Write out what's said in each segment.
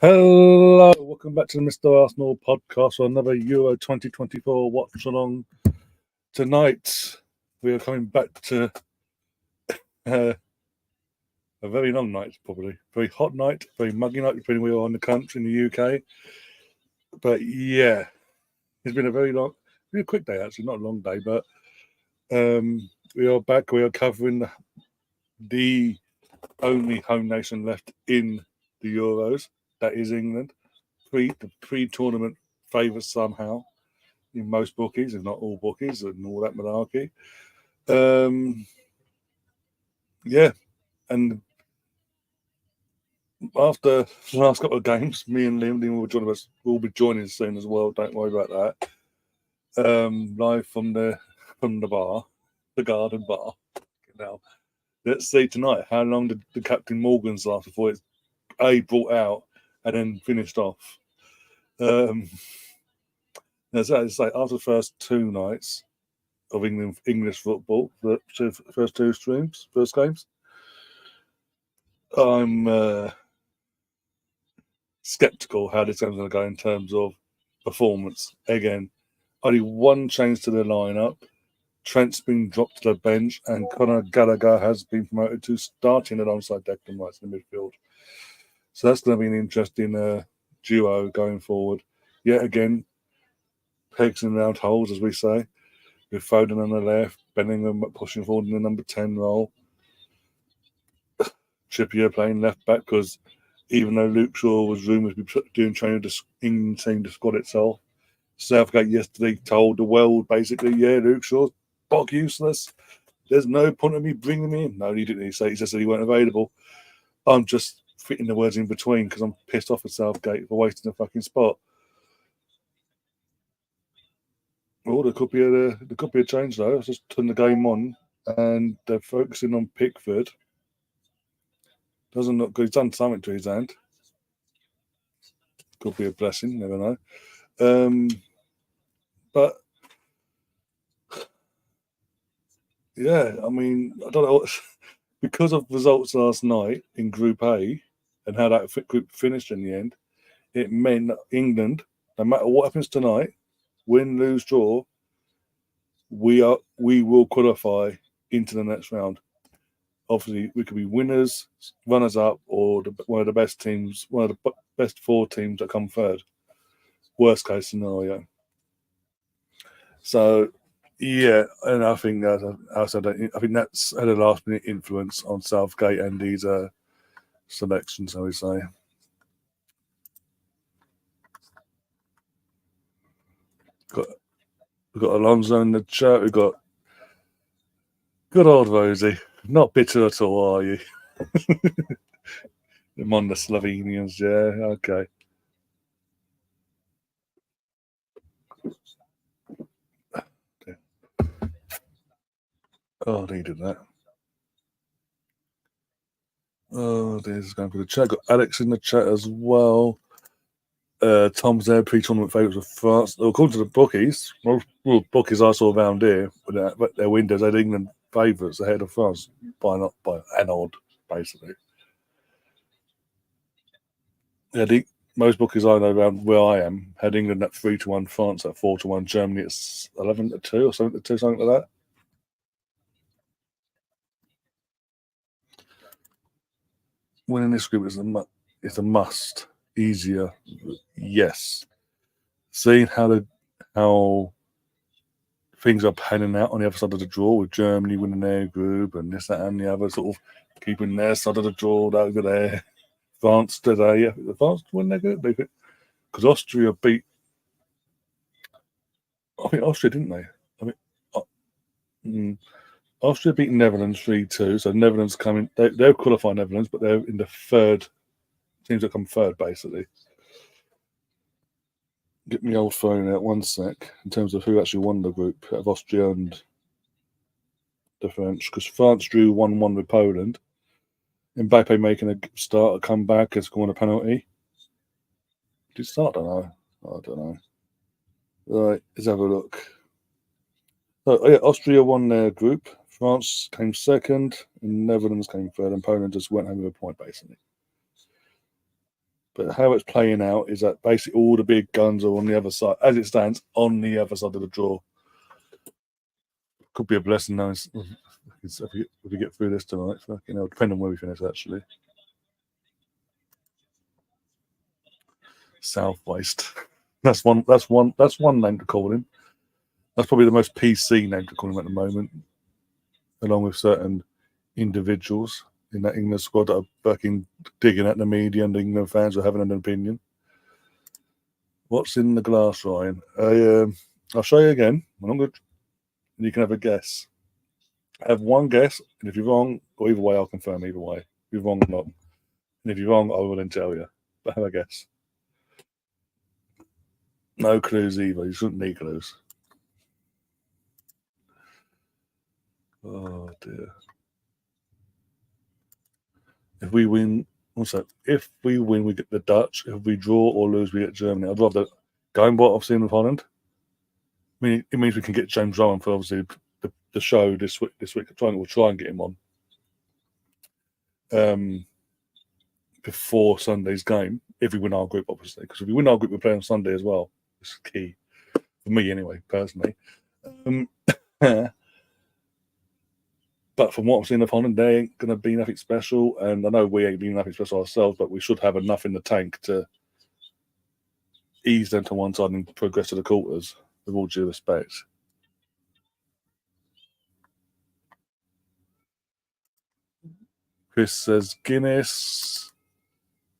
Hello, welcome back to the Mr. Arsenal podcast for another Euro 2024 Watchalong. Tonight, we are coming back to a very long night, probably. Very hot night, very muggy night, depending where you are in the country, in the UK. But yeah, it's been a very quick day, actually, not a long day, but we are back. We are covering the only home nation left in the Euros, that is England. The pre-tournament favourites somehow in most bookies, if not all bookies, and all that malarkey. Yeah, and after the last couple of games, me and Liam will be joining soon as well. Don't worry about that. Live from the bar, the garden bar. Now, let's see tonight how long did the Captain Morgan's last before it's brought out and then finished off. As I say, after the first two nights of English football, the first games, I'm sceptical how this game's going to go in terms of performance. Again, only one change to the lineup. Trent's been dropped to the bench, and Conor Gallagher has been promoted to starting alongside Declan Rice in the midfield. So that's going to be an interesting duo going forward. Yet again, pegs in round holes, as we say, with Foden on the left, Bellingham pushing forward in the number 10 role. Trippier playing left back because even though Luke Shaw was rumoured to be doing training with the England team, the squad itself, Southgate yesterday told the world basically, yeah, Luke Shaw's bog useless. There's no point of me bringing him in. No, he didn't. He just said he weren't available. I'm just fitting the words in between because I'm pissed off at Southgate for wasting a fucking spot. Well, there could be a change though. Let's just turn the game on and they're focusing on Pickford. Doesn't look good. He's done something to his hand. Could be a blessing. Never know. But yeah, I mean, I don't know. Because of results last night in Group A and how that group finished in the end, it meant that England, no matter what happens tonight, win, lose, draw, we will qualify into the next round. Obviously, we could be winners, runners up, or one of the best teams, one of the best four teams that come third. Worst case scenario. So, yeah, and I think that's had a last minute influence on Southgate and these selections, I would say. We've got Alonso in the chat. We've got good old Rosie. Not bitter at all, are you? I'm on the Slovenians, yeah. Okay. Oh, they did that. Oh, there's going for the chat. Got Alex in the chat as well. Tom's there, pre-tournament favourites of France. According to the bookies, most bookies I saw around here, but their windows had England favourites ahead of France by an odd, basically. Yeah, most bookies I know around where I am had England at 3-1, France at 4-1, Germany at 11-2 or something like that. Winning this group is a must. Easier, yes. Seeing how things are panning out on the other side of the draw with Germany winning their group and this, that, and the other, sort of keeping their side of the draw over there. France today, yeah, France win their group because Austria beat. I think Austria didn't they? Austria beat Netherlands 3-2, so Netherlands coming. They'll qualify Netherlands, but they're in the third. Teams that come third, basically. Get my old phone out 1 sec in terms of who actually won the group out of Austria and the French, because France drew 1-1 with Poland. Mbappe making a comeback and scoring a penalty. Did it start? I don't know. Right, let's have a look. So, yeah, Austria won their group. France came second, and Netherlands came third, and Poland just went home with a point, basically. But how it's playing out is that basically all the big guns are on the other side, as it stands, on the other side of the draw. Could be a blessing, though, if we get through this tonight. Fucking hell, depending on where we finish, actually. Southwaste. That's one name to call him. That's probably the most PC name to call him at the moment, along with certain individuals in that England squad that are fucking digging at the media and the England fans are having an opinion. What's in the glass, Ryan? I'll show you again. I'm good. And you can have a guess. Have one guess, and if you're wrong, or either way, I'll confirm either way. If you're wrong or not. And if you're wrong, I will then tell you. But have a guess. No clues either. You shouldn't need clues. Oh, dear. If we win, if we win, we get the Dutch. If we draw or lose, we get Germany. I'd rather going what I've seen with Holland. I mean, it means we can get James Rowan for obviously the show this week. We'll try and get him on before Sunday's game. If we win our group, obviously, because if we win our group, we play on Sunday as well. It's key for me, anyway, personally. But from what I'm seeing of Holland, they ain't going to be nothing special. And I know we ain't been nothing special ourselves, but we should have enough in the tank to ease them to one side and progress to the quarters, with all due respect. Chris says Guinness.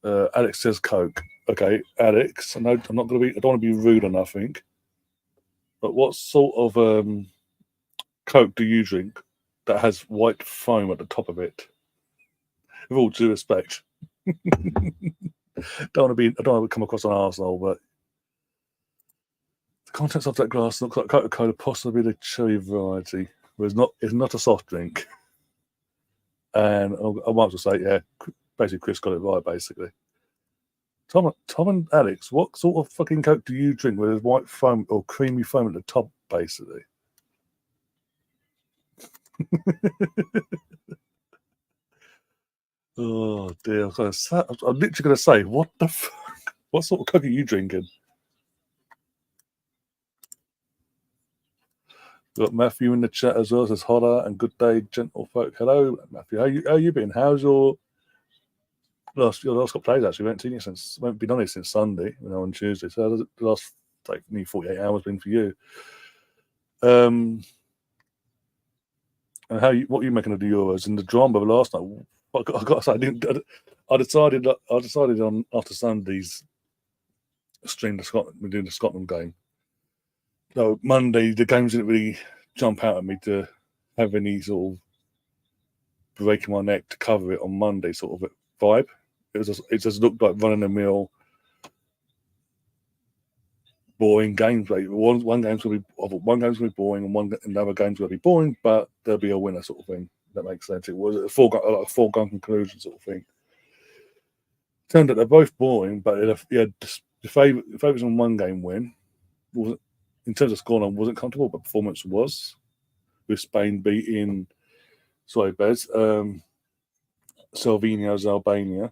Alex says Coke. Okay, Alex, I know I'm not going to be, I don't want to be rude or nothing, but what sort of Coke do you drink that has white foam at the top of it? With all due respect. I don't want to come across an arsehole, but the contents of that glass looks like Coca-Cola, possibly the cherry variety. But it's not a soft drink. And I might as well say, yeah, basically Chris got it right, basically. Tom and Alex, what sort of fucking Coke do you drink with white foam or creamy foam at the top, basically? Oh dear! I'm literally going to say, what the fuck? What sort of Coke are you drinking? We've got Matthew in the chat as well. Says holla and good day, gentle folk. Hello, Matthew. How you been? How's your last couple of days? Actually, we haven't been on it since Sunday. On Tuesday. So the last nearly 48 hours been for you. And what are you making of the Euros and the drama of last night? I got to say, I decided on after Sunday's stream we're doing the Scotland game. So Monday, the games didn't really jump out at me to have any sort of breaking my neck to cover it on Monday sort of vibe. It just looked like running the mill, boring games. Like one game's gonna be boring, and another game's gonna be boring, but there'll be a winner sort of thing. That makes sense. It was a foregone conclusion sort of thing. Turned out they're both boring, but the favourites on one game win. Wasn't, in terms of scoreline, wasn't comfortable, but performance was. With Spain beating, Slovenia's Albania.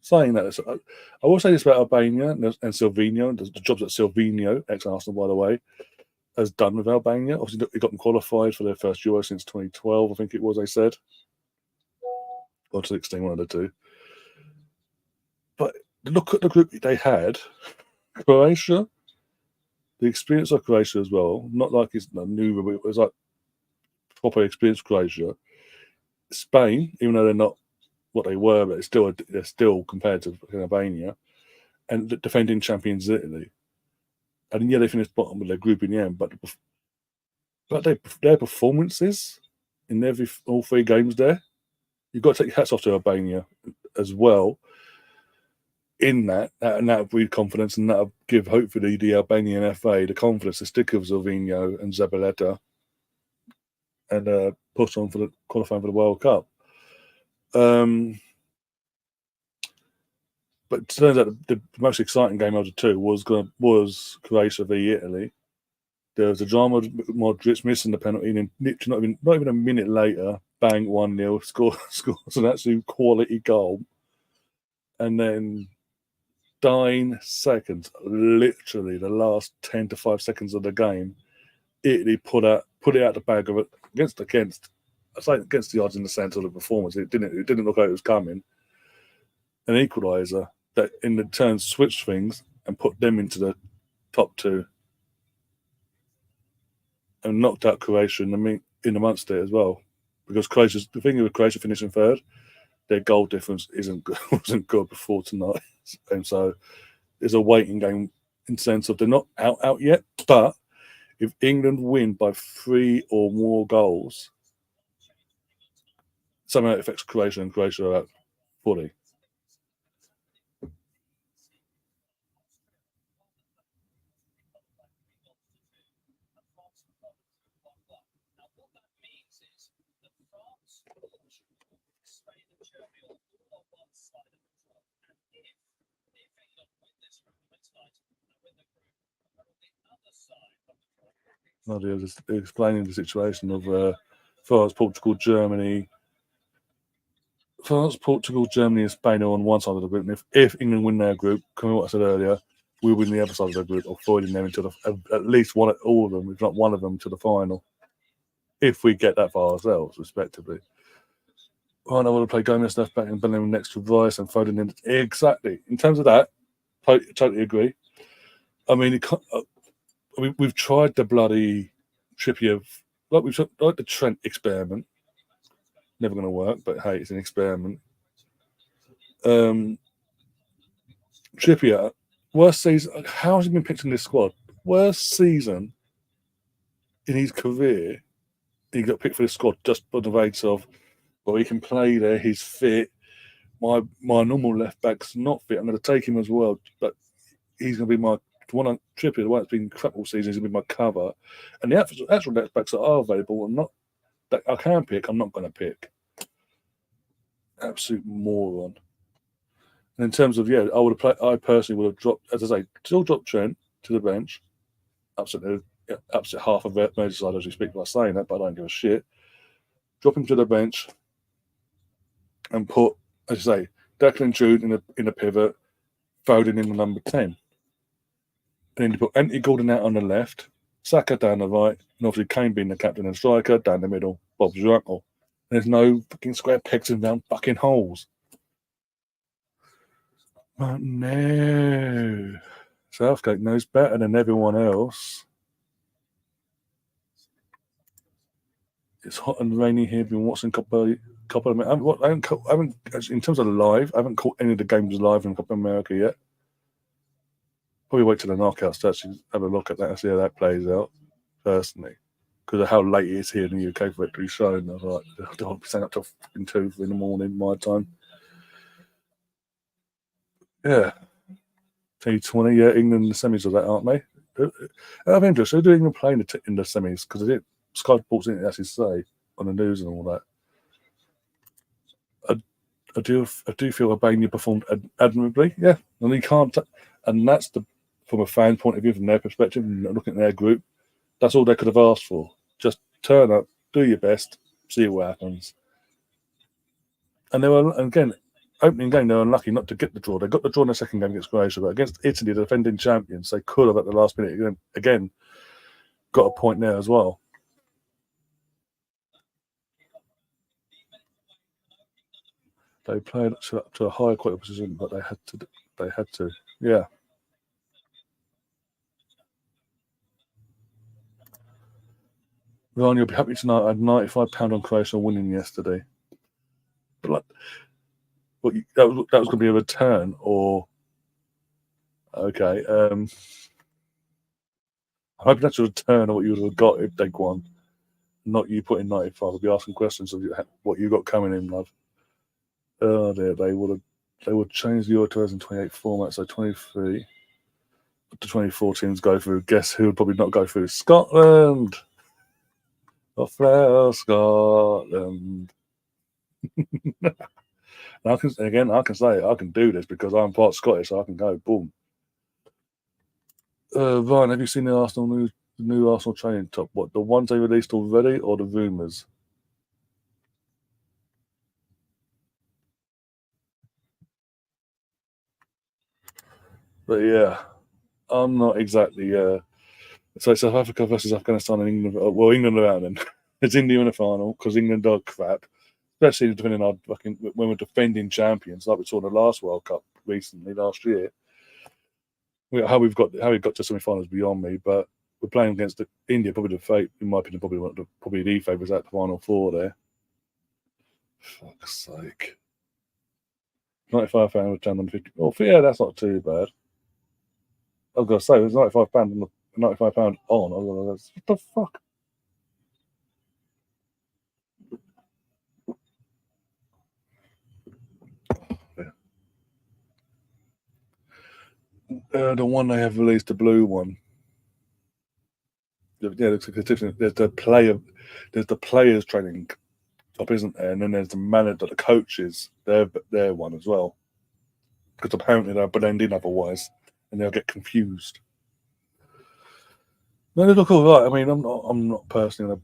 Saying that, I will say this about Albania and Slovenia, the jobs that Silvino, ex-Arsenal by the way, has done with Albania. Obviously, he got them qualified for their first Euro since 2012, I think it was, they said. Or 16, one of the two. But look at the group they had. Croatia, the experience of Croatia as well, not like it's new, but it was like proper experience Croatia. Spain, even though they're not what they were, but they're still compared to Albania, and the defending champions Italy. And yeah, they finished bottom of their group in the end, but their performances in all three games there, you've got to take your hats off to Albania as well. In that, and that will breed confidence, and that will give hopefully the Albanian FA the confidence to stick with Zorvinho and Zabaleta and push on for the qualifying for the World Cup. But it turns out the most exciting game of the two was Croatia v Italy. There was a drama with Modric missing the penalty, and literally not even a minute later, bang, 1-0, scores an absolute quality goal. And then dying seconds, literally the last 10 to 5 seconds of the game, Italy put it out the bag of it against the odds in the sense of the performance. It didn't look like it was coming. An equaliser that in the turn switched things and put them into the top two and knocked out Croatia in amongst it as well. Because the thing with Croatia finishing third, their goal difference wasn't good before tonight, and so there's a waiting game in the sense of they're not out yet. But if England win by 3 or more goals, somehow it affects Croatia, and Croatia are out fully. No, they were just explaining the situation of France, Portugal, Germany, and Spain are on one side of the group. And if England win their group, coming what I said earlier, we'll win the other side of the group, avoiding them into at least all of them, if not one of them, to the final. If we get that far ourselves, respectively. I want to play Gomez left back and Bellingham next to Rice and Foden in. Exactly. In terms of that, totally agree. I mean, we've tried the bloody Trippier, like the Trent experiment. Never going to work, but hey, it's an experiment. Trippier, worst season. How has he been picked in this squad? Worst season in his career. He got picked for the squad just on the basis of, well, he can play there. He's fit. My normal left back's not fit. I'm going to take him as well, but he's going to be my one on Trippier. The one that's been crap all season is going to be my cover. And the actual left backs that are available, that I can pick. I'm not going to pick. Absolute moron. And in terms of I personally would have dropped, as I say, still dropped Trent to the bench. Absolutely, upset half of Merseyside as we speak by saying that, but I don't give a shit. Drop him to the bench and put, as I say, Declan Jude in a pivot, Foden in the number 10. And then you put Anthony Gordon out on the left, Saka down the right, and obviously Kane being the captain and striker down the middle, Bob's your uncle. There's no fucking square pegs and round fucking holes. But no. Southgate knows better than everyone else. It's hot and rainy here. Been watching a couple of minutes. I haven't in terms of live. I haven't caught any of the games live in Copa America yet. Probably wait till the knockouts to actually have a look at that and see how that plays out. Personally, because of how late it is here in the UK for it to be shown, I was like, I don't want to be staying up till 2 in the morning my time. Yeah, T20. Yeah, England in the semis of that, aren't they? I'm interested. Who do England play in the semis? Because Sky Sports didn't actually say on the news and all that. I do feel Albania performed admirably, yeah, and he can't, and that's from a fan point of view, from their perspective, looking at their group, that's all they could have asked for. Just turn up, do your best, see what happens. And they were, again, opening game, they were unlucky not to get the draw. They got the draw in the second game against Croatia, but against Italy, the defending champions, they could have at the last minute again got a point there as well. They played to a higher quality position, but they had to. Yeah. Ryan, you'll be happy to know I had £95 on Croatia winning yesterday. But that was going to be a return, or okay. I'm hoping that's a return of what you would have got if they won. Not you putting 95. I'll be asking questions of what you got coming in, love. Oh dear, they would change the Euro 2028 format, so 23 to 24 teams go through. Guess who would probably not go through? Scotland. Scotland. I can say I can do this because I'm part Scottish, so I can go boom. Ryan, have you seen the new Arsenal training top? What, the ones they released already, or the rumours? But yeah, I'm not exactly. So South Africa versus Afghanistan and England. Well, England are out then. It's India in the final because England are crap, especially defending our fucking when we're defending champions, like we saw in the last World Cup recently last year. How we've got to semi-finals beyond me, but we're playing against India, probably the fate, in my opinion, probably the favourites at the final four there. Fuck's sake. £95 with £10.50. Oh, yeah, that's not too bad. I was going to say, there's £95 on the £95 on. I was like, what the fuck? The one they have released, the blue one. Yeah, there's the players training up, isn't there? And then there's the manager, the coaches. Their one as well, because apparently they're blending otherwise, and they'll get confused. No, they look all right. I mean, I'm not personally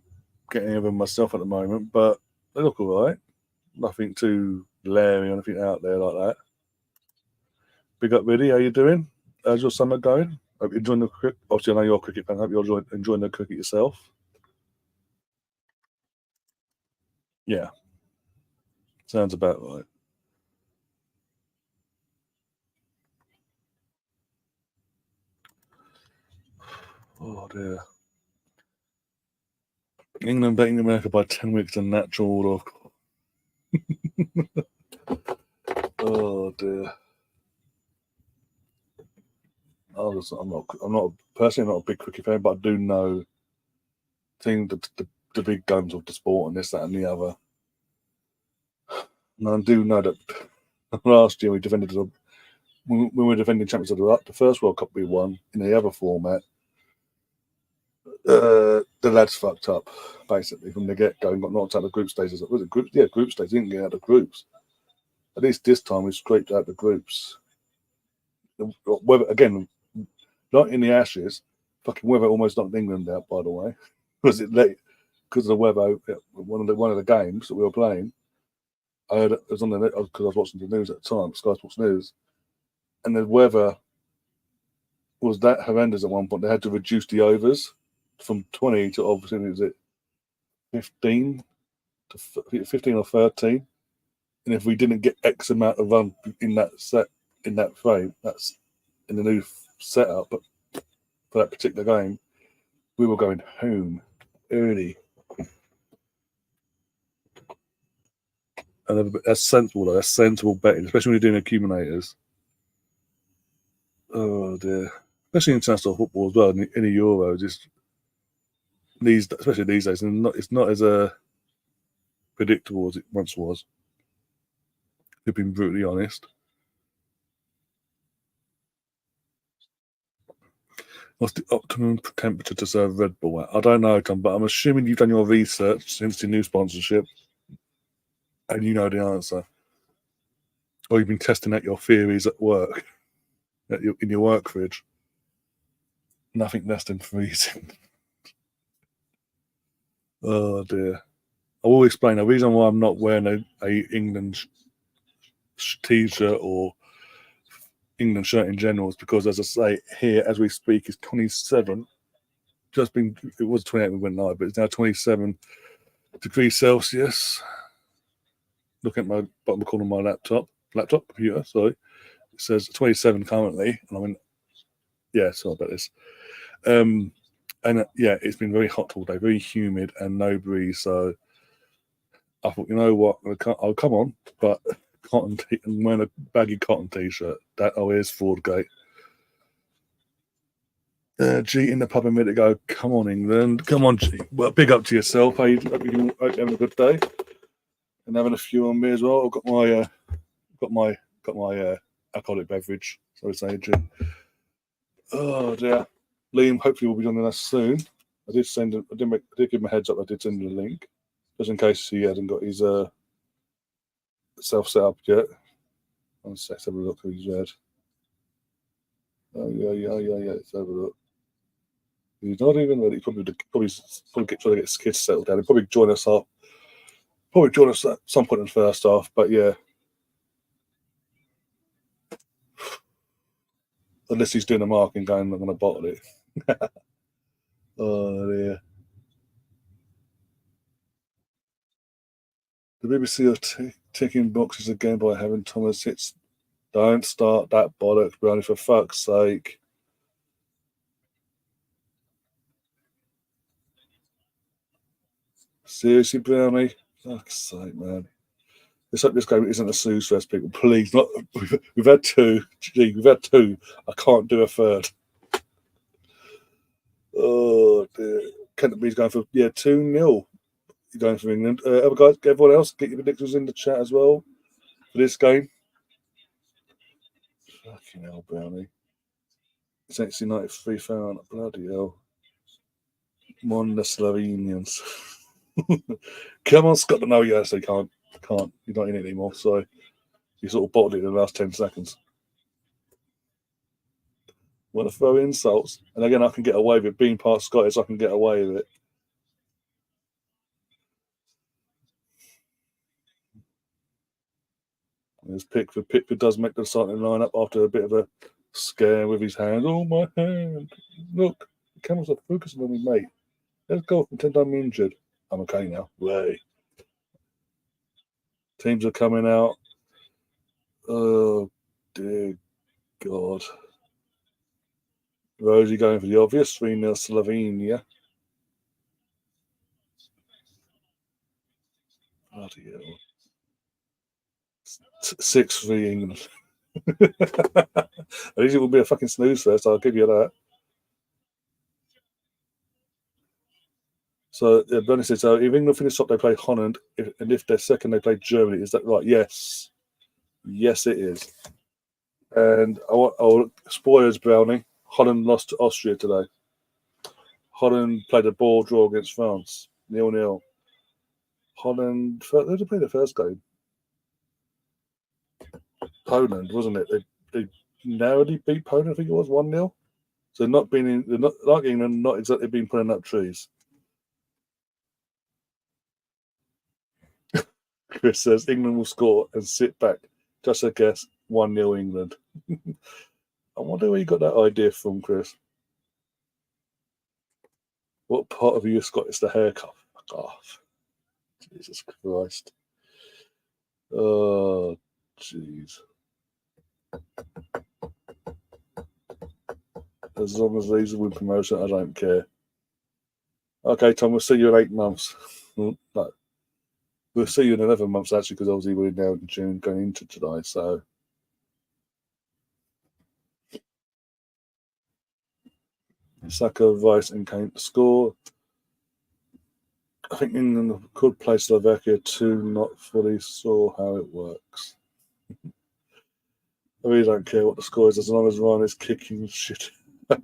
getting any of them myself at the moment, but they look all right. Nothing too glaring or anything out there like that. Big up, Riddy. How you doing? How's your summer going? Hope you're enjoying the cricket. Obviously, I know you're a cricket fan. Hope you're enjoying the cricket yourself. Yeah, sounds about right. Oh dear. England beating America by 10 weeks in natural order. Oh dear. I'm not personally not a big cricket fan, but I do know the big guns of the sport and this, that, and the other. And I do know that last year when we were defending champions of the first World Cup we won in the other format. The lads fucked up basically from the get go and got knocked out of group stages. Was it group? Yeah, group stage. Didn't get out of groups. At least this time we scraped out the groups. Whether again, not in the Ashes, fucking weather almost knocked England out. By the way, was it late because of the weather? One of the games that we were playing, I heard it was on the because I was watching the news at the time, Sky Sports News, and the weather was that horrendous at one point. They had to reduce the overs from 20 to obviously was it 15 to 15 or 13. And if we didn't get X amount of run in that frame, that's in the new setup, but for that particular game, we were going home early. And that's sensible, though. That's sensible betting, especially when you're doing accumulators. Oh dear. Especially in international football as well, in the Euros, especially these days, and it's not as predictable as it once was. To be brutally honest. What's the optimum temperature to serve Red Bull at? I don't know, Tom, but I'm assuming you've done your research since your new sponsorship and you know the answer. Or you've been testing out your theories at work, in your work fridge. Nothing less than freezing. Oh dear. I will explain the reason why I'm not wearing a England t-shirt or England shirt in general is because, as I say, here as we speak, it's 27. It was 28 we went live, but it's now 27 degrees Celsius. Look at my bottom corner of my laptop computer. Sorry, it says 27 currently, and I mean, yeah, sorry about this. And yeah, it's been very hot all day, very humid, and no breeze. So I thought, you know what, I'll come on, but I'm wearing a baggy cotton t-shirt. Here's Fordgate. G in the pub a minute ago. Come on, England. Come on, G. Well, big up to yourself. Hope you're having a good day and having a few on me as well. I've got my alcoholic beverage. So it's aging. Oh dear, Liam. Hopefully, we'll be joining us soon. I did give him a heads up. I did send him a link just in case he hasn't got his self set up yet. Let's have a look who he's read. Oh yeah. Let's have a look. He's not even ready. Probably trying to get his kids settled down. He'll probably join us at some point in the first half. But yeah. unless he's doing a marking going, I'm going to bottle it. Oh, dear. The BBC are ticking boxes again by having Thomas hits. Don't start that bollocks, Brownie, for fuck's sake. Seriously, Brownie? Fuck's sake, man. Let's hope this game isn't a snooze fest, people. Please, not. We've had two. Gee, we've had two. I can't do a third. Oh, dear. Canterbury's going for, 2-0. You're going for England. Other guys, everyone else, get your predictions in the chat as well for this game. Fucking hell, Brownie. It's actually 93,000. Bloody hell. Come on, the Slovenians. Come on, Scotland. No, yes, they can't. Can't. You're not in it anymore. So you sort of bottled it in the last 10 seconds. Want to throw insults? And again, I can get away with it. Being part Scottish, I can get away with it. There's Pickford. Pickford does make the starting lineup after a bit of a scare with his hand. Oh, my hand. Look, the cameras are focusing on me, mate. Let's go. Pretend I'm injured. I'm okay now. Way. Teams are coming out. Oh, dear God. Rosie going for the obvious 3-0 Slovenia. Bloody hell. 6-3 England. At least it will be a fucking snooze fest, I'll give you that. So, Bernie says, so if England finish top, they play Holland, and if they're second, they play Germany. Is that right? Yes. Yes, it is. And spoilers, Brownie. Holland lost to Austria today. Holland played a ball draw against France, 0-0. Holland, who did play the first game? Poland, wasn't it? They narrowly beat Poland, I think it was 1-0. So they're not like England, not exactly been putting up trees. Chris says England will score and sit back. Just a guess, 1-0 England. I wonder where you got that idea from, Chris. What part of you has got is the haircut? Fuck off. Jesus Christ. Oh, jeez. As long as these win promotion, I don't care. Okay, Tom, we'll see you in 8 months. No, we'll see you in 11 months, actually, because obviously we're now in June going into July, so. Saka, Rice, and Kane to score. I think England could play Slovakia too, not fully saw how it works. I really don't care what the score is, as long as Ryan is kicking shit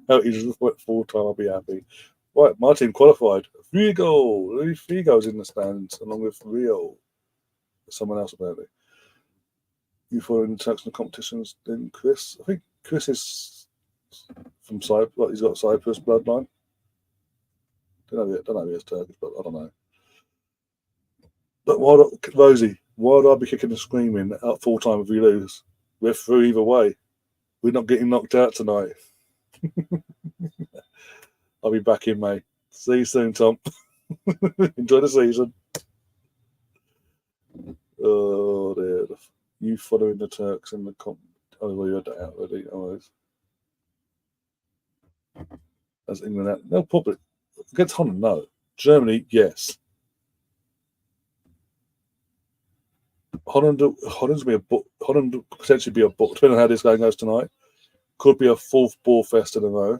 out. He just went full time, I'll be happy. Right, my team qualified. Figo's in the stands, along with Rio. Someone else, apparently. You following the Turks and competitions, then Chris? I think Chris is from Cyprus, like he's got Cyprus bloodline. Don't know if he has Turkish, but I don't know. But Rosie, why would I be kicking and screaming at full time if we lose? We're through either way. We're not getting knocked out tonight. I'll be back in May. See you soon, Tom. Enjoy the season. Oh, dear. You following the Turks in the comp. Oh, well, you had that out already. Otherwise. As England out. No, probably. Against Holland, no. Germany, yes. Holland potentially be a book, depending on how this game goes tonight. Could be a fourth ball fest in a row.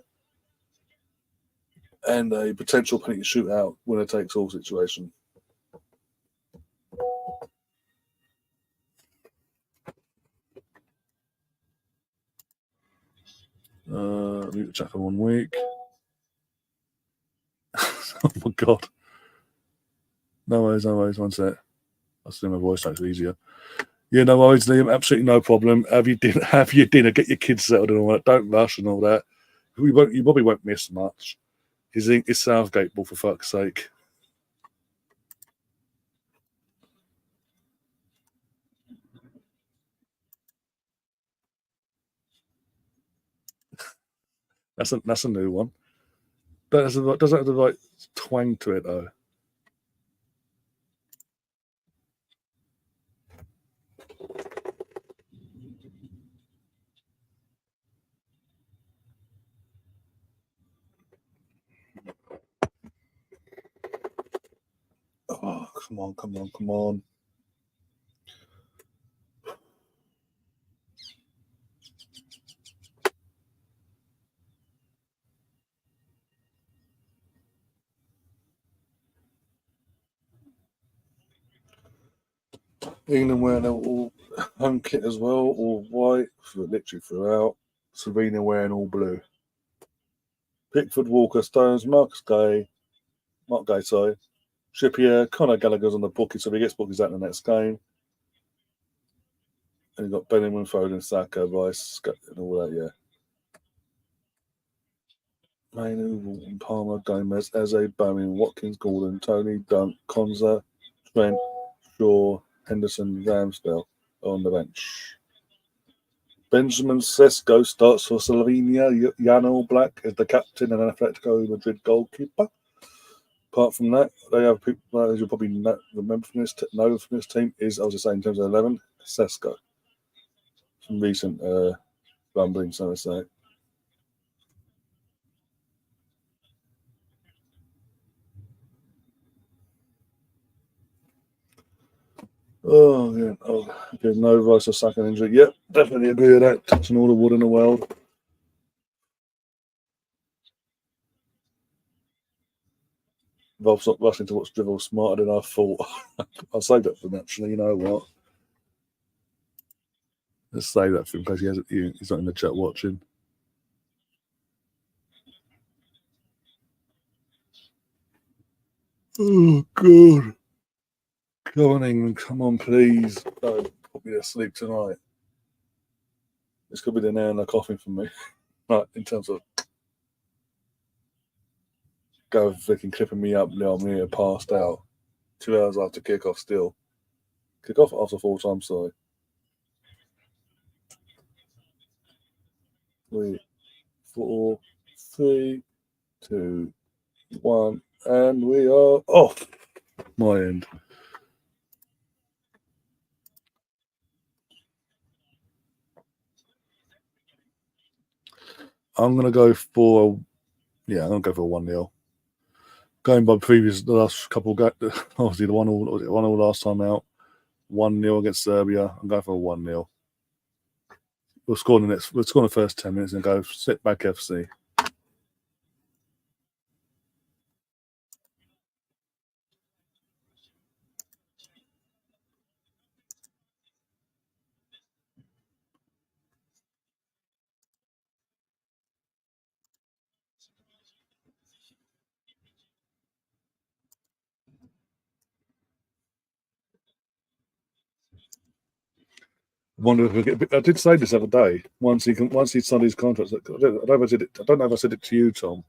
And a potential penalty shootout, winner takes all situation. Leave the chat for 1 week. Oh my god. No worries, 1 sec. I'll see my voice makes it easier. Yeah, no worries, Liam. Absolutely no problem. Have your dinner, get your kids settled and all that. Don't rush and all that. You probably won't miss much. It's Southgate ball, for fuck's sake. That's a new one. Doesn't have the right twang to it though. Oh, come on, come on, come on. England wearing all home kit as well, all white, literally throughout. Slovenia wearing all blue. Pickford, Walker, Stones, Mark Gay, sorry. Trippier, Conor Gallagher's on the bookie, so if he gets booked, he's out in the next game. And you've got Benjamin, Foden, Saka, Rice, and all that, yeah. Mainu, Walton, Palmer, Gomez, Eze, Bowen, Watkins, Gordon, Tony, Dunk, Konza, Trent, Shaw, Henderson, Ramsdale on the bench. Benjamin Sesko starts for Slovenia. Jan Oblak is the captain and an Atletico Madrid goalkeeper. Apart from that, they have people, as you'll probably remember from this, team, is, I was just saying, in terms of 11, Sesko. Some recent rumblings, so to say. Oh, yeah. Oh, okay, no Rice or Saka injury. Yep, definitely agree with that. Touching all the wood in the world. Rob's not rushing to watch Dribble smarter than I thought. I'll save that for him, actually. You know what? Let's save that for him because he's not in the chat watching. Oh, God. Come on, England. Come on, please. Don't put me to sleep tonight. This could be the nail in the coffin for me. Right, in terms of go freaking clipping me up now. I'm here passed out. 2 hours after kickoff still. Kick-off after full time, sorry. 3, 4, 3, 2, 1, and we are off. My end. I'm gonna go for I'm gonna go for 1-0. Going by the last couple obviously the 1-1 last time out. 1-0 against Serbia. I'm going for a 1-0. We'll score in the first 10 minutes and go sit back FC. I did say this the other day. Once he signed his contract, I don't know if I said it to you, Tom,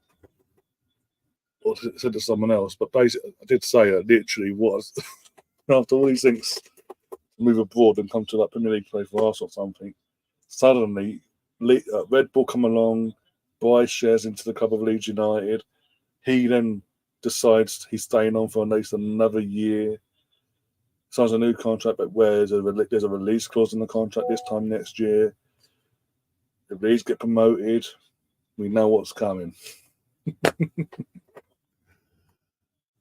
or said to someone else. But basically, I did say it. Literally was after all these things, move abroad and come to that Premier League play for us or something. Suddenly, Red Bull come along, buy shares into the club of Leeds United. He then decides he's staying on for at least another year. Signs a new contract, but where there's a release clause in the contract this time next year. If Leeds get promoted, we know what's coming.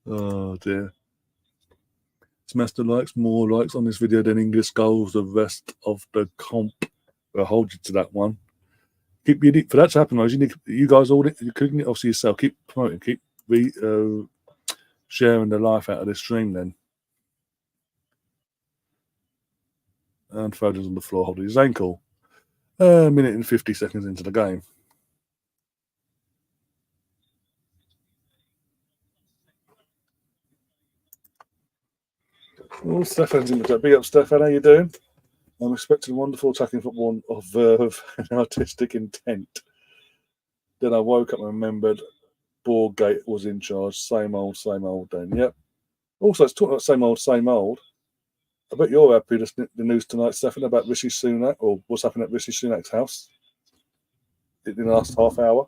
Oh dear. Smash likes, more likes on this video than English goals the rest of the comp. I'll hold you to that one. For that to happen, you guys all including obviously yourself, keep promoting, keep sharing the life out of this stream then. And Foden's on the floor holding his ankle. A minute and 50 seconds into the game. Oh, Stefan's in the chat. Big up, Stefan. How you doing? I'm expecting wonderful attacking football of verve and artistic intent. Then I woke up and remembered Borgate was in charge. Same old then. Yep. Also, it's talking about same old. I bet you're happy with the news tonight, Stefan, about Rishi Sunak, or what's happening at Rishi Sunak's house in the last half hour.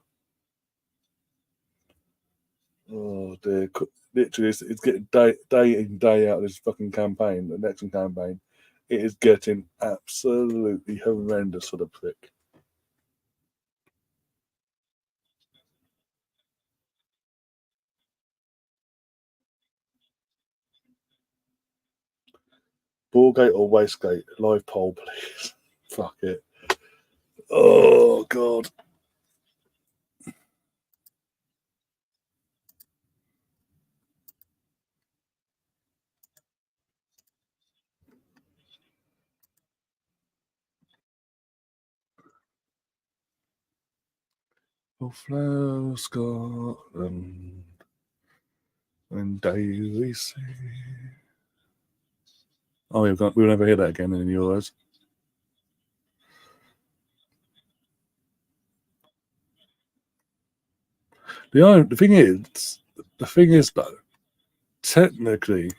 Oh dear! Literally, it's getting day in day out of this fucking campaign, the election campaign. It is getting absolutely horrendous for the prick. Ballgate or Wastegate? Live poll, please. Fuck it. Oh god. Oh, flow Scotland, and daily see. Oh, we'll never hear that again in the Euros. The thing is though, technically,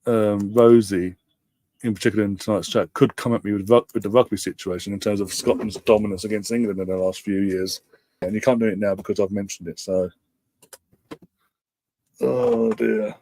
Rosie, in particular in tonight's chat, could come at me with the rugby situation in terms of Scotland's dominance against England in the last few years, and you can't do it now because I've mentioned it. So, oh dear.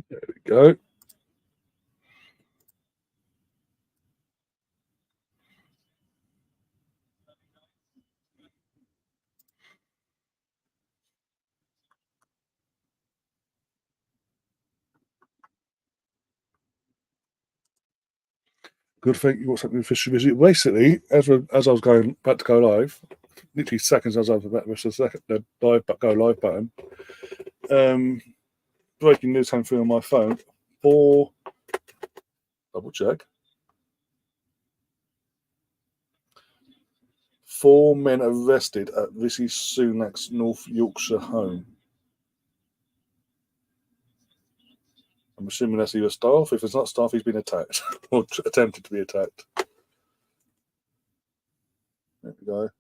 There we go. Good thing you got something official visit. Basically, as I was going back to go live, literally seconds as I was about to press the live but go live button, breaking news came through on my phone. Double check. 4 men arrested at Rishi Sunak's North Yorkshire home. I'm assuming that's either staff. If it's not staff, he's been attacked or attempted to be attacked. There we go.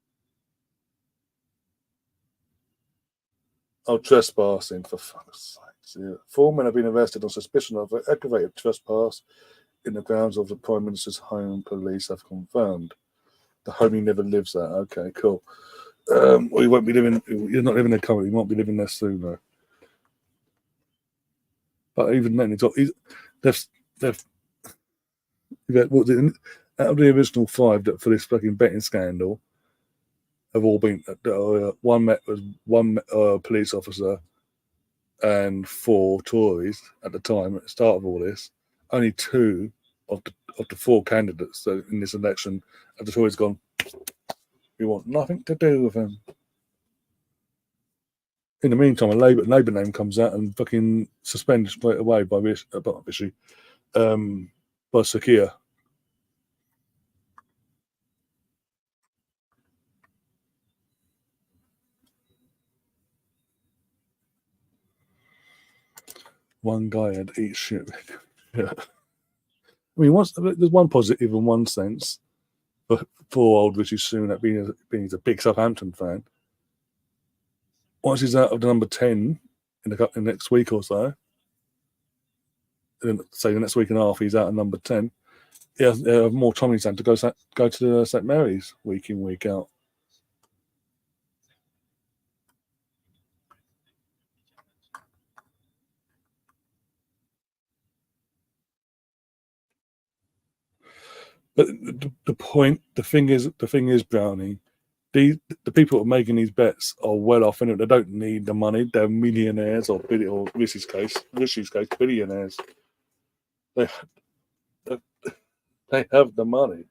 Oh, trespassing, for fuck's sake. Yeah. 4 men have been arrested on suspicion of aggravated trespass in the grounds of the Prime Minister's home, police have confirmed. The home he never lives at. Okay, cool. Well, he won't be living, you're not living there currently, he won't be living there soon, though. But even then, they've out of the original 5 that for this fucking betting scandal, have all been one met was one police officer and 4 Tories at the time at the start of all this. Only 2 of the 4 candidates in this election have the Tories gone, we want nothing to do with them. In the meantime, a Labour name comes out and fucking suspended straight away by Sakia. One guy had eat shit. Yeah. I mean, there's one positive in one sense, but poor old Rishi Sunak being a big Southampton fan. Once he's out of the number 10 in the next week or so, say the next week and a half, he's out of number 10. more time in his hand to go to St Mary's week in, week out. But the thing is, Brownie, the people that are making these bets are well off in it. They don't need the money. They're millionaires, or Rishi's case, billionaires. They they have the money.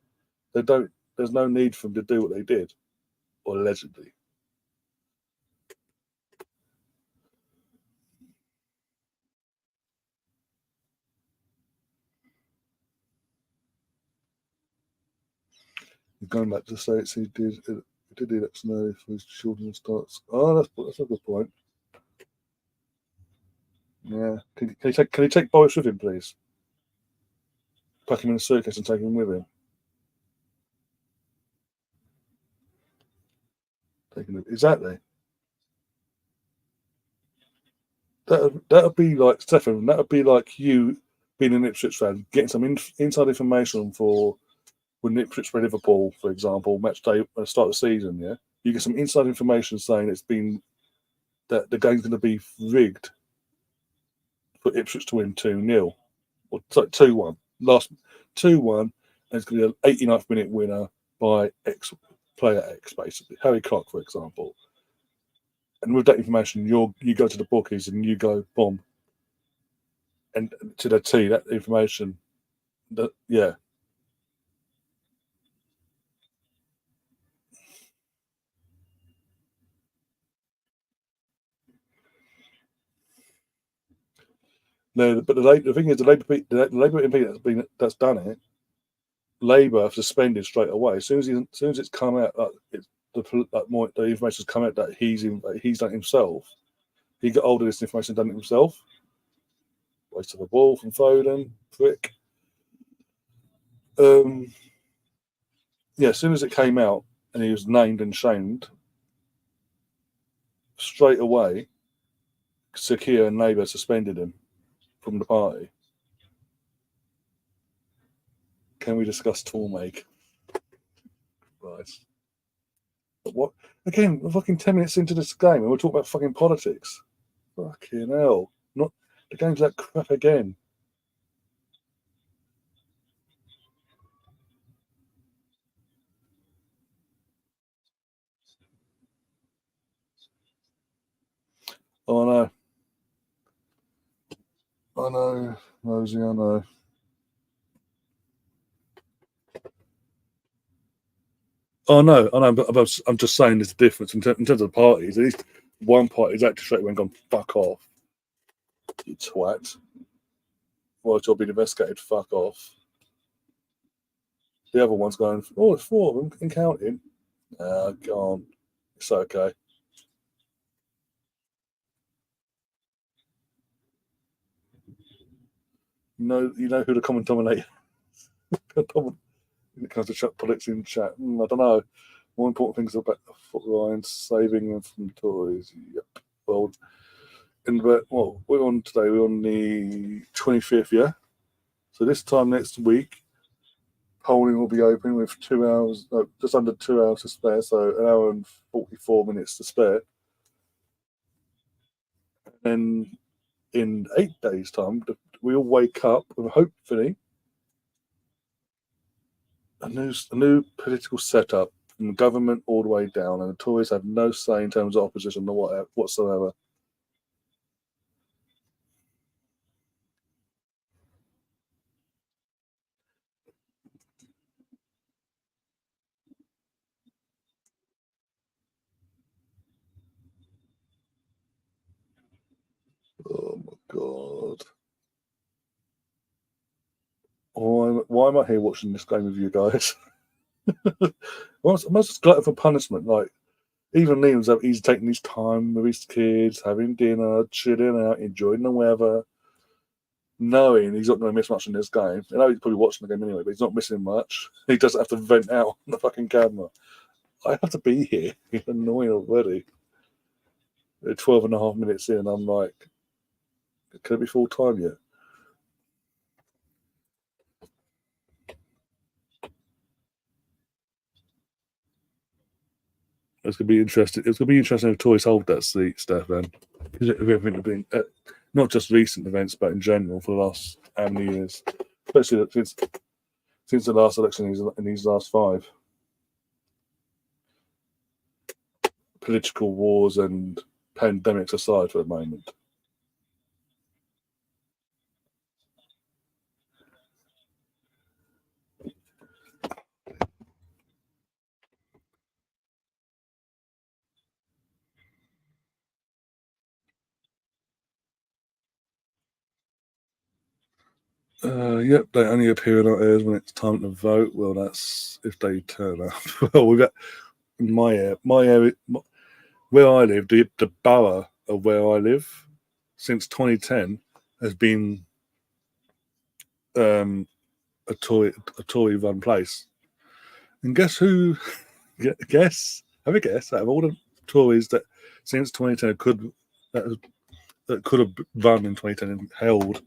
They don't. There's no need for them to do what they did, or allegedly. Going back to the States, he did the election early for his children starts. Oh, that's a good point. Yeah. Can he take Boris with him, please? Pack him in a suitcase and take him with him. Exactly. That'd be like Stefan. That'd be like you being an Ipswich fan, getting some inside information for when Ipswich play Liverpool, for example, match day at the start of the season. Yeah, you get some inside information saying that the game's going to be rigged for Ipswich to win 2-0 or 2-1. Last 2-1, and it's going to be an 89th minute winner by player X, basically Harry Clark, for example. And with that information, you go to the bookies and you go boom, and to the T that information. Yeah. No, but the thing is, the Labour MP that's done it, Labour have suspended straight away. As soon as it's come out, the information's come out that he's done it himself. He got hold of this information, done it himself. Waste of the ball from Foden, prick. Yeah, as soon as it came out and he was named and shamed, straight away, Sakir and Labour suspended him from the party. Can we discuss Toolmake? Right. What? Again, we're fucking 10 minutes into this game and we're talking about fucking politics. Fucking hell. Not the game's that crap again. Oh, I know, Rosie, I know. Oh, no, I know, but I'm just saying there's a difference in terms of the parties. At least one party's actually straight away gone, fuck off, you twat. Well, you're being investigated, fuck off. The other one's going, oh, it's four of them and counting. Go on. It's okay. You know who the common dominator when it comes to politics in chat. I don't know. More important things about the foot lines, saving them from toys. Yep. Well, we're on today. We're on the 25th, yeah. So this time next week, polling will be open with 2 hours, no, just under 2 hours to spare. So an hour and 44 minutes to spare. And in 8 days' time, we'll wake up with hopefully a new political setup from the government all the way down, and the Tories have no say in terms of opposition or whatsoever. Oh my god! Why am I here watching this game with you guys? I'm just glad for punishment. Like even he's taking his time with his kids, having dinner, chilling out, enjoying the weather, knowing he's not going to miss much in this game. I know he's probably watching the game anyway, but he's not missing much. He doesn't have to vent out on the fucking camera. I have to be here. It's annoying already. 12 and a half minutes in, I'm like, can it be full time yet? It's gonna be interesting. It's gonna be interesting if Tories hold that seat, Stefan. Everything been not just recent events, but in general for the last how many years, especially since the last election in these last 5. Political wars and pandemics aside for the moment. Yep, they only appear in our ears when it's time to vote. Well, that's if they turn up. Well, we've got my area, where I live, the borough of where I live, since 2010, has been a Tory run place. And guess who? Guess, have a guess. Out of all the Tories that since 2010 that could have run in 2010 and held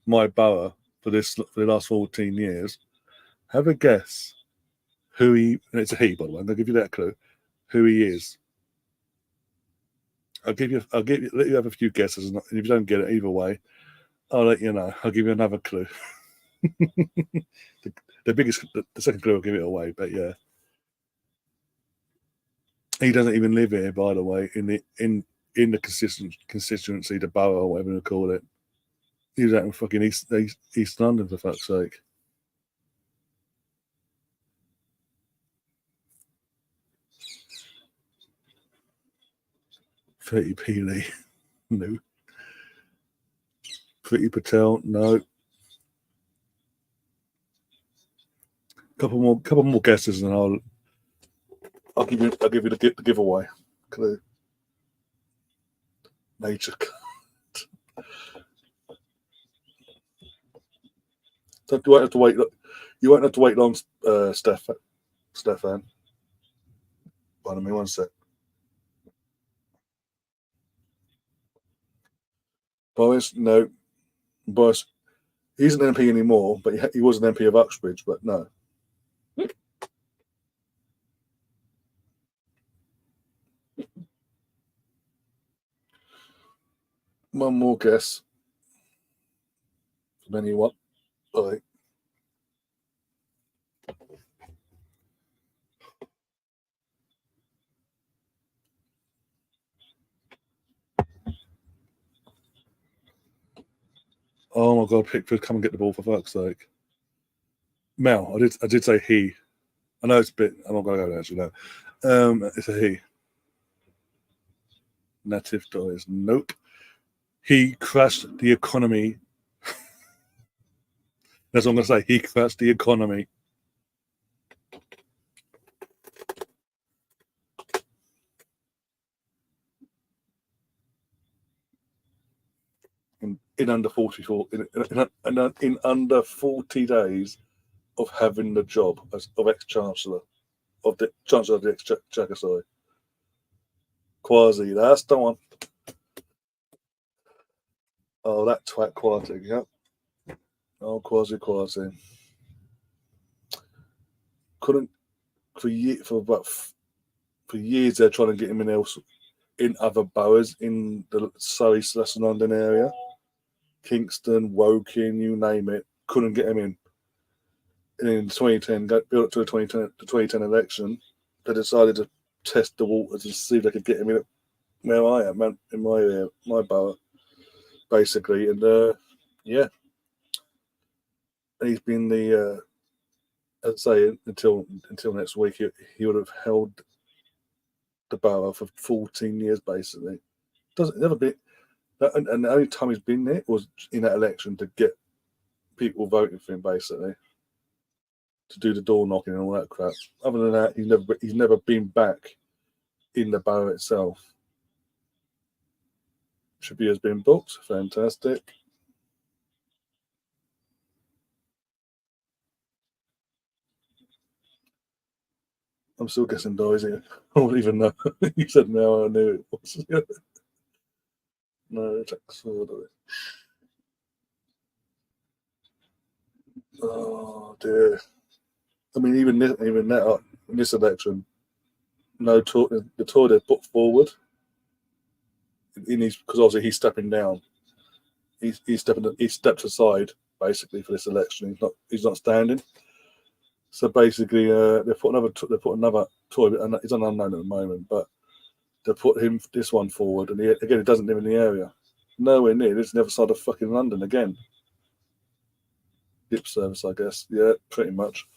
my borough for the last 14 years, have a guess who he. And it's a he, by the way. I'm going to give you that clue. Who he is. Let you have a few guesses, and if you don't get it either way, I'll let you know. I'll give you another clue. the second clue will give it away, but yeah, he doesn't even live here, by the way. In the constituency, the borough, or whatever you call it. He was out in fucking East London, for fuck's sake. Pretty Peely, no. Pretty Patel, no. Couple more guesses, and I'll give you the giveaway clue. Nature. So you won't have to wait. You won't have to wait long, Stefan. Pardon me, one sec. Boris, no. Boris, he's an MP anymore, but he was an MP of Uxbridge, but no. One more guess. From anyone. Right. Oh my God, Pickford, come and get the ball for fuck's sake. Mel, I did say he. I know it's a bit. I'm not going to go there actually. No, it's a he. Native Tories. Nope. He crashed the economy. That's what I'm going to say. He crashed the economy. In under 44, in under 40 days of having the job of ex-chancellor, of the chancellor of the exchequer, sorry. Quasi, that's the one. Oh, that twat Quasi, yep. Oh, Quasi. Couldn't for years they're trying to get him in other boroughs in the Surrey, London area, Kingston, Woking, you name it. Couldn't get him in. And in 2010, built up to the 2010 election, they decided to test the waters to see if they could get him in where I am, in my area, my borough, basically. And yeah, and he's been I'd say until next week, he would have held the borough for 14 years, basically. Doesn't never been, and the only time he's been there was in that election to get people voting for him, basically, to do the door knocking and all that crap. Other than that, he's never been back in the borough itself. Tribute has been booked. Fantastic. I'm still guessing Doris here. I don't even know. You said now I knew it was. No, Jack's order. Oh dear. I mean, even that in this election, no tour. The tour they put forward because obviously he's stepping down. He stepped aside basically for this election. He's not standing. So basically, they put another tour, and he's unknown at the moment, but they put this one forward, and he doesn't live in the area. Nowhere near. He's never side of fucking London again. Lip service, I guess. Yeah, pretty much.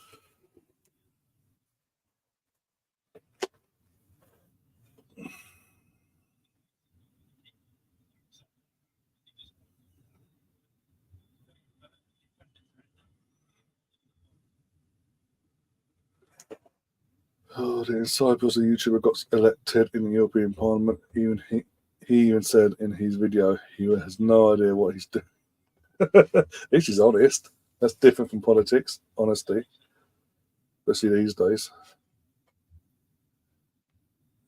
Oh, the disciples of YouTuber got elected in the European Parliament. He even said in his video he has no idea what he's doing. At least he's honest. That's different from politics, honesty. Especially these days.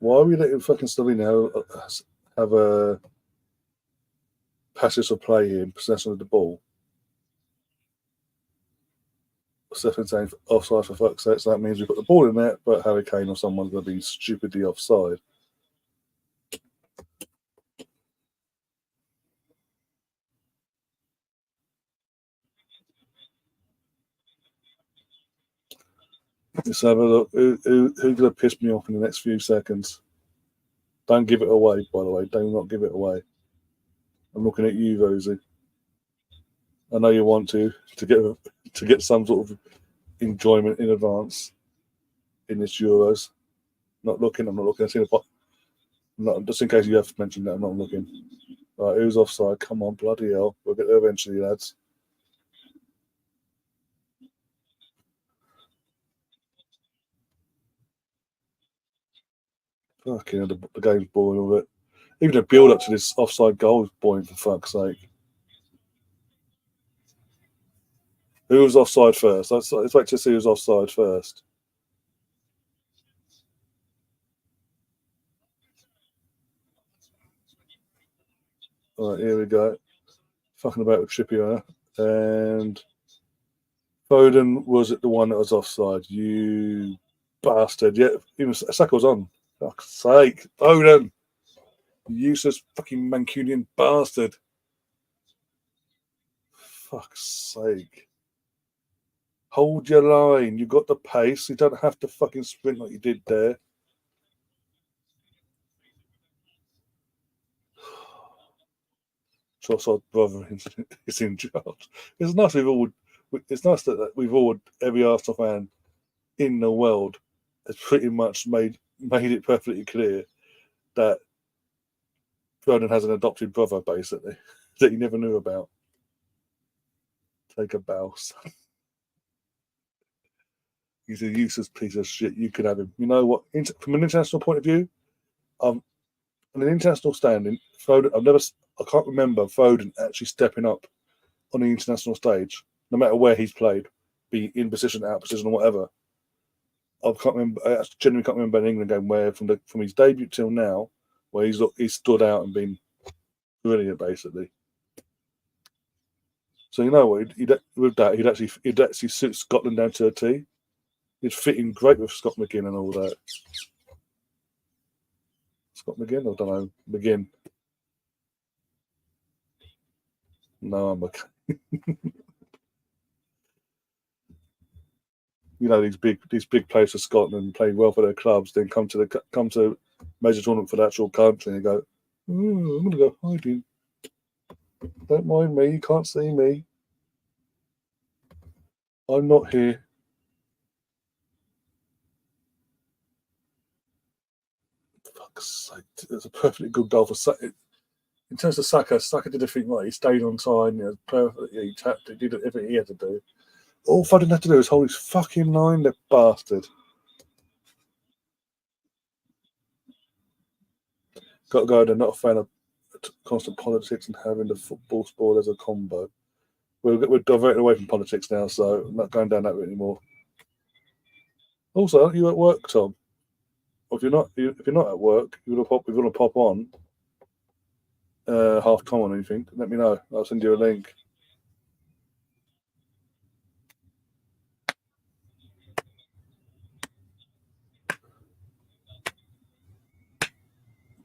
Why are we letting fucking Slovenia have a passage of play here in possession of the ball? Stephen saying offside for fuck's sake, so that means we put the ball in there, but Harry Kane or someone's going to be stupidly offside. Let's have a look. Who's going to piss me off in the next few seconds? Don't give it away, by the way. Do not give it away. I'm looking at you, Rosie. I know you want to get some sort of enjoyment in advance in this Euros. I'm not looking. I see the pot. Just in case you have mentioned that, I'm not looking. Right, who's offside? Come on, bloody hell. We'll get there eventually, lads. Fucking hell, the game's boring with it. Even the build up to this offside goal is boring, for fuck's sake. Who was offside first? Let's wait to see who's offside first. All right, here we go. Fucking about with Trippier. And Foden was the one that was offside. You bastard. Yeah, even Saka was on. Fuck's sake. Foden. Useless fucking Mancunian bastard. Fuck's sake. Hold your line. You got the pace. You don't have to fucking sprint like you did there. Trossard's brother is in charge. It's nice that we've all, every Arsenal fan in the world has pretty much made it perfectly clear that Foden has an adopted brother, basically, that he never knew about. Take a bow, son. He's a useless piece of shit. You could have him. You know what? From an international point of view, on an international standing, Foden. I can't remember Foden actually stepping up on the international stage, no matter where he's played, be in position, out of position, or whatever. I genuinely can't remember an England game where, from his debut till now, where he's stood out and been brilliant, basically. So you know what? He'd actually suit Scotland down to a T. He'd fit in great with Scott McGinn and all that. Scott McGinn? I don't know. McGinn. No, I'm okay. You know, these big players for Scotland playing well for their clubs, then come to major tournament for the actual country and go, I'm gonna go hiding. Don't mind me, you can't see me. I'm not here. Fuck's sake. It's a perfectly good goal for Saka. In terms of Saka did everything right. He stayed on time, perfectly, he tapped it, did everything he had to do. All Foden had to do was hold his fucking line, that bastard. Got to go, they're not a fan of constant politics and having the football sport as a combo. We're diverting away from politics now, so I'm not going down that route anymore. Also, aren't you at work, Tom? Or if you're not at work, you want to pop on half time or anything, let me know. I'll send you a link.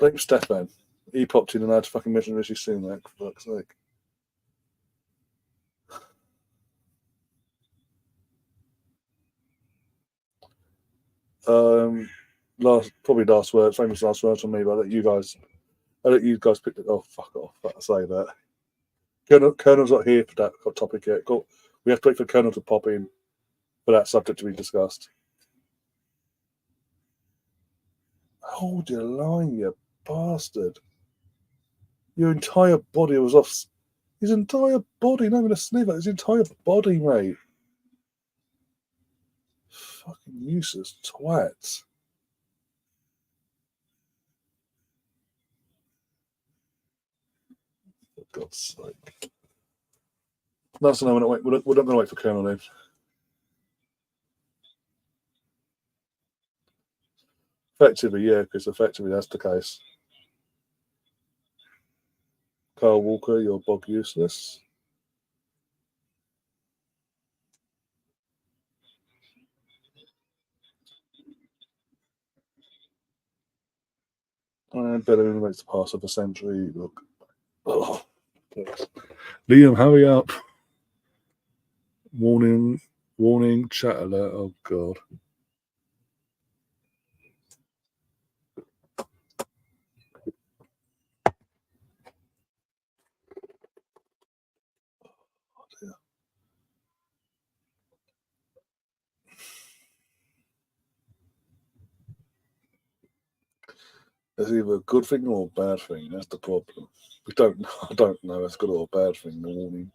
Blame Stefan. He popped in and I had to fucking mention Rishi Sunak, for fuck's sake. Probably last words, famous last words from me, but I let you guys pick it. Oh, fuck off. I say that. Colonel's not here for that topic yet. Cool. We have to wait for Colonel to pop in for that subject to be discussed. Hold your line, you bastard. Your entire body was off. His entire body, not even a sniver. His entire body, mate. Fucking useless twats. For God's sake. That's no, we're not going to wait for Colonel then. Effectively, yeah, because effectively that's the case. Carl Walker, you're bog useless. And Bellerin makes the pass of the century. Look. Oh, Liam, hurry up. Warning, chat alert. Oh, God. It's either a good thing or a bad thing. That's the problem. I don't know if it's good or a bad thing, the warning.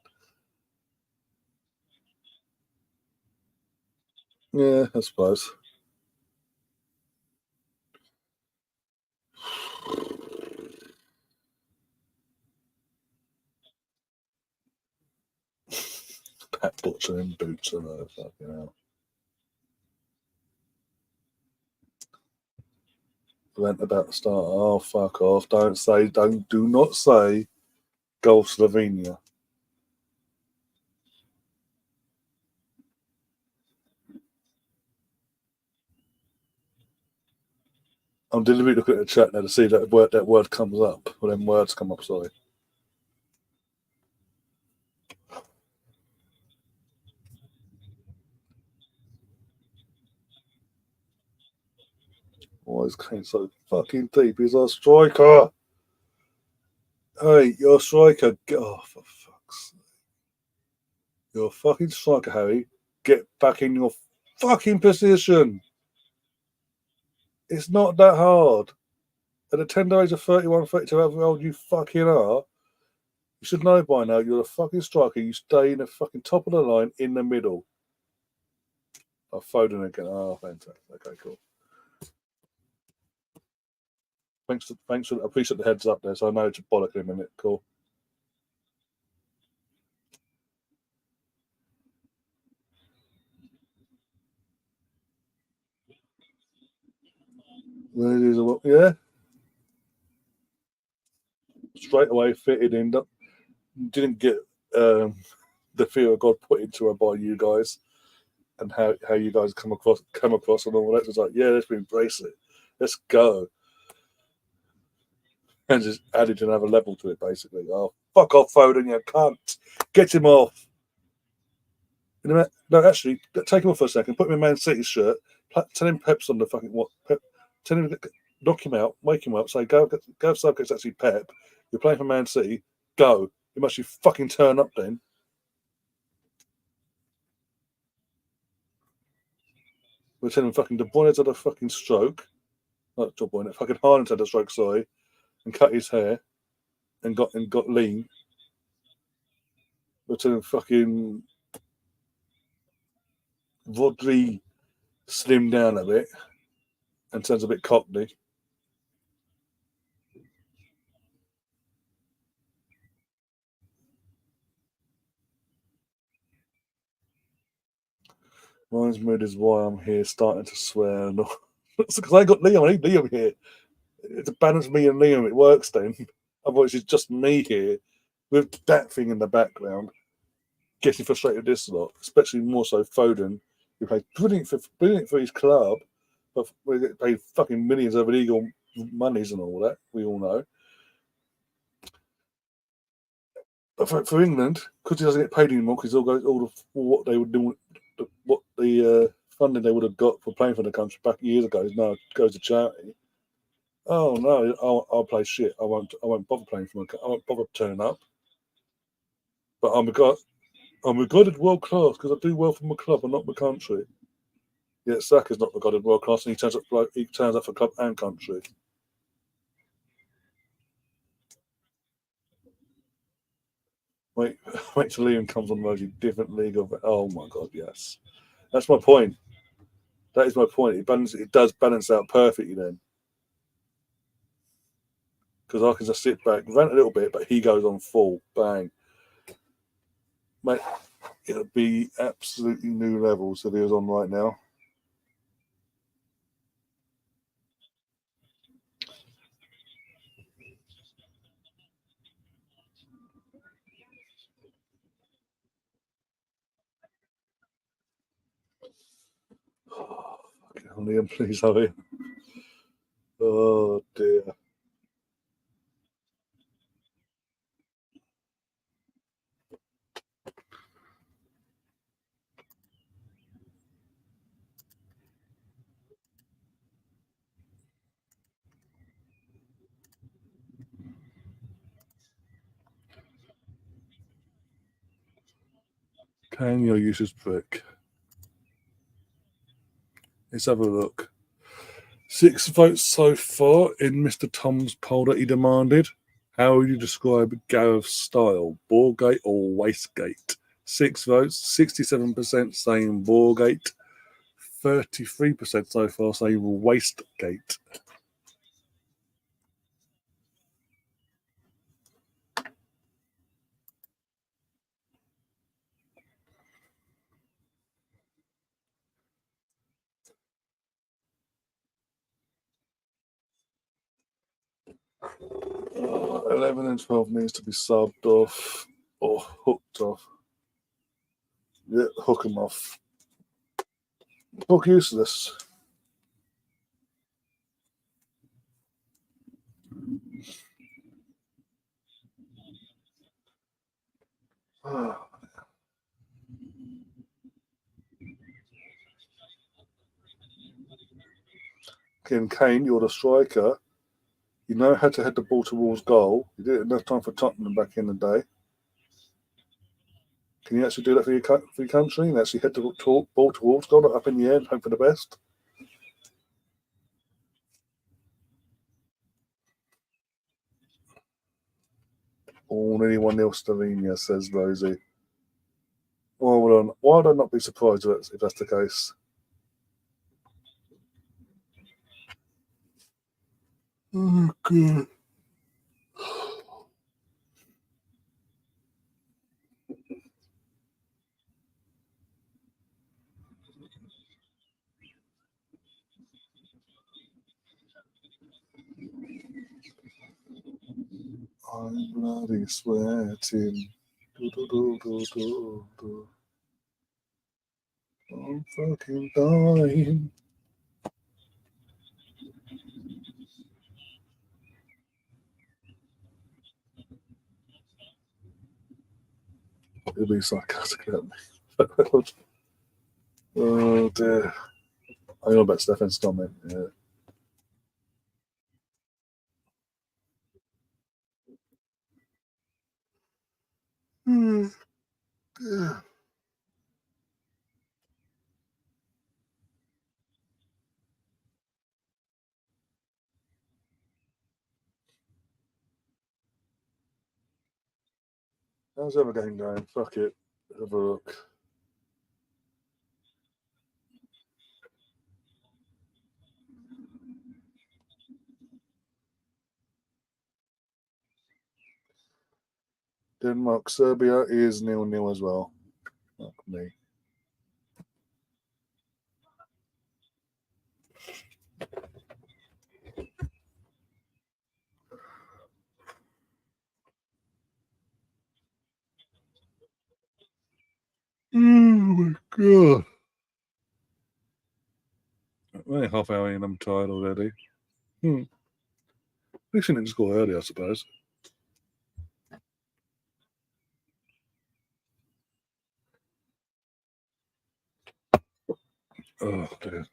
Yeah, I suppose. Pat Butcher in boots and all fucking hell. Event about to start. Oh, fuck off. Do not say Goal Slovenia. I'm deliberately looking at the chat now to see that word comes up. Or them words come up, sorry. Why is Kane so fucking deep? He's our striker. Hey, you're a striker. Oh, for fuck's sake. You're a fucking striker, Harry. Get back in your fucking position. It's not that hard. At the tender age of 31, 32, however old you fucking are, you should know by now you're a fucking striker. You stay in the fucking top of the line in the middle. Oh, Foden again. Oh, fantastic. Okay, cool. Thanks for I appreciate the heads up there, so I know to bollock in a minute. Cool. Yeah. Straight away fitted in. Didn't get the fear of God put into her by you guys, and how you guys come across and all that. It's like, yeah, let's embrace it. Let's go. And just added another level to it, basically. Oh, fuck off, Foden, you cunt. Get him off. No, actually, take him off for a second. Put him in Man City's shirt. Tell him Pep's on the fucking what? Tell him, knock him out, wake him up, say, go subject's actually Pep. You're playing for Man City. Go. You must fucking turn up then. We're telling him fucking De Bruyne's had a fucking stroke. Not De Bruyne, fucking Haaland's had a stroke, sorry, and cut his hair and got lean. We're telling him fucking Rodri slimmed down a bit and turns a bit cockney. Mine's mood is why I'm here, starting to swear. Because I got Liam. I need Liam here. To balance me and Liam, it works then. Otherwise, it's just me here with that thing in the background, getting frustrated with this lot, especially more so Foden, who played brilliant for his club, but we get paid fucking millions over legal monies and all that. We all know. But for England, because he doesn't get paid anymore, because all the what they would do, what the funding they would have got for playing for the country back years ago now goes to charity. Oh no, I'll play shit. I won't bother playing for I won't bother turning up. But I'm regarded world class because I do well for my club and not my country. Yet Saka's not regarded world class, and he turns up for club and country. Wait, wait till Liam comes on the different league of. Oh my god, yes, that's my point. That is my point. It does balance out perfectly then, because I can just sit back, rant a little bit, but he goes on full bang, mate. It'll be absolutely new levels if he was on right now. Oh, Liam, please hurry. Oh dear. Can your users prick? Let's have a look. 6 votes so far in Mr. Tom's poll that he demanded. How would you describe Gareth's style? Ballgate or Wastegate? 6 votes, 67% saying Ballgate, 33% so far saying Wastegate. Oh, 11 and 12 needs to be subbed off or hooked off. Yeah, hook them off. Hook useless. Again, Kane, you're the striker. You know how to head the ball towards goal. You did it enough time for Tottenham back in the day. Can you actually do that for your country and actually head the ball towards goal, not up in the air and hope for the best? Oh, nearly 1-0 Slovenia, says Rosie. Well, why would I not be surprised if that's the case? Oh, God. I'm bloody sweating. Do, do, do, do, do, do. I'm fucking dying. He'll be sarcastic at me. Oh dear. I know about Stefan's stomach. Yeah. Yeah. How's the other game going? Fuck it. Have a look. Denmark, Serbia is 0-0 as well. Fuck me. Oh my god. Only half hour in, I'm tired already. We shouldn't score early, I suppose. Oh, dear.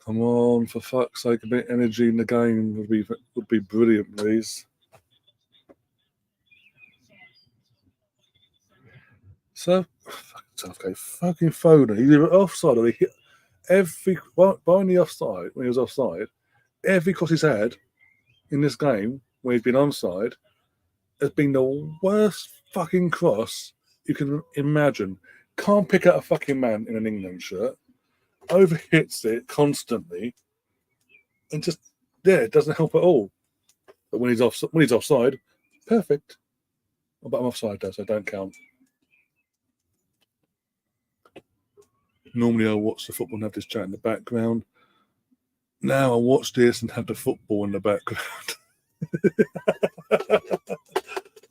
Come on, for fuck's sake, a bit of energy in the game would be brilliant, please. So, fucking Southgate, fucking Foden. He's either offside or he hit behind the offside, when he was offside, every cross he's had in this game, when he's been onside, has been the worst fucking cross you can imagine. Can't pick out a fucking man in an England shirt, overhits it constantly, and just, yeah, it doesn't help at all. But when he's offside, perfect. But I'm offside though, so I don't count. Normally I watch the football and have this chat in the background. Now I watch this and have the football in the background.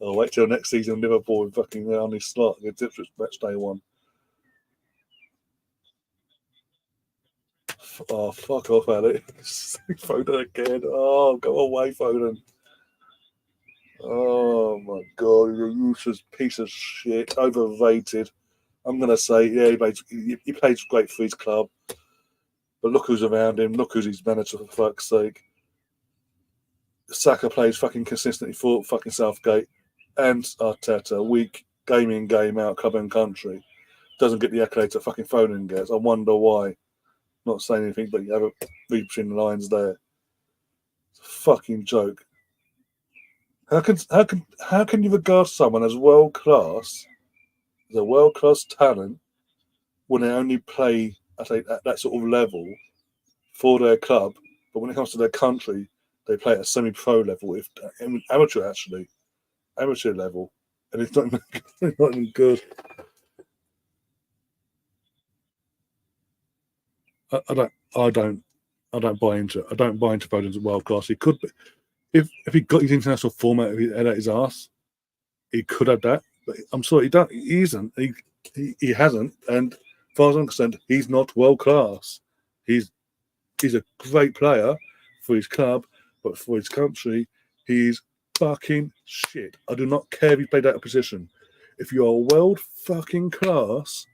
I'll wait till next season Liverpool and fucking on his slot against Ipswich match day one. Oh, fuck off, Alex. Foden again. Oh, go away, Foden. Oh, my God. You're a useless piece of shit. Overrated. I'm going to say, yeah, he plays great for his club. But look who's around him. Look who's his manager, for fuck's sake. Saka plays fucking consistently for fucking Southgate and Arteta. Week, game in, game out, club and country. Doesn't get the accolades that fucking Foden gets. I wonder why. Not saying anything, but you have a read between the lines there. It's a fucking joke. How can you regard someone as world class, as a world class talent, when they only play at that sort of level for their club, but when it comes to their country, they play at a semi-pro level, if amateur actually, amateur level, and it's not even, not even good. I don't buy into it. I don't buy into Foden's world class. He could be, if he got his international format at his ass, he could have that. But I'm sorry, he isn't. He hasn't. And as far as I'm concerned, he's not world class. He's a great player for his club, but for his country, he's fucking shit. I do not care if he played out of position. If you are world fucking class,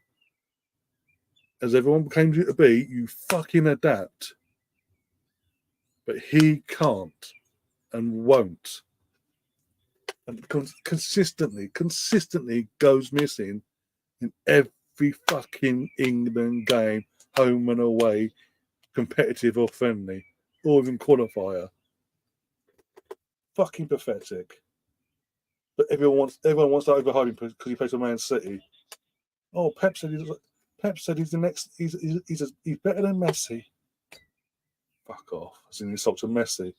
as everyone claims you to be, you fucking adapt. But he can't and won't. And consistently goes missing in every fucking England game, home and away, competitive or friendly, or even qualifier. Fucking pathetic. But everyone wants to overhype him because he plays for Man City. Oh, Pep said he's the next. He's better than Messi. Fuck off! As an insult to Messi.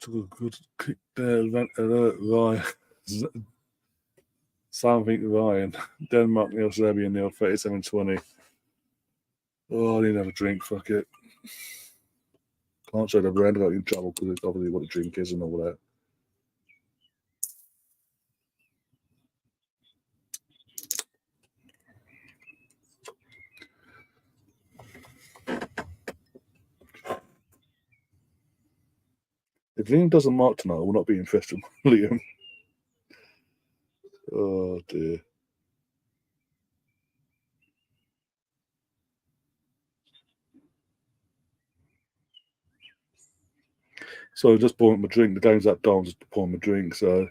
Took a good kick there. Alert Ryan. Something Ryan. Denmark nil, Serbia nil. 37-20. Oh, I need to have a drink. Fuck it. Can't show the brand about in trouble because it's obviously what a drink is and all that. If Liam doesn't mark tonight, I will not be interested in Liam. Oh dear. So just pouring my drink. The game's that down, just pouring my drink. So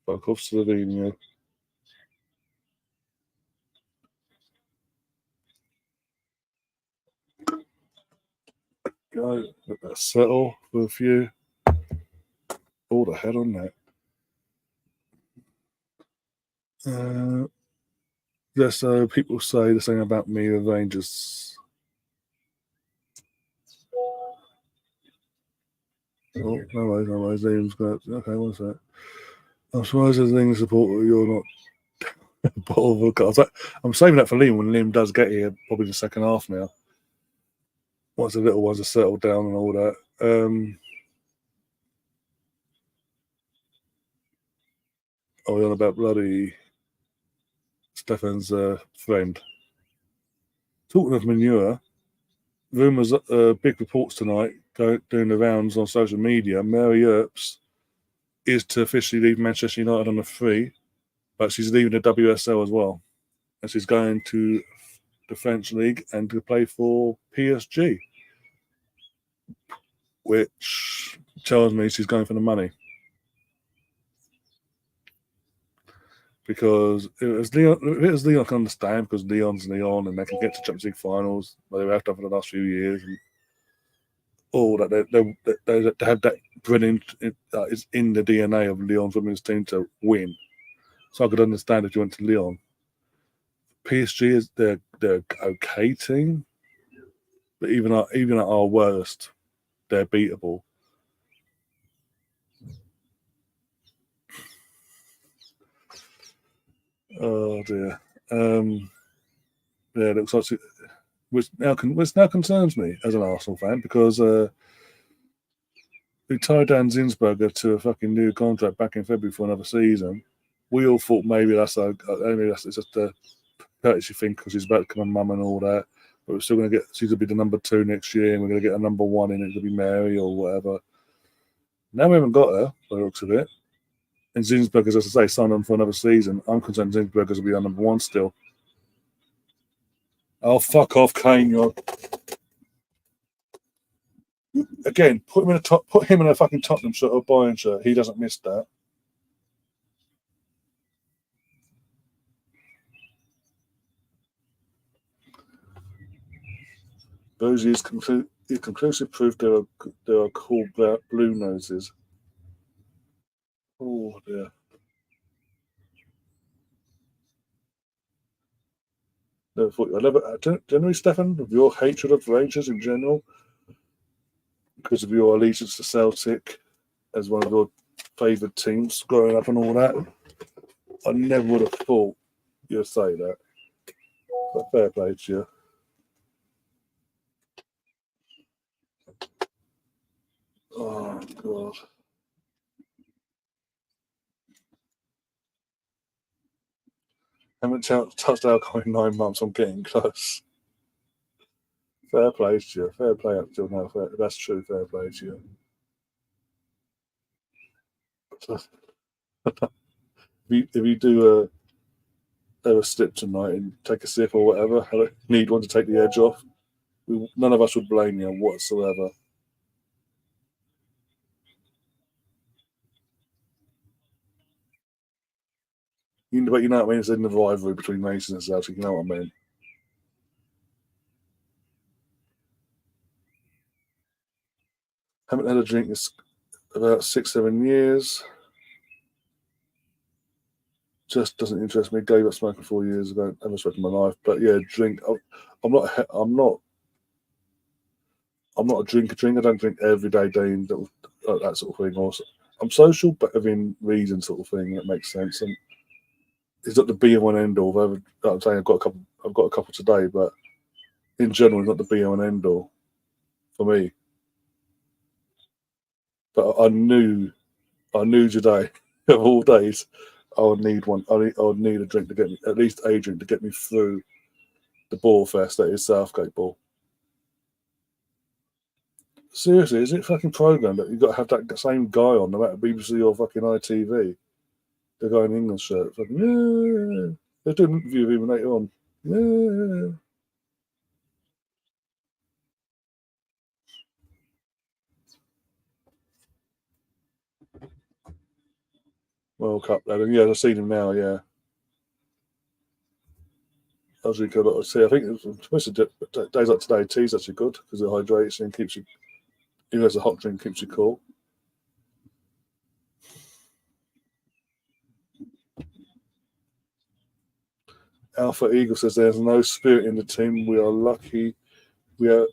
Fuck off, Slovenia. Go, let that settle for a few. All the head on that. Yeah, so people say the same about me with Rangers. Oh, no worries. Liam's got. Okay, what's that? I'm surprised there's any support you're not I'm saving that for Liam when Liam does get here, probably the second half now. Once the little ones are settled down and all that. We're on about bloody Stefan's friend. Talking of manure, rumours, big reports tonight doing the rounds on social media. Mary Earps is to officially leave Manchester United on a free, but she's leaving the WSL as well. And she's going to the French league and to play for PSG, which tells me she's going for the money. Because if it was Leon, I can understand because Leon's Leon and they can get to Champions League finals, but they have done for the last few years. And all that they have that brilliant, it's in the DNA of Leon's women's team to win. So I could understand if you went to Leon. PSG is they're okay team, but even at our worst, they're beatable. Oh dear. Yeah, it looks like which now concerns me as an Arsenal fan because we tied down Zinsberger to a fucking new contract back in February for another season. We all thought maybe it's just a courtesy thing because he's about to become a mum and all that. But we're still going to get she's going to be the number 2 next year, and we're going to get a number 1 in it to be Mary or whatever. Now we haven't got her by the looks of it. And Zinsberger's, as I say, signed on for another season. I'm concerned Zinsberger's will be our number 1 still. Oh, fuck off, Kane. You're... Again, put him in a fucking Tottenham shirt or Bayern shirt. He doesn't miss that. Boozy is conclusive proof there are cool blue noses. Oh dear. Never thought I'd ever. Generally, Stefan, of your hatred of Rangers in general, because of your allegiance to Celtic as one of your favoured teams growing up and all that, I never would have thought you'd say that. But fair play to you. Oh God. Haven't touched alcohol in 9 months. I'm getting close. Fair play to you. Fair play up till now. That's true. Fair play to you. If you do have a slip tonight and take a sip or whatever, need one to take the edge off, none of us would blame you whatsoever. But you know what I mean? It's in the rivalry between Mason and Celtic. You know what I mean? Haven't had a drink in about 6, 7 years. Just doesn't interest me. Gave up smoking 4 years ago. Never smoked in my life. But yeah, drink. I'm not. I'm not a drinker. I don't drink every day, that sort of thing. Also, I'm social, but within reason, sort of thing. That makes sense. And it's not the be all and end all. I'm saying I've got a couple today, but in general, it's not the be all and end all for me. But I knew today of all days, I would need one. I would need a drink to get me, at least a drink to get me through the ball fest that is Southgate Ball. Seriously, is it fucking programmed that you've got to have that same guy on, no matter BBC or fucking ITV? The guy in England shirt, fucking yeah. They're doing an interview with him later on. Yeah. World Cup lad. And yeah, I've seen him now. Yeah, actually good. I see. I think most of the days like today, tea's actually good because it hydrates and keeps you. Even as a hot drink, keeps you cool. Alpha Eagle says there's no spirit in the team. We are lucky. We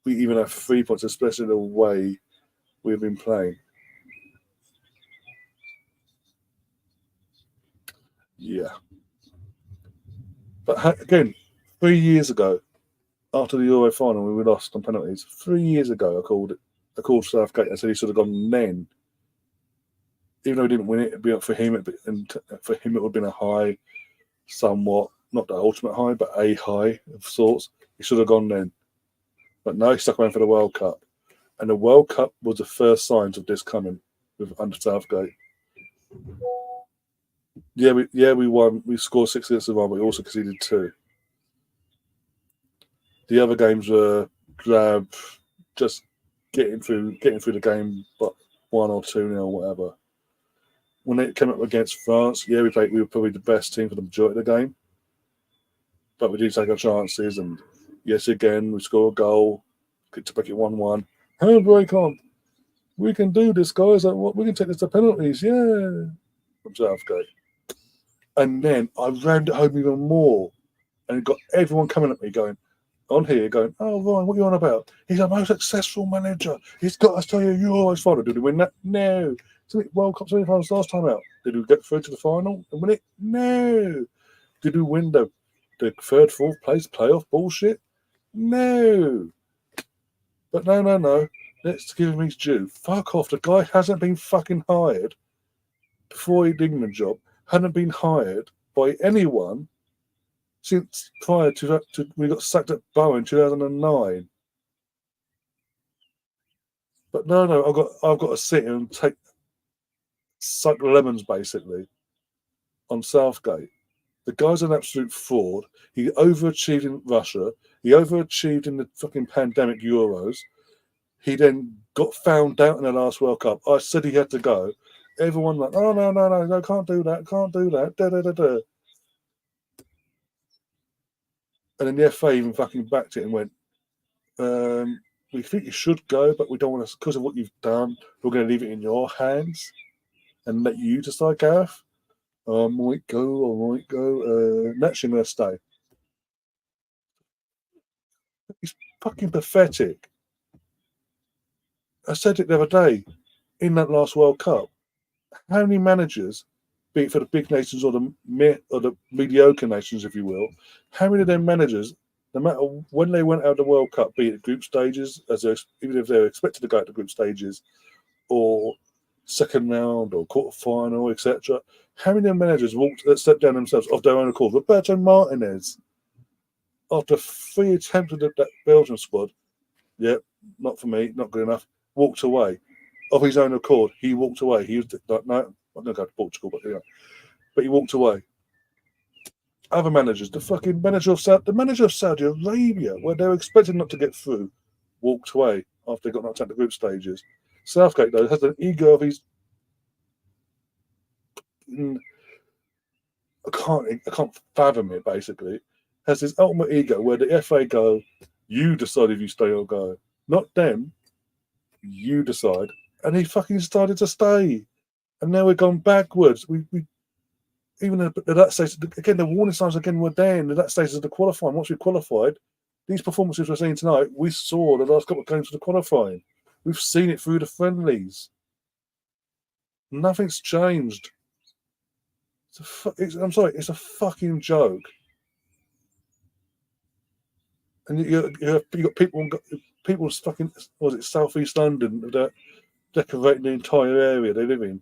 even have 3 points, especially the way we've been playing. Yeah. But again, 3 years ago, after the Euro final, when we lost on penalties, 3 years ago, I called Southgate and said he should have gone then. Even though he didn't win it, it'd be up for him. And for him, it would have been a high, somewhat, not the ultimate high, but a high of sorts. He should have gone then. But no, he stuck around for the World Cup. And the World Cup was the first signs of this coming under Southgate. Yeah, we won. We scored 6 against the one, but we also conceded 2. The other games were drab, just getting through the game, but 1 or 2-0, whatever. When it came up against France, yeah, we were probably the best team for the majority of the game, but we did take our chances, and yes, again we score a goal, get to make it 1-1. Handbrake on. We can do this, guys. We can take this to penalties, yeah. From Southgate. And then I rammed it home even more, and it got everyone coming at me going, on here going, oh, Ryan, what are you on about? He's a most successful manager. He's got us to you. You always final. Did we win that? No. World Cup semi-finals last time out. Did we get through to the final and win it? No. Did we win the third, fourth place playoff bullshit? No. But no. Let's give him his due. Fuck off. The guy hasn't been fucking hired before he did the job. Hadn't been hired by anyone since prior to that. We got sacked at Bowen in 2009. But no, I've got to sit and suck lemons basically on Southgate. The guy's an absolute fraud. He overachieved in Russia. He overachieved in the fucking pandemic Euros. He then got found out in the last World Cup. I said he had to go. Everyone like, oh no, can't do that. Da. And then the FA even fucking backed it and went, we think you should go, but we don't want to, because of what you've done, we're going to leave it in your hands and let you decide, Gareth. I might go. Naturally, I'm going to stay. It's fucking pathetic. I said it the other day in that last World Cup. How many managers, be it for the big nations or the mediocre nations, if you will, how many of them managers, no matter when they went out of the World Cup, be it group stages, even if they were expected to go out to group stages, or second round or quarter final, etc., how many of them managers stepped down themselves of their own accord? Roberto Martinez, after 3 attempts at that Belgian squad, not for me, not good enough, walked away. Of his own accord, he walked away. He was like, no, I'm not going to go to Portugal, but he walked away. Other managers, the manager of Saudi Arabia, where they were expected not to get through, walked away after they got knocked out the group stages. Southgate, though, has an ego of his. I can't fathom it. Basically, has this ultimate ego where the FA go, you decide if you stay or go, not them. You decide, and he fucking decided to stay, and now we're gone backwards. We even at that stage again. The warning signs again were there in that stage of the qualifying. Once we qualified, these performances we're seeing tonight, we saw the last couple of games of the qualifying. We've seen it through the friendlies. Nothing's changed. I'm sorry, it's a fucking joke. And you got people's fucking, was it Southeast London, that decorating the entire area they live in.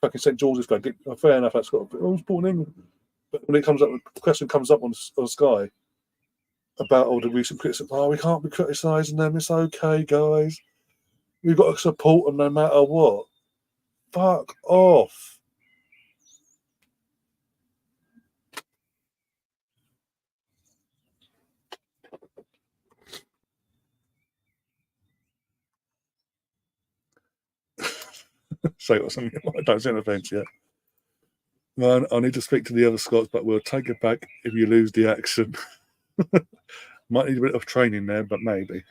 Fucking St George's Day. Fair enough, that's got. I was born in England, but when the question comes up on Sky about all the recent criticism, we can't be criticising them. It's okay, guys. We've got to support them no matter what. Fuck off. Say something. I don't see an offence yet. Man, I need to speak to the other Scots, but we'll take it back if you lose the action. Might need a bit of training there, but maybe.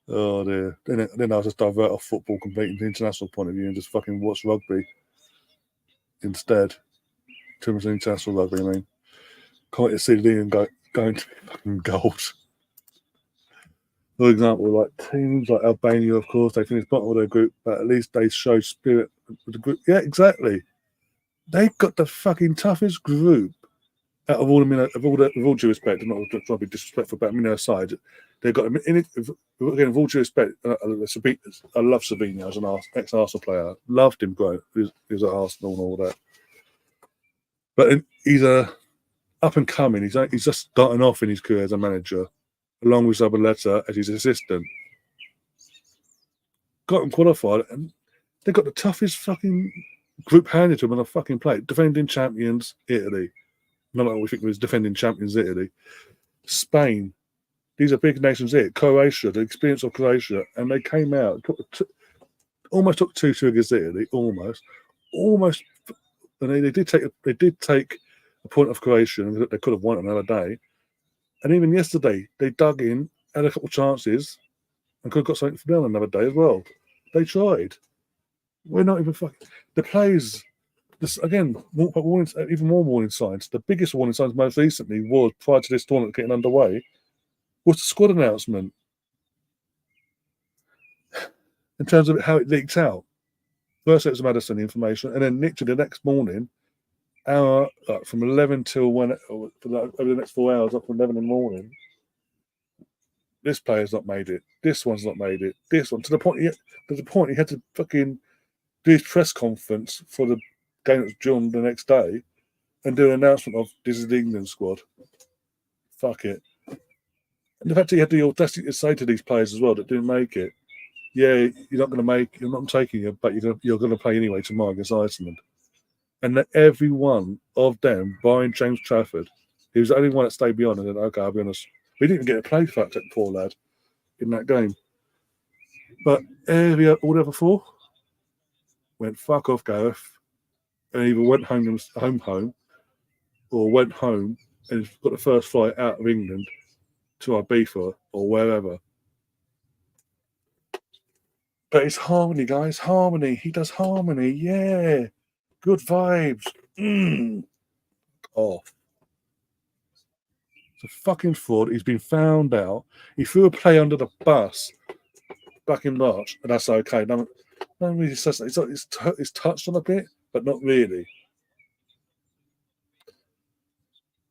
Oh dear. Then I'll just divert off football completely from the international point of view and just fucking watch rugby instead. Too much international rugby, I mean. Can't wait to see Liam going to fucking gold. For example, like teams like Albania, of course, they finished bottom of their group, but at least they showed spirit with the group. Yeah, exactly. They've got the fucking toughest group out of all with all due respect. I'm not trying to be disrespectful, but aside, they've got in it. Again, with all due respect, I love Slovenia as an ex-Arsenal player. Loved him growing. He was at Arsenal and all that. But he's a up and coming. He's just starting off in his career as a manager, along with Zabaleta as his assistant. Got him qualified, and they got the toughest fucking group handed to them on a fucking plate. Defending champions, Italy. Not like we think was defending champions, Italy. Spain. These are big nations here. Croatia, the experience of Croatia, and they came out, almost took 2-2 against Italy, almost, and they did take a point off Croatia, and they could have won it another day. And even yesterday, they dug in, had a couple of chances, and could have got something from them another day as well. They tried. We're not even fucking. The players, this again, even more warning signs. The biggest warning signs most recently was prior to this tournament getting underway, was the squad announcement. In terms of how it leaked out. First it was Madison information, and then literally the next morning, from 11 till over the next 4 hours, up to 11 in the morning, this player's not made it. This one's not made it. This one, to the point he had to fucking do his press conference for the game that was due the next day, and do an announcement of this is the England squad. Fuck it. And the fact that he had the audacity to say to these players as well that didn't make it, yeah, you're not taking it, but you're going to play anyway tomorrow against Iceland. And that every one of them, barring James Trafford, he was the only one that stayed beyond and said, okay, I'll be honest. We didn't even get a play for that poor lad in that game. But all the other four went, fuck off, Gareth. And either went home, or went home and got the first flight out of England to Ibiza or wherever. But it's harmony, guys. Harmony. He does harmony. Yeah. Good vibes. Off. It's a fucking fraud. He's been found out. He threw a play under the bus back in March, and that's okay. No one really says that. It's touched on a bit, but not really.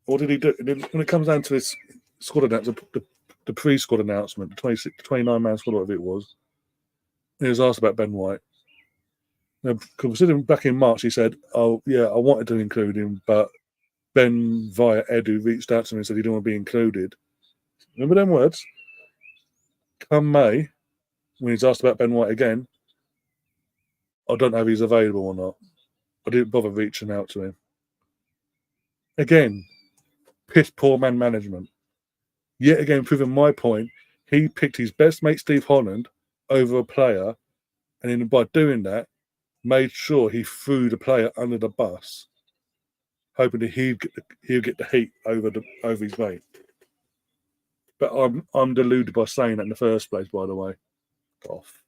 What did he do? When it comes down to this squad announcement, the pre-squad announcement, the 29-man squad, whatever it was, he was asked about Ben White. Now, considering back in March, he said, "Oh yeah, I wanted to include him, but Ben via Edu reached out to me and said he didn't want to be included." Remember them words? Come May, when he's asked about Ben White again, I don't know if he's available or not. I didn't bother reaching out to him. Again, piss poor man management. Yet again, proving my point, he picked his best mate Steve Holland over a player, and by doing that, made sure he threw the player under the bus, hoping that he'll get the heat over his mate. But I'm deluded by saying that in the first place. By the way, off.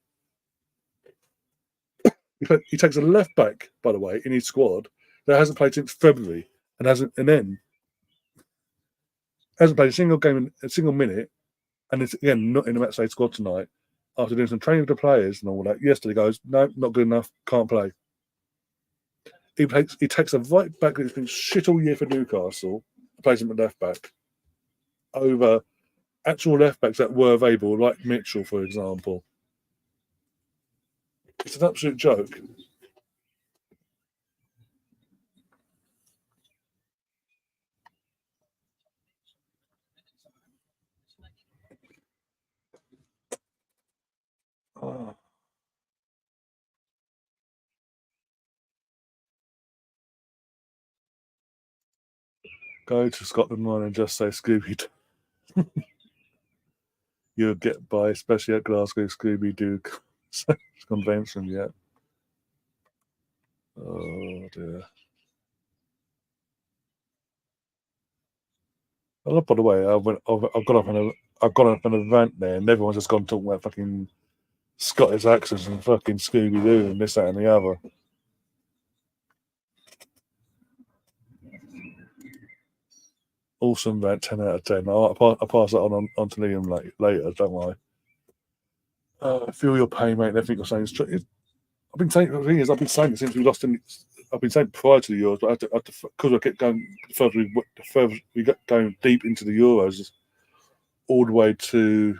He takes a left back, by the way, in his squad that hasn't played since February and hasn't played a single game, a single minute, and it's again not in the match day squad tonight. After doing some training with the players and all that, yesterday goes, no, not good enough, can't play. He takes a right back that's been shit all year for Newcastle, plays him at left back over actual left backs that were available, like Mitchell, for example. It's an absolute joke. Oh. Go to Scotland Line and just say Scooby Doo. You'll get by, especially at Glasgow Scooby Doo convention, yeah. Oh dear. Oh, by the way, I've got up an event there, and everyone's just gone talking about fucking Scottish accents and fucking Scooby Doo and this, that, and the other. Awesome, about 10 out of 10. I'll pass that on to Liam later. Don't worry. I feel your pain, mate. I think you're saying it's true. I've been saying the thing is, I've been saying it since we lost in. I've been saying prior to the Euros, but because I kept going the further we got going deep into the Euros, all the way to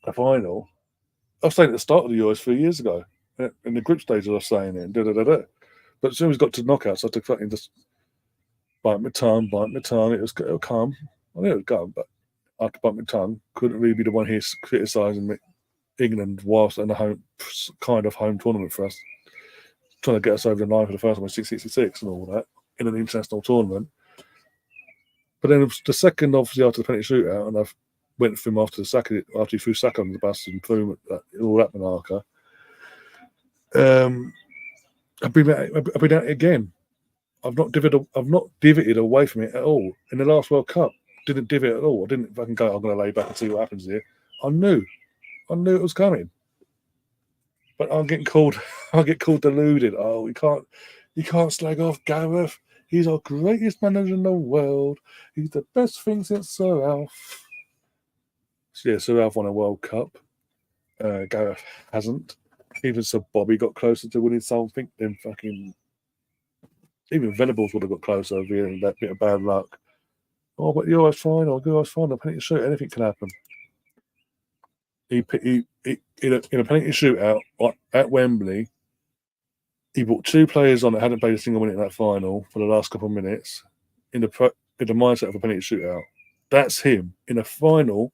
the final. I was saying at the start of the Euros 3 years ago, in the group stage, I was saying it. But as soon as we got to knockouts, I had to fucking just bite my tongue. It'll come. I knew it would come, but I had to bite my tongue. Couldn't really be the one here criticising England whilst in a home tournament for us, trying to get us over the line for the first time with 666 and all that in an international tournament. But then the second, obviously, after the penalty shootout, and I went for him after he threw Saka on the bus and threw all that Monarca. I've been at it again. I've not divoted away from it at all. In the last World Cup, didn't divot at all. I didn't fucking go, I'm going to lay back and see what happens here. I knew it was coming. But I'll get called deluded. Oh, you can't slag off Gareth. He's our greatest manager in the world. He's the best thing since Sir Alf. So yeah, Sir Alf won a World Cup. Gareth hasn't. Even Sir Bobby got closer to winning something than fucking. Even Venables would have got closer over here that bit of bad luck. Oh, but you're always fine. I'll go always fine. A penalty shoot, anything can happen. He in a penalty shootout at Wembley. He brought two players on that hadn't played a single minute in that final for the last couple of minutes in the mindset of a penalty shootout. That's him in a final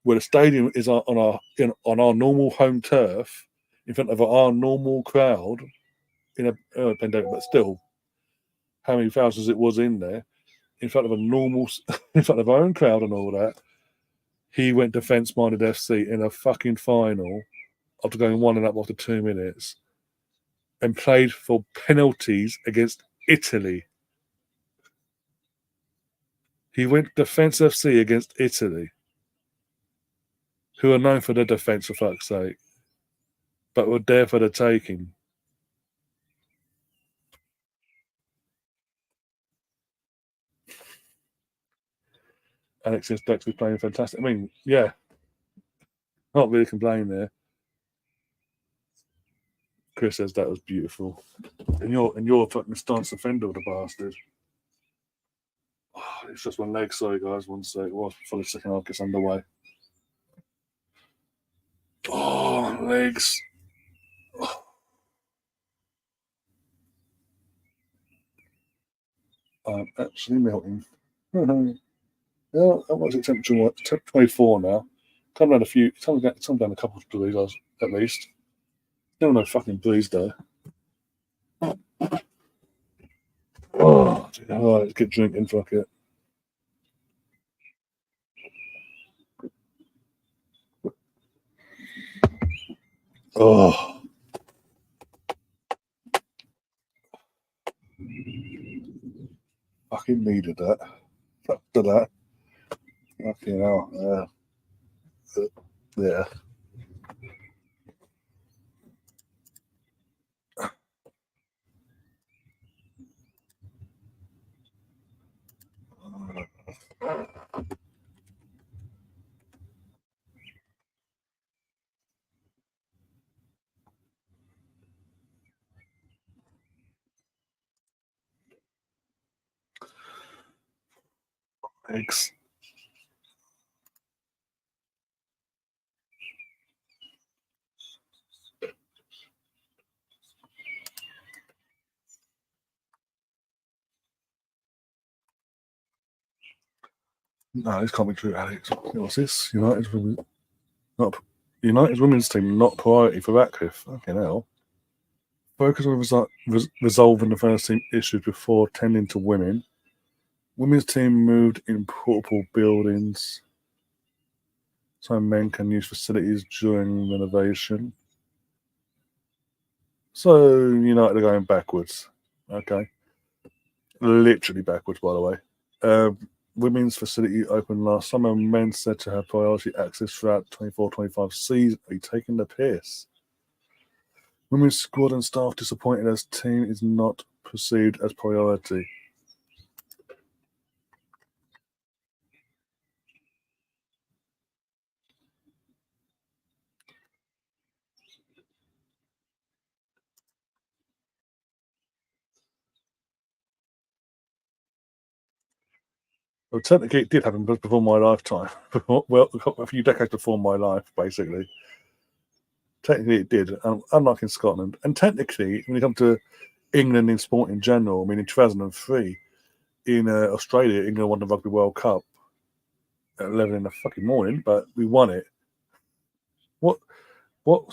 where the stadium is on our normal home turf in front of our normal crowd in a pandemic, but still, how many thousands it was in there in front of in front of our own crowd and all that. He went defence-minded FC in a fucking final after going 1-0 after 2 minutes and played for penalties against Italy. He went defence FC against Italy, who are known for their defence, for fuck's sake, but were there for the taking. Alexis Dex was playing fantastic. I mean, yeah, not really complaining there. Chris says that was beautiful. And you're a fucking stance offender, the bastard. Oh, it's just one leg, sorry guys, one sec. Well, before the second half gets underway. Oh, legs. Oh. I'm actually melting. Yeah, what's it temperature? 24 now. Come down a couple of degrees at least. Still no fucking breeze though. Oh, let's get drinking, fuck it. Oh. Fucking needed that. After that. Fucking hell. Yeah. Eggs. No, this can't be true, Alex. What's this? United's women's team not priority for Ratcliffe. Fucking hell. Focus on resolving the first team issues before tending to women. Women's team moved in portable buildings so men can use facilities during renovation. So United are going backwards. Okay. Literally backwards, by the way. Women's facility opened last summer. Men said to have priority access throughout 24-25 season. Are you taking the piss? Women's squad and staff disappointed as team is not perceived as priority. Well, technically, it did happen before my lifetime. Well, a few decades before my life, basically. Technically, it did, unlike in Scotland. And technically, when you come to England in sport in general, I mean, in 2003, in Australia, England won the Rugby World Cup at 11 in the fucking morning, but we won it. What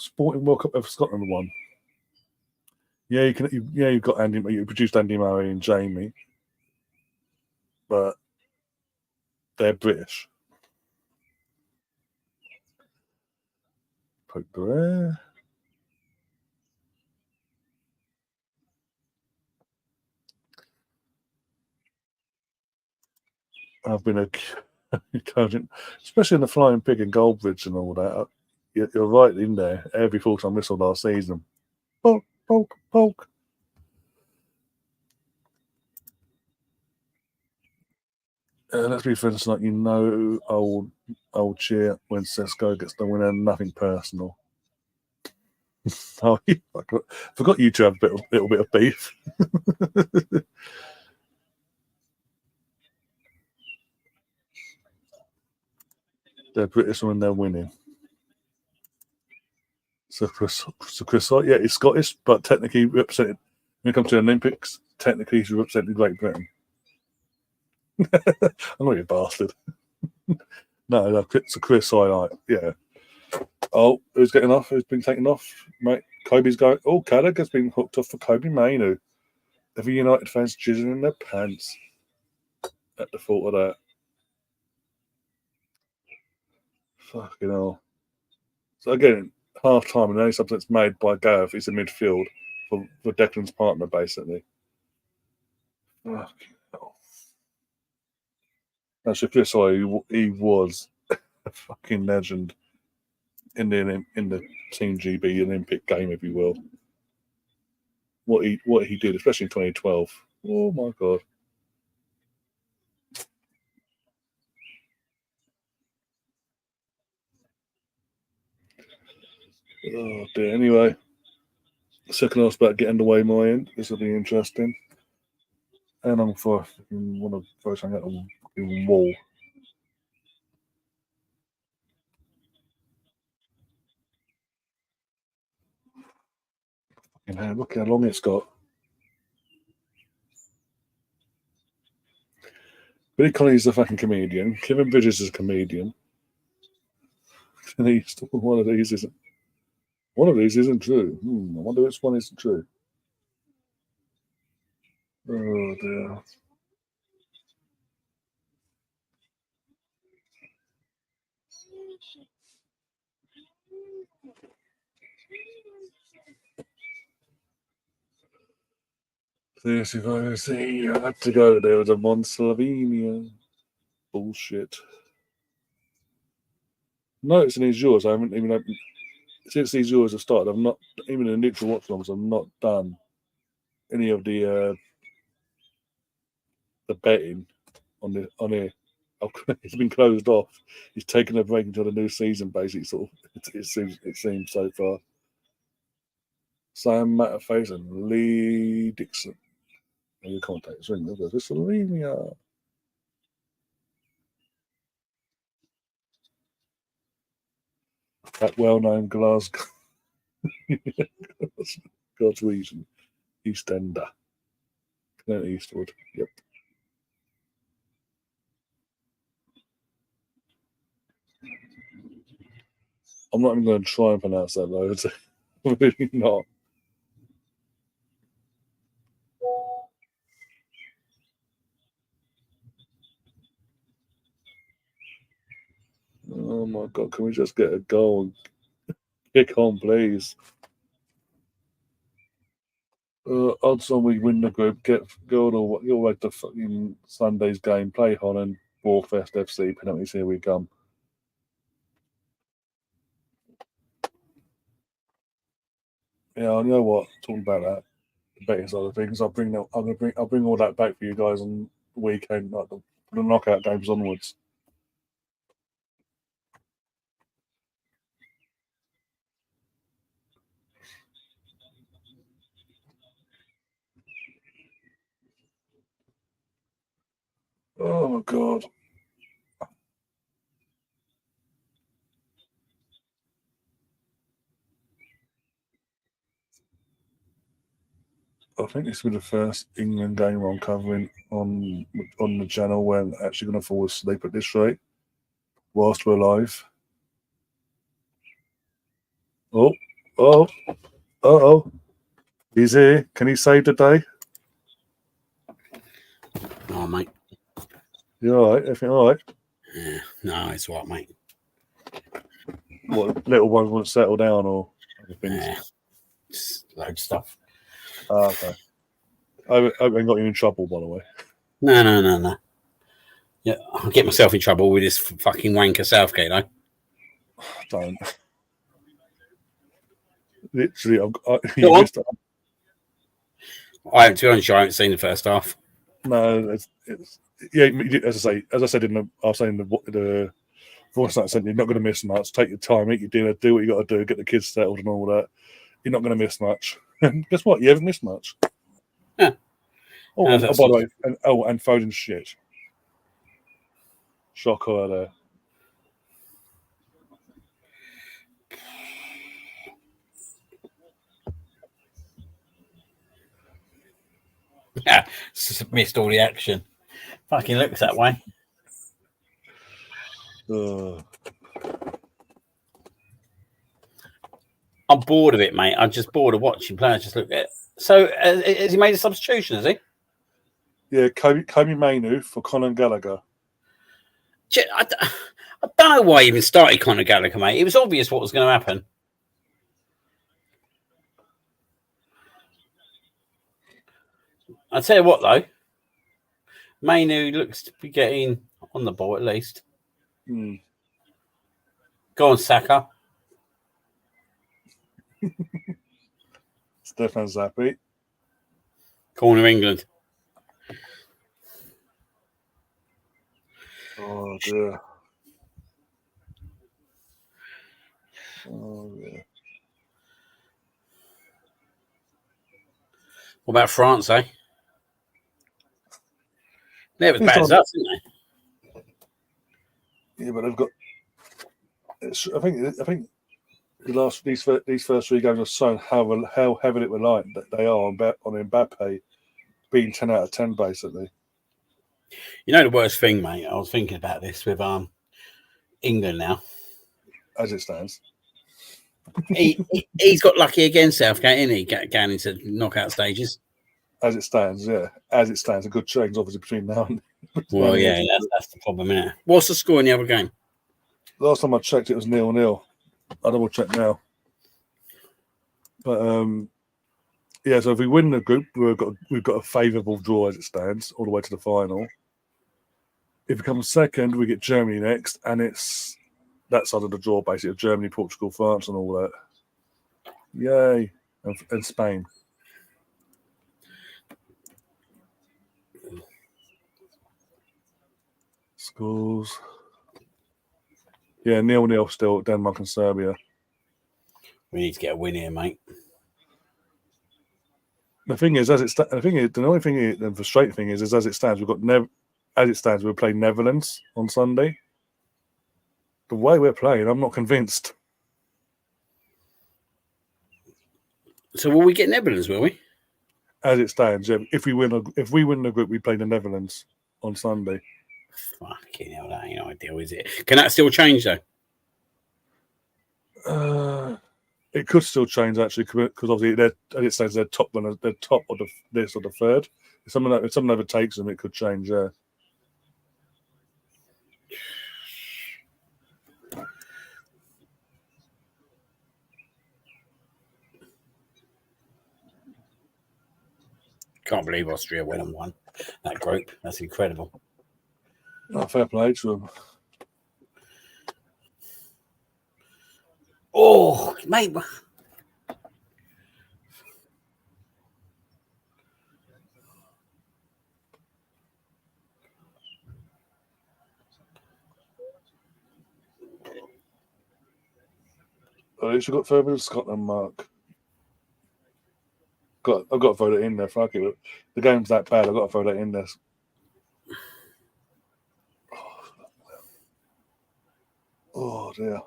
sporting World Cup have Scotland won? Yeah, you've got Andy. You produced Andy Murray and Jamie, but they're British. Poke the I've been encouraging, especially in the Flying Pig and Goldbridge and all that. You're right in there. Every full-time whistle last season. Poke, poke, poke. Let's be friends tonight. Old cheer when Sesko gets the winner. Nothing personal. Oh, I forgot you two have a little bit of beef. They're British when they're winning. So Chris, yeah, he's Scottish, but technically represented when it comes to the Olympics. Technically, he's represented Great Britain. I'm not a bastard. No, so Chris, yeah. Oh, who's getting off? Who's been taken off? Mate, Kobe's going. Oh, Carragher's been hooked off for Kobe Mainu. Every United fans jizzing in their pants at the thought of that. Fucking hell. So again, half time, and the only substance made by Gareth is the midfield for Declan's partner, basically. Fucking hell. Actually, Chris, he was a fucking legend in the Team GB Olympic game, if you will. What he did, especially in 2012. Oh my god. Oh dear. Anyway, second half's about getting away my end. This will be interesting. And I'm for one of those hang out on the wall. Look how long it's got. Billy Connolly's a fucking comedian. Kevin Bridges is a comedian. And one of these isn't true. I wonder which one isn't true. Oh dear. This if I see I had to go there was a Slovenia. Bullshit. No, it's in his yours. I haven't even opened since these yours have started. I've not even in neutral watch longs. I've not done any of the betting on here. It's been closed off. He's taken a break until the new season. Basically, sort of. It seems so far. Sam Matterface and Lee Dixon. Your contacts ring. This will leave me out. That well-known Glasgow God's reason East Ender, Clint Eastwood. Yep. I'm not even going to try and pronounce that though. I'm really not. Oh my god! Can we just get a goal and kick on, please? Odds on we win the group, go all right to fucking Sunday's game, play Holland, Warfest FC, penalties, here we come. Yeah, you know what? Talking about that, the betting side of things, I'll bring all that back for you guys on the weekend, like the knockout games onwards. Oh my god. I think this will be the first England game I'm covering on the channel where I'm actually going to fall asleep at this rate whilst we're live. Oh, oh, oh. He's here. Can he save the day? Oh, mate. You all right? Everything all right? Yeah, no, it's all right, mate. What, little ones want to settle down or other things? Yeah, just loads of stuff. Okay. I haven't got you in trouble, by the way. No. Yeah, I'll get myself in trouble with this fucking wanker Southgate, though. Don't. Literally, To be honest, I haven't seen the first half. No, yeah. As I said in the voice note I sent, you're not going to miss much. Take your time, eat your dinner, do what you got to do, get the kids settled and all that. You're not going to miss much. And guess what? You haven't missed much. Yeah. Oh, and, by the way, and Foden's shit. Shock her there. Yeah, missed all the action. Fucking looks that way. I'm bored of it, mate. I'm just bored of watching players just look at it. So, has he made a substitution, has he? Yeah, Kobe Mainu for Conor Gallagher. I don't know why he even started Conor Gallagher, mate. It was obvious what was going to happen. I'll tell you what, though. Mainu looks to be getting on the ball, at least. Go on, Saka. Stefan Zappi. Corner England. Oh, dear. Oh, yeah. What about France, eh? They're as bad as us, aren't they? Yeah, but they've got. I think these first three games have shown how heavily reliant they are on Mbappe being 10 out of 10, basically. You know the worst thing, mate? I was thinking about this with England now. As it stands. He's got lucky again, Southgate, isn't he? Going into knockout stages. As it stands, yeah. As it stands, a good change, obviously, between now and. Well, yeah, that's the problem, isn't it? What's the score in the other game? Last time I checked, it was 0-0. I'll double check now. But yeah, so if we win the group, we've got a favourable draw as it stands, all the way to the final. If we come second, we get Germany next, and it's that side of the draw, basically, of Germany, Portugal, France, and all that. Yay! And Spain. Scores. Yeah, 0-0 still, Denmark and Serbia. We need to get a win here, mate. The thing is, the frustrating thing is as it stands, we'll play Netherlands on Sunday. The way we're playing, I'm not convinced. So will we get Netherlands? Will we? As it stands, yeah. If we win the group, we play the Netherlands on Sunday. Fucking hell, that ain't ideal, is it? Can that still change though? It could still change actually, because obviously as it stands, they're top of this or the third. If someone overtakes them, it could change. Yeah. Can't believe Austria went and won that group. That's incredible. Not fair play to them. Oh, mate. At least we got further than Scotland, Mark. I've got to throw that in there. Fuck it. The game's that bad. I've got to throw that in there. Oh dear.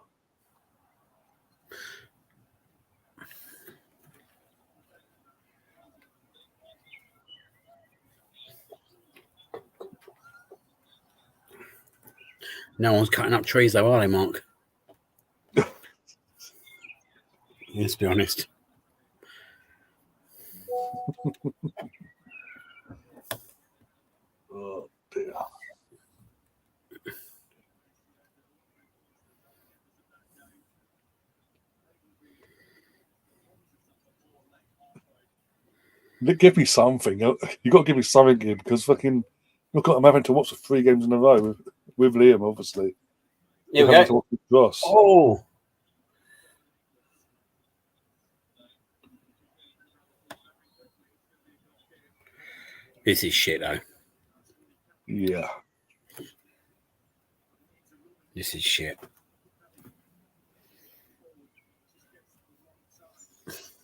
No one's cutting up trees, though, are they, Mark? Let's be honest. Oh dear. Give me something. You got to give me something here because fucking look, I'm having to watch the 3 games in a row with Liam, obviously. Here we having to go. watch with Ross. Oh. This is shit, though. Yeah. This is shit.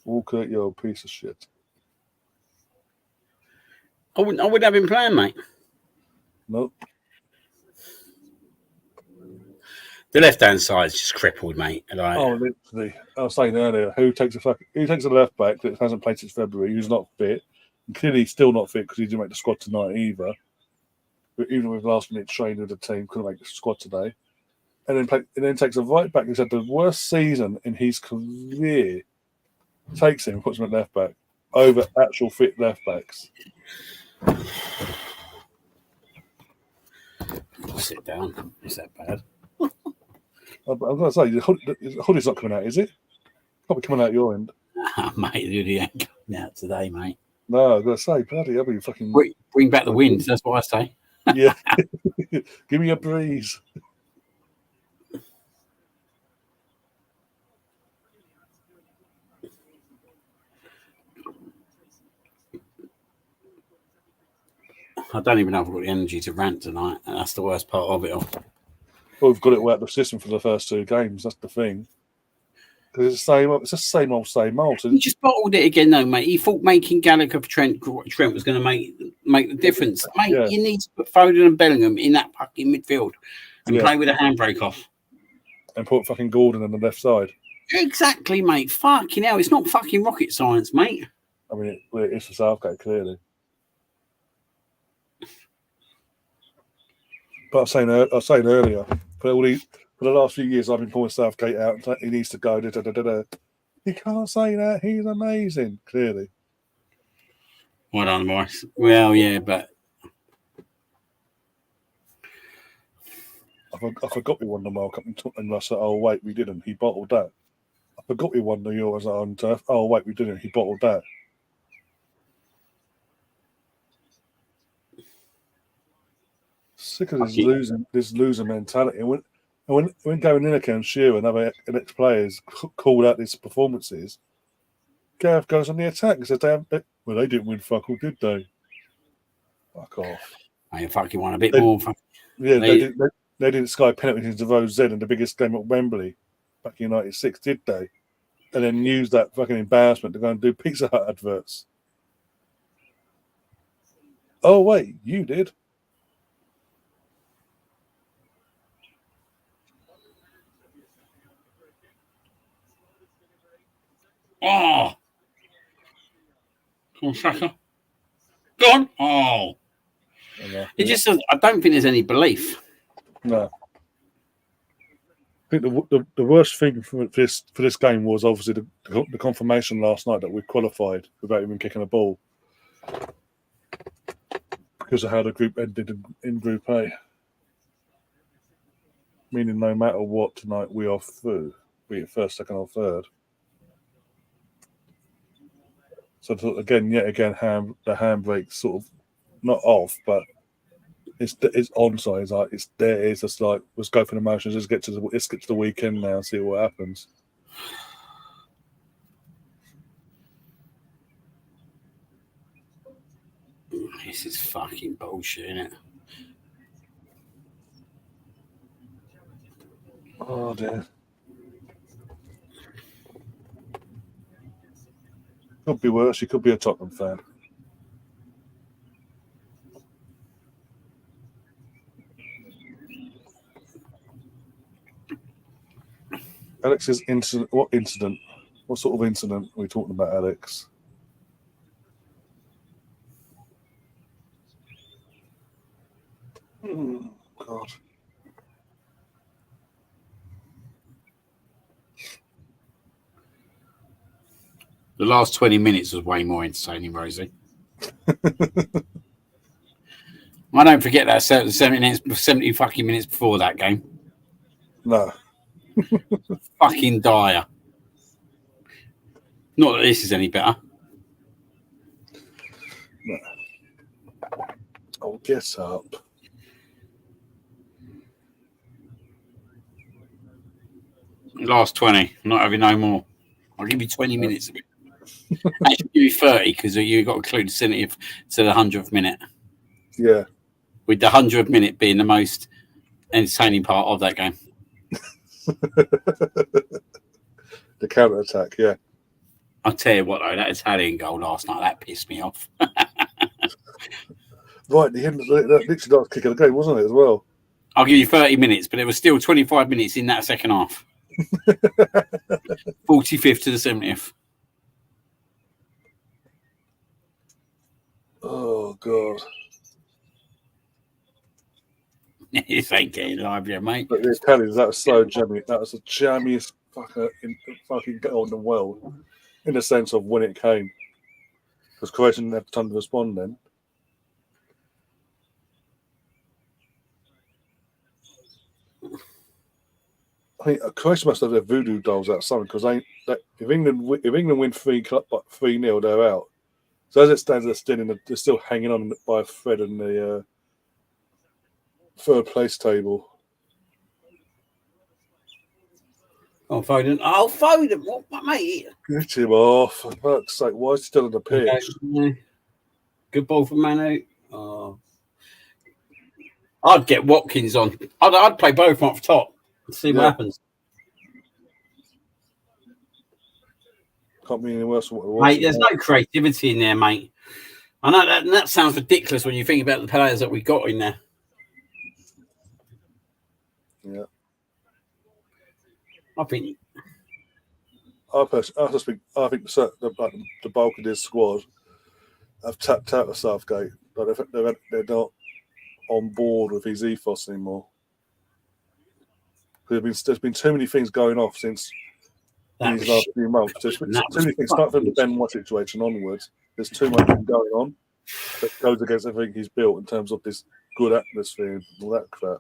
Walker, you're a piece of shit. I wouldn't have him playing, mate. Nope. The left-hand side's just crippled, mate. Like, Oh, literally. I was saying earlier, who takes a left back that hasn't played since February, who's not fit, and clearly still not fit because he didn't make the squad tonight either. But even with last-minute training with the team, couldn't make the squad today. And then takes a right back who's had the worst season in his career, takes him and puts him at left back over actual fit left backs. sit down. Is that bad? I'm going to say, the hoodie's not coming out, is it? Can't be coming out your end. Mate, the hoodie ain't coming out today, mate. No, I'm going to say, bloody hell, you fucking... Bring back the wind, that's what I say. Yeah. Give me a breeze. I don't even know if I've got the energy to rant tonight, and that's the worst part of it all. Well, we've got it out of the system for the first 2 games. That's the thing. Because it's the same old. So He just bottled it again, though, mate. He thought making Gallagher for Trent was going to make the difference. Mate, yeah. You need to put Foden and Bellingham in that fucking midfield and play with a handbrake off. And put fucking Gordon on the left side. Exactly, mate. Fucking hell. It's not fucking rocket science, mate. I mean, it's for Southgate, clearly. But I was saying earlier, for the last few years, I've been pulling Southgate out and he needs to go. You can't say that. He's amazing, clearly. Well done, Morris. Well, yeah, but I forgot we won the World Cup and I said, oh, wait, we didn't. He bottled that. I forgot we won the Euros on turf. Oh, wait, we didn't. He bottled that. Sick of this loser mentality. And when Gary Lineker and Shearer and other ex-players called out these performances, Gareth goes on the attack and says, well, they didn't win fuck all, did they? Fuck off. I fucking want a bit more. Yeah, they didn't sky penalties into Rose Z in the biggest game at Wembley back in '96, did they? And then use that fucking embarrassment to go and do Pizza Hut adverts. Oh, wait, you did? Oh! Come on, Saka. Go on. Oh. It just says, I don't think there's any belief. No. I think the worst thing for this game was obviously the confirmation last night that we qualified without even kicking a ball because of how the group ended in Group A. Meaning no matter what tonight we are through, be it first, second or third. So yet again, the handbrake's sort of not off, but it's on. So it's like it's there. It's just like let's go for the motions. Let's get to the weekend now and see what happens. This is fucking bullshit, isn't it? Oh dear. Could be worse. You could be a Tottenham fan. Alex's incident. What incident? What sort of incident are we talking about, Alex? Oh, God. The last 20 minutes was way more entertaining, Rosie. I don't forget that 70 fucking minutes before that game. No. Fucking dire. Not that this is any better. No. Oh, get up. Last 20. I'm not having no more. I'll give you 20 minutes of it. Actually, give you 30 because you've got to include the 70th to the 100th minute. Yeah. With the 100th minute being the most entertaining part of that game. The counter attack, yeah. I'll tell you what, though, that Italian goal last night, that pissed me off. Right, that literally last kick of the game, wasn't it, as well? I'll give you 30 minutes, but it was still 25 minutes in that second half. 45th to the 70th. Oh, God. This ain't getting live yet, mate. But the Italians, that was so jammy. That was the jammiest fucking goal in the world, in the sense of when it came. Because Croatia didn't have time to respond then. I think Croatia must have their voodoo dolls out something because if England win 3-0, they're out. So as it stands, they're still hanging on by a thread in the third place table. Oh, Foden. Oh, Foden. What, mate? Get him off. For fuck's sake, why is he still on the pitch? Okay. Good ball from Manu. Oh. I'd get Watkins on. I'd play both off top and see what happens. Can't be any worse than what it was. Mate, there's no creativity in there, mate. I know that sounds ridiculous when you think about the players that we got in there. Yeah. I think the bulk of this squad have tapped out of Southgate. They're not on board with his ethos anymore. There's been too many things going off since these last few months. There's too many things, starting from the Ben White situation onwards. There's too much going on that goes against everything he's built in terms of this good atmosphere and all that crap.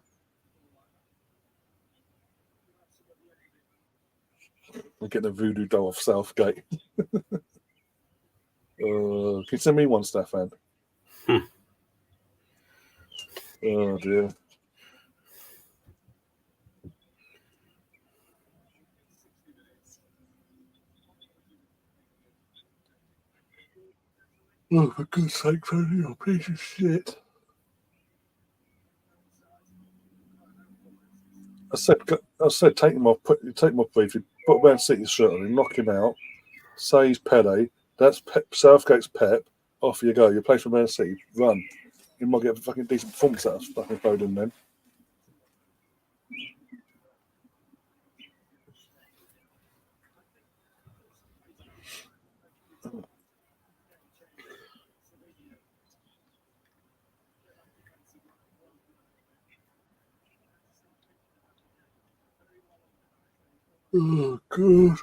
We're getting a voodoo doll off Southgate. Can you send me one, Stefan? Oh, dear. Oh, for goodness sake, Tony, you piece of shit. I said, take him off briefly, put Man City's shirt on him, knock him out, say he's Pele, that's Southgate's Pep, off you go. You're playing for Man City, run. You might get a fucking decent performance out of fucking Foden then. Oh, God.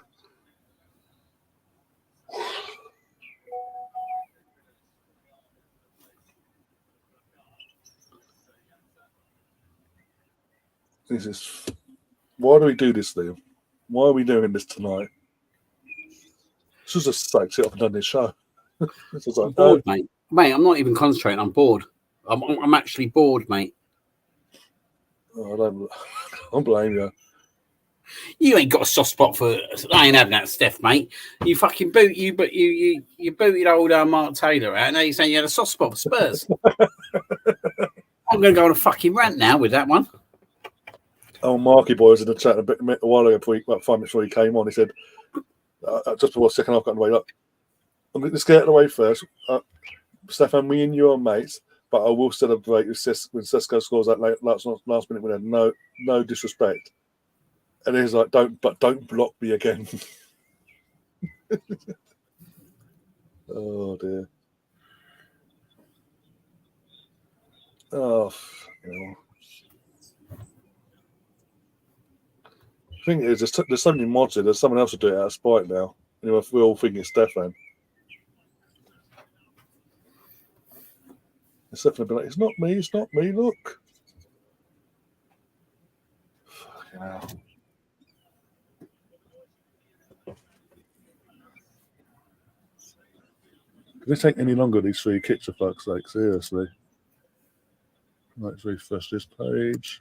Why do we do this, Liam? Why are we doing this tonight? Should have just it up and done this show. This is I'm like, bored, mate. Mate, I'm not even concentrating. I'm bored. I'm actually bored, mate. I don't blame you. You ain't got a soft spot for. I ain't having that, Steph, mate. You fucking you booted old Mark Taylor out. Now you're saying you had a soft spot for Spurs. I'm going to go on a fucking rant now with that one. Oh, Marky boy was in the chat a while ago, about 5 minutes before he came on. He said, just before the second half got away, look, let's get out of the way first. Stefan, me and you are mates, but I will celebrate when Sesko scores that last minute winner. No disrespect. And he's like, don't block me again. Oh dear. Oh, The thing is, there's so many mods here. There's someone else to do it out of spite now. Anyway, we all think it's Stefan. It's definitely like, it's not me, look. Fucking hell. Can this take any longer, these 3 kicks, for fuck's sake? Seriously. Let's refresh this page.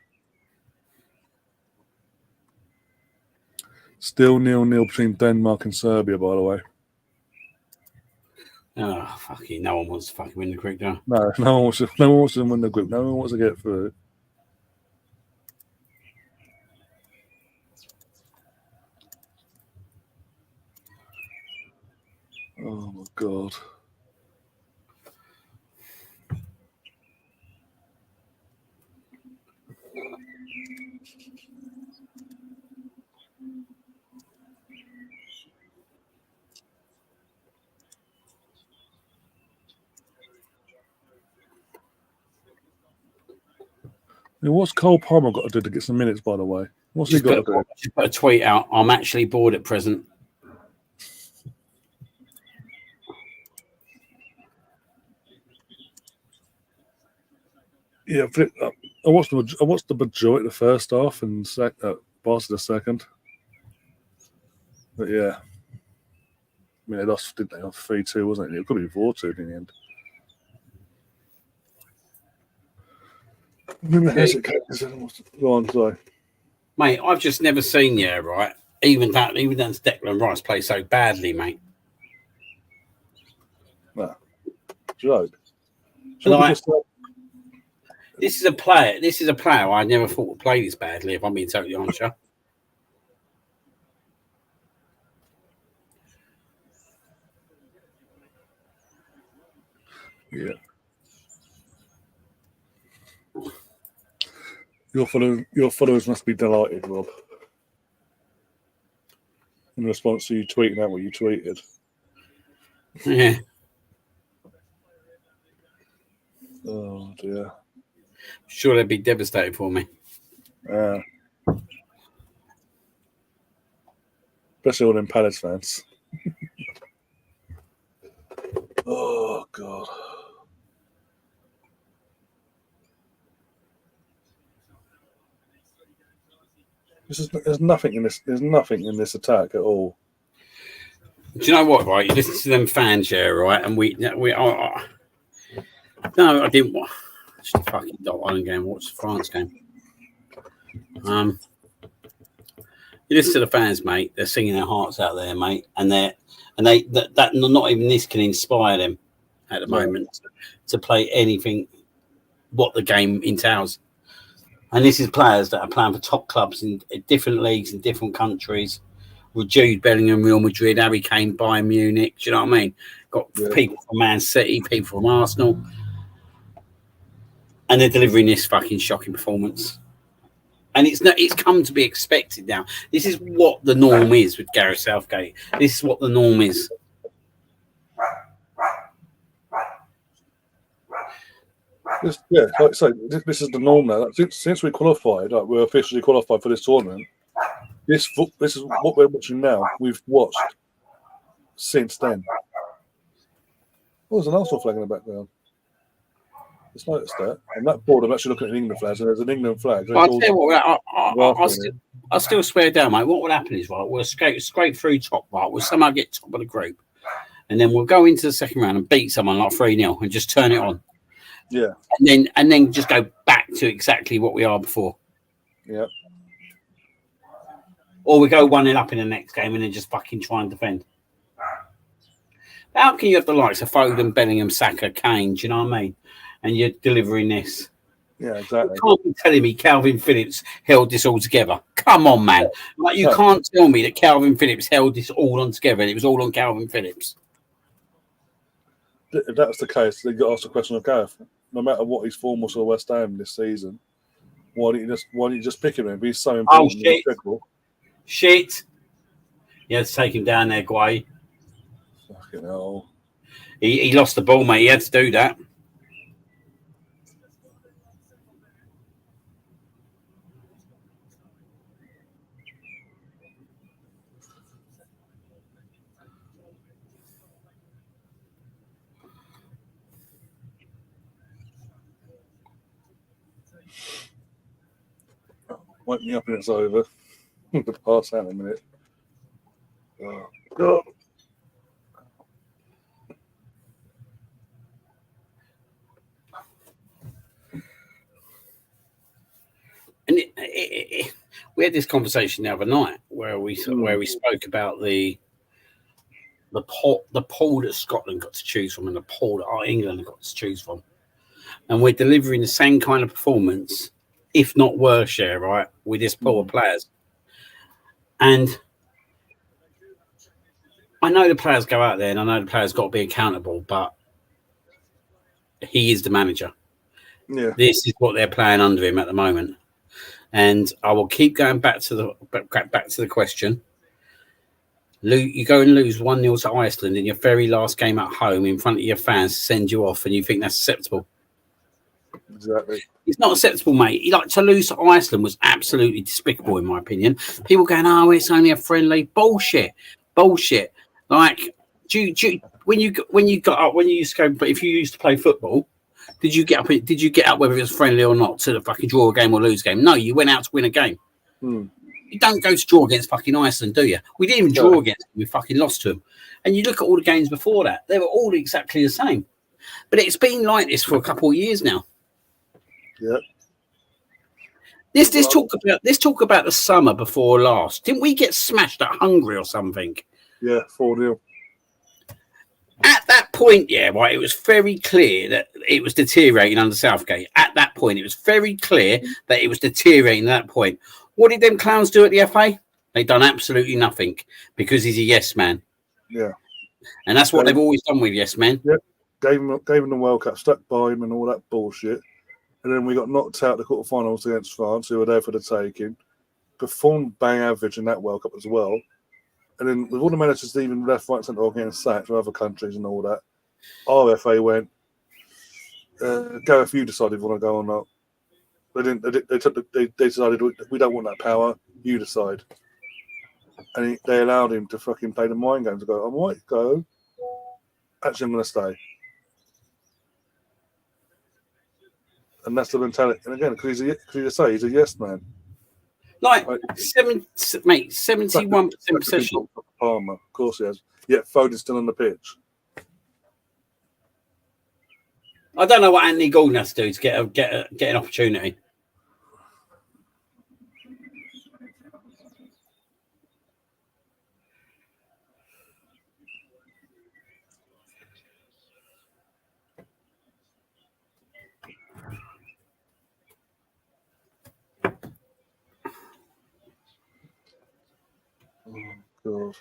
Still 0-0 between Denmark and Serbia, by the way. Oh, fucking no one wants to fucking win the group now. No one wants to win the group. No one wants to get through. Oh my god. What's Cole Palmer got to do to get some minutes, by the way? What's he got to do? Just put a tweet out. I'm actually bored at present. Yeah, I watched the majority of the first half and parts of the second. But yeah, I mean, they lost, didn't they? 3-2, wasn't it? It could be 4-2 in the end. Go on, sorry. Mate, I've just never seen right? Even Declan Rice play so badly, mate. No. Joke. This is a player I never thought would play this badly, if I'm being totally honest. Yeah. Your followers must be delighted, Rob. In response to you tweeting out what you tweeted. Yeah. Oh dear. Sure, they'd be devastated for me. Especially all them Palace fans. Oh god. There's nothing in this. There's nothing in this attack at all. Do you know what? Right, you listen to them fans, right? And we are. No, I didn't. Just fucking Ireland game. Watch the France game. You listen to the fans, mate. They're singing their hearts out there, mate, and that not even this can inspire them at the moment to play anything what the game entails. And this is players that are playing for top clubs in different leagues in different countries. With Jude Bellingham, Real Madrid, Harry Kane, Bayern Munich. Do you know what I mean? Got people from Man City, people from Arsenal. And they're delivering this fucking shocking performance. And it's come to be expected now. This is what the norm is with Gareth Southgate. This is what the norm is. Like I say, this is the norm now. Since we qualified, we're officially qualified for this tournament. This is what we're watching now. We've watched since then. There's an Arsenal flag in the background. Just noticed that. And that board, I'm actually looking at an England flag, and there's an England flag. I'll tell you what, I'll still swear down, mate. What would happen is, right, we'll scrape through top, right, we'll somehow get top of the group. and then we'll go into the second round and beat someone like 3-0 and just turn it on. Yeah. And then just go back to exactly what we are before. Yeah. Or we go 1-0 up in the next game and then just fucking try and defend. How can you have the likes of Foden, Bellingham, Saka, Kane, do you know what I mean? And you're delivering this. Yeah, exactly. You can't be telling me Calvin Phillips held this all together. Come on, man. Like, you can't tell me that Calvin Phillips held this all on together and it was all on Calvin Phillips. If that's the case, they got asked the question of Gareth. No matter what his form was for West Ham this season, why don't you just pick him? If he's so important. Oh, shit. You had to take him down there, Guay. Fucking hell. He lost the ball, mate. He had to do that. Wake me up and it's over. I'm going to pass out in a minute. Oh, God. And we had this conversation the other night where we spoke about the pool that Scotland got to choose from and the pool that England got to choose from, and we're delivering the same kind of performance, if not worse, right, with this pool of players. And I know the players go out there, and I know the players got to be accountable, but he is the manager. Yeah, this is what they're playing under him at the moment. And I will keep going back to the question. You go and lose 1-0 to Iceland in your very last game at home in front of your fans to send you off, and you think that's acceptable? Exactly. It's not acceptable, mate. To lose to Iceland was absolutely despicable, in my opinion. People going, "Oh, it's only a friendly." Bullshit. Like, when you got up, when you used to go, but if you used to play football, did you get up? Did you get up whether it was friendly or not to the fucking draw a game or lose a game? No, you went out to win a game. You don't go to draw against fucking Iceland, do you? We didn't even draw against them. We fucking lost to them. And you look at all the games before that; they were all exactly the same. But it's been like this for a couple of years now. Yeah. Let's talk about the summer before last. Didn't we get smashed at Hungary or something? Yeah, 4-0. At that point, right, it was very clear that it was deteriorating under Southgate. At that point, it was very clear that it was deteriorating at that point. What did them clowns do at the FA? They done absolutely nothing because he's a yes man. Yeah. And that's what they've always done with yes men. Yeah. Gave him the World Cup, stuck by him and all that bullshit. And then we got knocked out the quarterfinals against France, who were there for the taking. Performed bang average in that World Cup as well. And then with all the managers even left, right, centre, getting sacked from other countries and all that, our FA went, Gareth, you decide if you want to go or not. They didn't. They decided we don't want that power. You decide. And they allowed him to fucking play the mind games. To go, I might go. Actually, I'm going to stay. And that's the mentality. And again, because he's a yes man. Like 71% possession. Palmer, of course he has. Yet Foden's still on the pitch. I don't know what Anthony Gordon has to do to get an opportunity. God.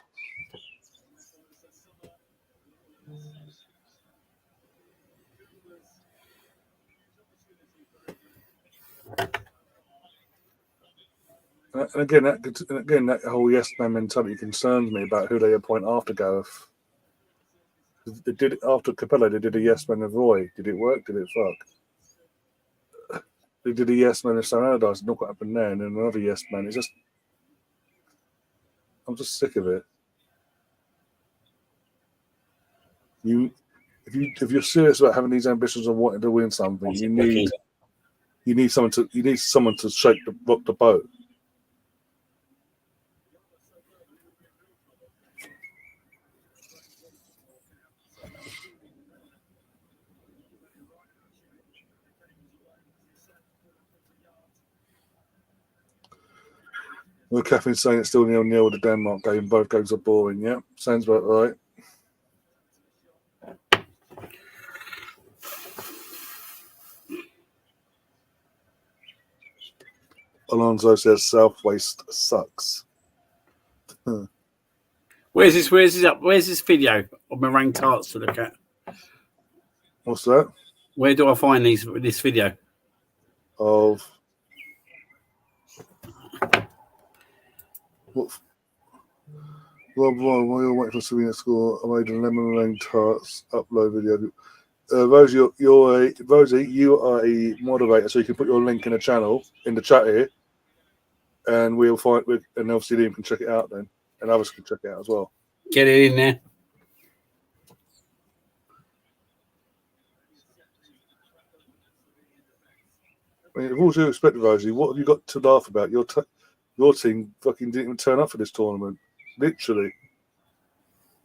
And again, that whole yes man mentality concerns me about who they appoint after Gareth. They did it after Capello. They did a yes man of Roy. Did it work? Did it fuck? They did a yes man of Sam Allardyce. Look what happened there, and then another yes man. It's just, I'm just sick of it. If you're serious about having these ambitions and wanting to win something, you need someone to shake rock the boat. Well, Catherine's saying it's still 0-0 with the Denmark game. Both games are boring. Yeah, sounds about right. Alonso says South Waste sucks. Where's this video of meringue tarts to look at? What's that? Where do I find this video? Of what? Rob, while you're waiting for Slovenia to score, I made a lemon meringue tarts upload video. Rosie, you are a moderator, so you can put your link in the channel in the chat here, and we'll find. And obviously, Liam can check it out then, and others can check it out as well. Get it in there. I mean, with all due respect, Rosie, what have you got to laugh about? Your team fucking didn't even turn up for this tournament. Literally,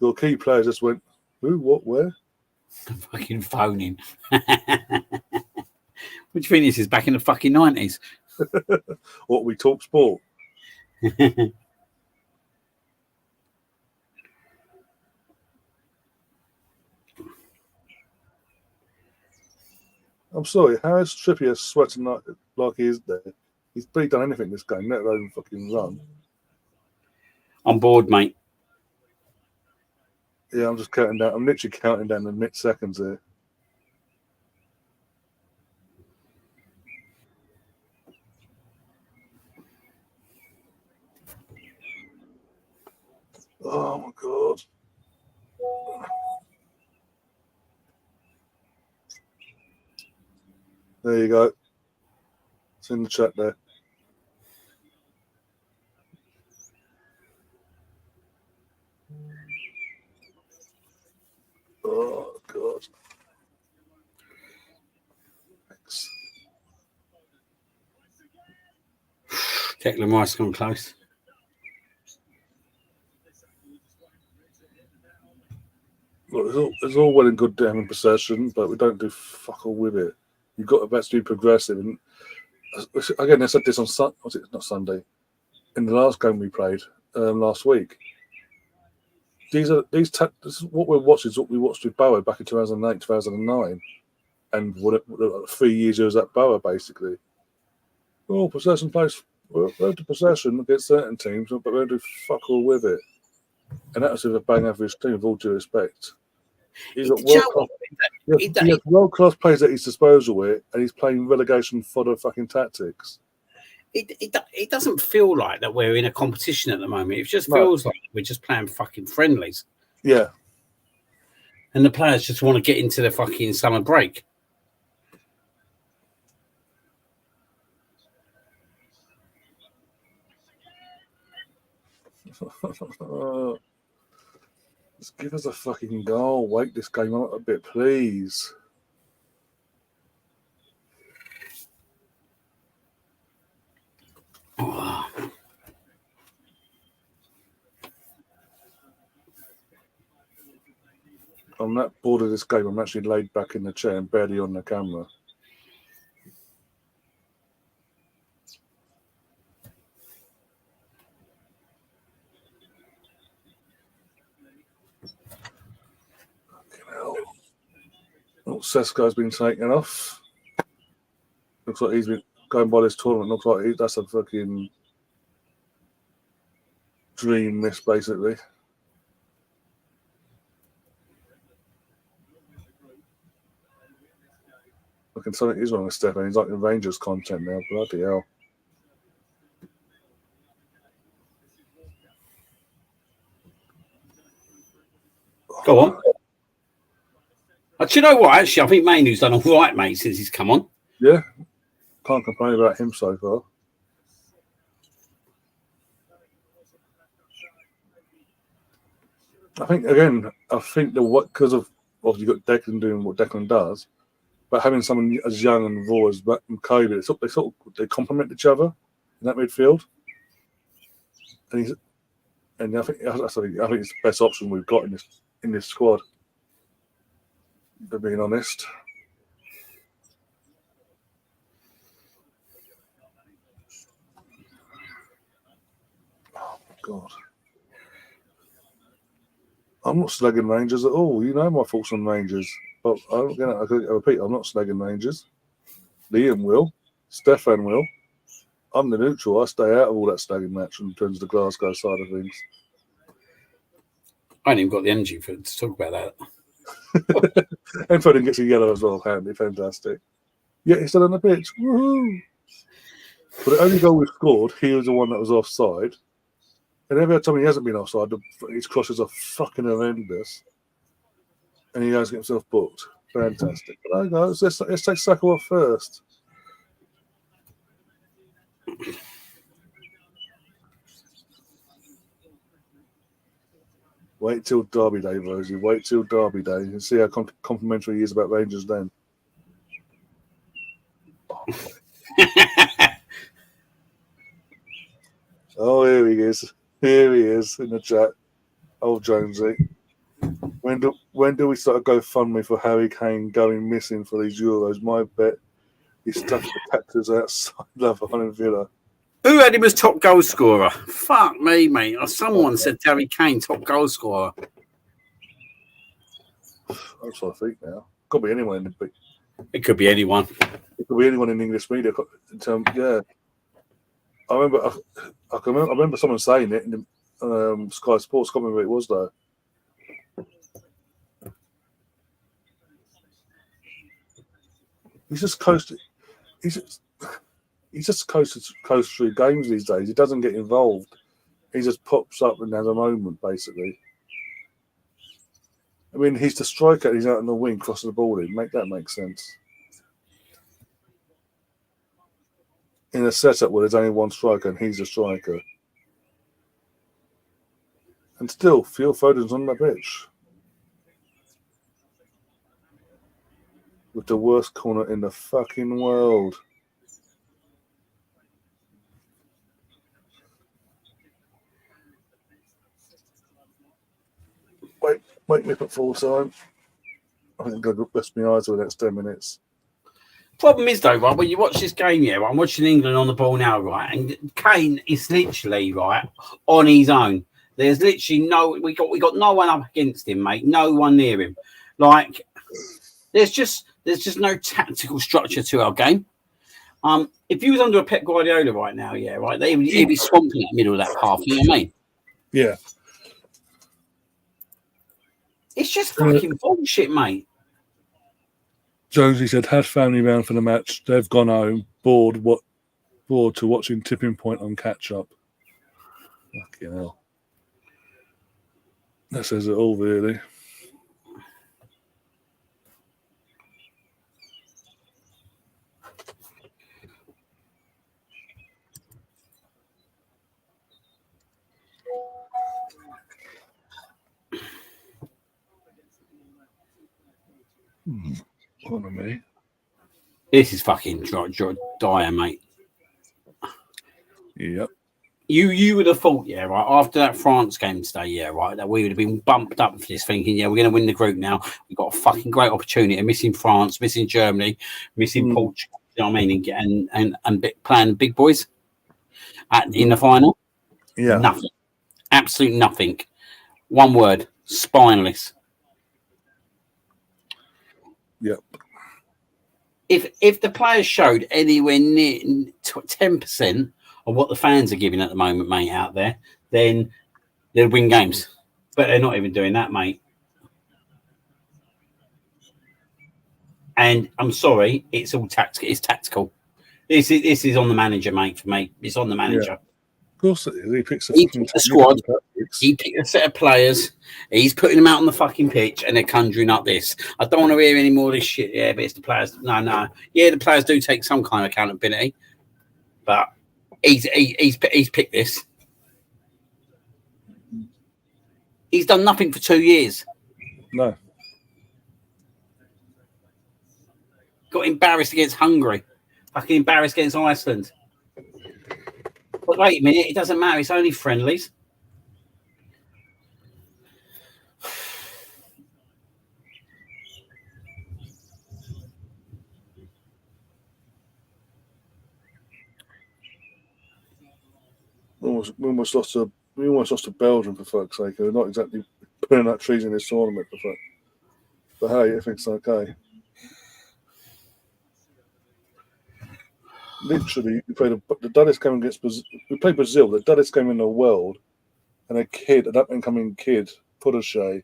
your key players just went, who, what, where? Fucking phoning. What do you think this is back in the fucking 90s? What, we talk sport? I'm sorry, how is Trippier sweating like he is there? He's barely done anything this game, let alone fucking run. I'm bored, mate. Yeah, I'm just counting down. I'm literally counting down the mid seconds here. Oh my god. There you go. It's in the chat there. Oh god. Thanks. Declan Rice gone close. Look, it's all well and good having possession, but we don't do fuck all with it. You've got to be progressive. And again, I said this on not Sunday, in the last game we played last week. This is what we're watching. Is what we watched with Bauer back in 2008, 2009, and what 3 years he was at Bauer basically. Oh, possession plays. We're to possession against certain teams, but we don't do fuck all with it. And that was with a bang average team, with all due respect. He's got world-class players at his disposal here, and he's playing relegation fodder fucking tactics. It doesn't feel like that we're in a competition at the moment. It just feels like we're just playing fucking friendlies. Yeah. And the players just want to get into the fucking summer break. Just give us a fucking goal. Wake this game up a bit, please. Oh. I'm that bored of this game. I'm actually laid back in the chair and barely on the camera. Oh, Sesko's been taken off. Looks like he's been going by this tournament. Looks like that's a fucking dream miss, basically. Looking something is wrong with Stefan. He's like in Rangers content now. Bloody hell. Go on. Do you know what? Actually, I think Mainu's done all right, mate, since he's come on. Yeah. Can't complain about him so far. I think because of obviously you've got Declan doing what Declan does, but having someone as young and raw as Kobe, they complement each other in that midfield. And I think it's the best option we've got in this squad. For being honest. God. I'm not slagging Rangers at all. You know my thoughts on Rangers. But I repeat, I'm not slagging Rangers. Liam will. Stefan will. I'm the neutral. I stay out of all that slagging match in terms of the Glasgow side of things. I ain't even got the energy to talk about that. And Foden gets a yellow as well. Handy, fantastic. Yeah, he's still on the pitch. Woohoo! But the only goal we scored, he was the one that was offside. And every time he hasn't been offside, his crosses are fucking horrendous. And he goes to get himself booked. Fantastic. But I go, let's take Saka off first. Wait till Derby Day, Rosie. Wait till Derby Day and see how complimentary he is about Rangers then. Oh, here he is. Here he is in the chat. Oh, Jonesy. When do we start a GoFundMe for Harry Kane going missing for these Euros? My bet he's stuck at the Cactus outside Love Villa. Who had him as top goal scorer? Fuck me, mate. Someone said Harry Kane, top goal scorer. That's what I think now. Could be anyone in the. It could be anyone. It could be anyone in English media. Yeah, I remember someone saying it in the, Sky Sports. I can't remember who it was though. He's just coasted. He's just coast through games these days. He doesn't get involved. He just pops up and has a moment, basically. I mean, he's the striker. He's out on the wing, crossing the ball in. Make that make sense. In a setup where there's only one striker and he's a striker. And still, Phil Foden's on the pitch. With the worst corner in the fucking world. Wait me up at full time. I think I'll rest my eyes for the next 10 minutes. Problem is though, right, when you watch this game, yeah, right, I'm watching England on the ball now, right, and Kane is literally right on his own. There's literally we got no one up against him, mate. No one near him. Like there's just no tactical structure to our game. If he was under a Pep Guardiola right now, yeah, right, he'd be swamping in the middle of that path. You know what I mean? Yeah. It's just fucking bullshit, mate. Jonesy said, had family round for the match. They've gone home, bored to watching Tipping Point on catch-up. Fucking hell. That says it all, really. On me. This is fucking dire, mate. Yep. You would have thought, yeah, right, after that France game today, yeah, right, that we would have been bumped up for this, thinking, yeah, we're going to win the group now. We've got a fucking great opportunity. Missing France, missing Germany, missing Portugal, you know what I mean, and playing big boys in the final. Yeah. Nothing. Absolute nothing. One word, spineless. Yep. If the players showed anywhere near 10% of what the fans are giving at the moment, mate, out there, then they'll win games. But they're not even doing that, mate. And I'm sorry, it's all tactical. It's tactical. This is on the manager, mate. For me, it's on the manager. Yeah. Of course it is. He picks the squad. He picked a set of players. He's putting them out on the fucking pitch, and they're conjuring up this. I don't want to hear any more of this shit. Yeah, but it's the players. No. Yeah, the players do take some kind of accountability, but he's picked this. He's done nothing for 2 years. No. Got embarrassed against Hungary. Fucking embarrassed against Iceland. But wait a minute, it doesn't matter. It's only friendlies. We almost lost to We almost lost to Belgium, for fuck's sake. They're not exactly putting out trees in this tournament, for fuck. But hey, I think it's okay. Literally, we played the dullest game against Brazil. We played Brazil, the dullest game in the world, and an up-and-coming kid, Puduche,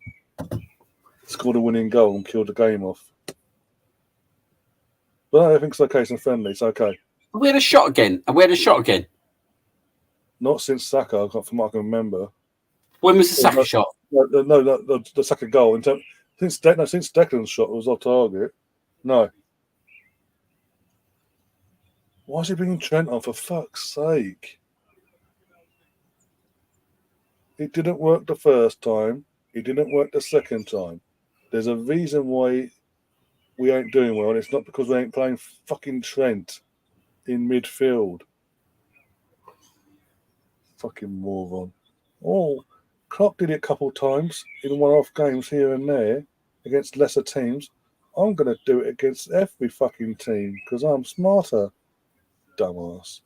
scored a winning goal and killed the game off. But I think it's okay. It's a friendly. It's okay. We had a shot again. Not since Saka, from what I can remember. When was the Saka shot? No, the Saka goal. Since Declan's shot was off target. No. Why is he bringing Trent on, for fuck's sake? It didn't work the first time. It didn't work the second time. There's a reason why we ain't doing well, and it's not because we ain't playing fucking Trent in midfield. Fucking moron. Oh, Klopp did it a couple times in one-off games here and there against lesser teams. I'm going to do it against every fucking team because I'm smarter. Dumbass.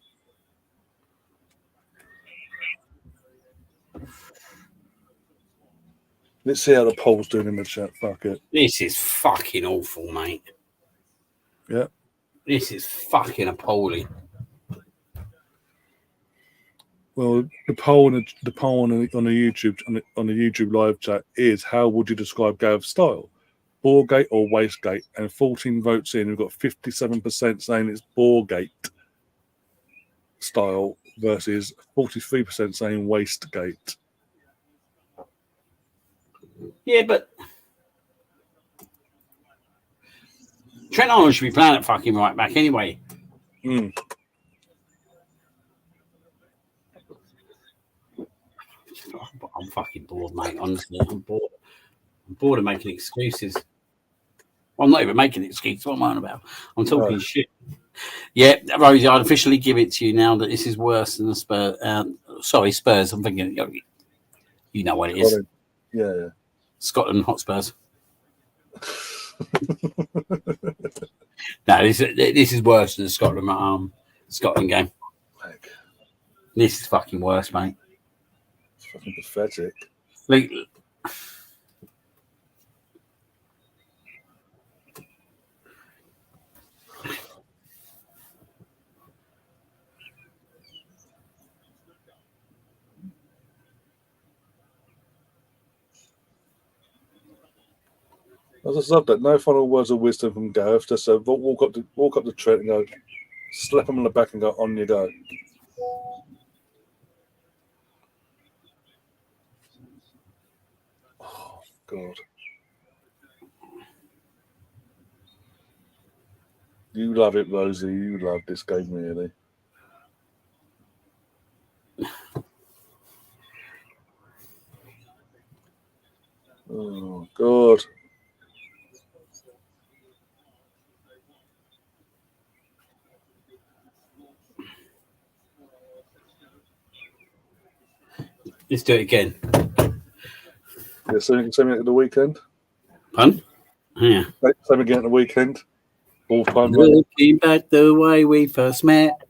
Let's see how the poll's doing in the chat. Fuck it. This is fucking awful, mate. Yeah. This is fucking appalling. Well, the poll on the YouTube live chat is: how would you describe Gareth's style? Boregate or Wastegate? And 14 votes in. We've got 57% saying it's Boregate style versus 43% saying Wastegate. Yeah, but Trent Arnold should be playing at fucking right back anyway. Mm. I'm fucking bored, mate. Honestly, I'm bored. I'm bored of making excuses. I'm not even making excuses. What am I on about? I'm talking shit. Yeah, Rosie, I'd officially give it to you now that this is worse than the Spurs. Spurs. I'm thinking, you know what it is. Yeah. Scotland Hotspurs. No, this is worse than the Scotland game. This is fucking worse, mate. It's fucking pathetic. Like, I just love that. No final words of wisdom from Gareth. Just walk up the Trent and go, slap him on the back and go, on you go. Oh, God. You love it, Rosie. You love this game, really. Oh, God. let's do it again. Yeah, same again at the weekend. Pardon? Yeah. Same again at the weekend. All time. Looking back the way we first met,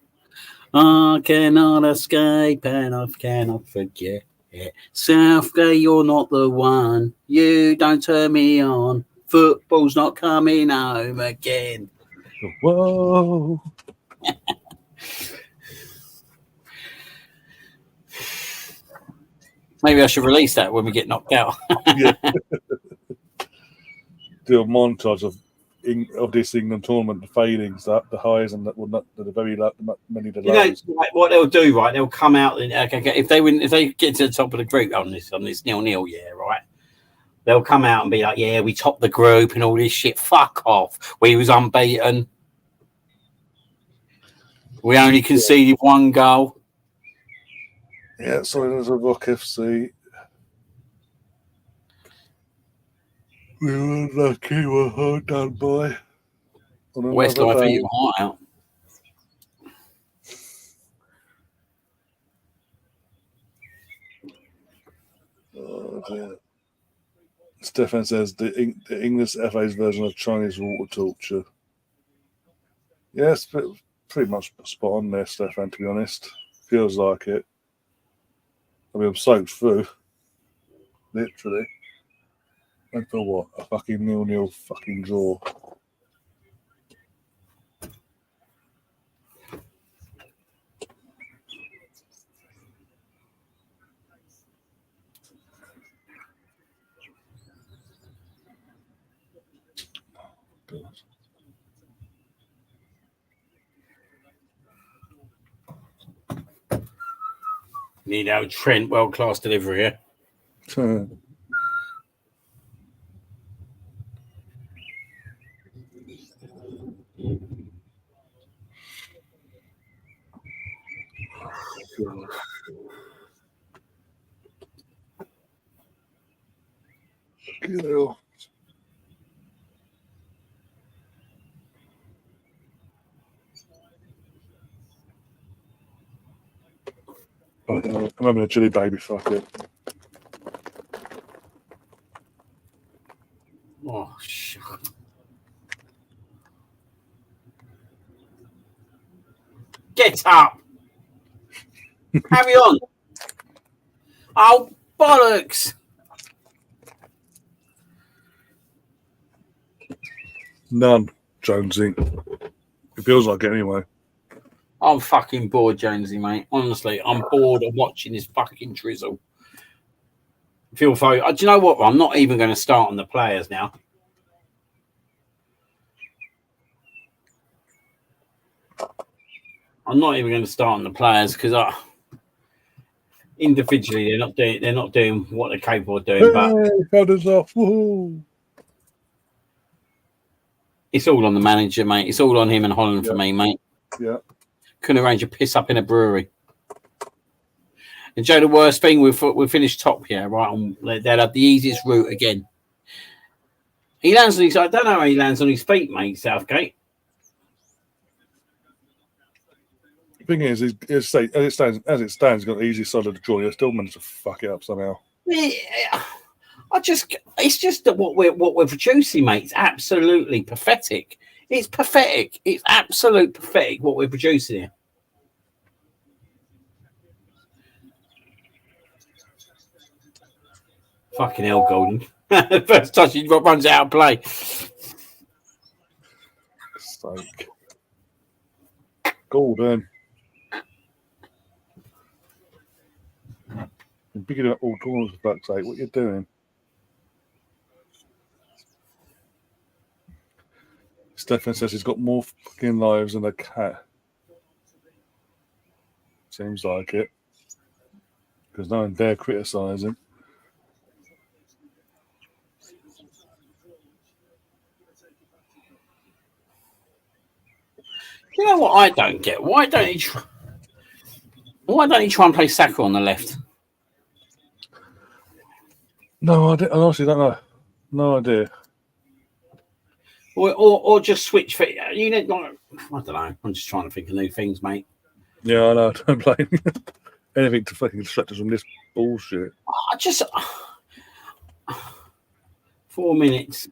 I cannot escape and I cannot forget. Southgate, you're not the one. You don't turn me on. Football's not coming home again. Whoa. Maybe I should release that when we get knocked out. Yeah. Do a montage of this England tournament, the failings, the highs, and the very many the lows. You know, what they'll do, right? They'll come out and if they get to the top of the group on this 0-0, yeah, right. They'll come out and be like, yeah, we topped the group and all this shit. Fuck off. We was unbeaten. We only conceded one goal. Yeah, so there's a Rock FC. We were lucky, we're hard done by. West I think you're hot out. Oh, dear. Stefan says the English FA's version of Chinese water torture. Yes, pretty much spot on there, Stefan, to be honest. Feels like it. I mean, I'm soaked through. Literally. And for what? A fucking 0-0 fucking draw. Need our Trent world-class delivery here. Ew. I'm having a chili baby, fuck it. Oh, shit. Get up. Carry on. Oh, bollocks. None, Jonesy. It feels like it anyway. I'm fucking bored, Jonesy, mate. Honestly, I'm bored of watching this fucking drizzle. Do you know what? I'm not even going to start on the players now. I'm not even going to start on the players because individually they're not doing what they're capable of doing. But headers off. Woohoo. It's all on the manager, mate. It's all on him and Holland for me, mate. Yeah. Couldn't arrange a piss up in a brewery. And Joe, the worst thing, we finished top here, right? They'll have the easiest route again. He lands on his. I don't know how he lands on his feet, mate. Southgate. The thing is, as it stands, he's got the easy side of the draw. He'll still managed to fuck it up somehow. Yeah, it's just that what we're producing, mate. It's absolutely pathetic. It's pathetic. It's absolute pathetic what we're producing here. Fucking hell, Golden. First touch, he runs out of play. Sake. Golden. You're picking up all corners, for fuck's sake. What you doing? Stefan says he's got more fucking lives than a cat. Seems like it. Because no one dare criticise him. You know what I don't get? Why don't he try and play Saka on the left? No, I honestly don't know. No idea. Or just switch for you know. Like, I don't know. I'm just trying to think of new things, mate. Yeah, I know. Don't blame me. Anything to fucking distract us from this bullshit. I just 4 minutes.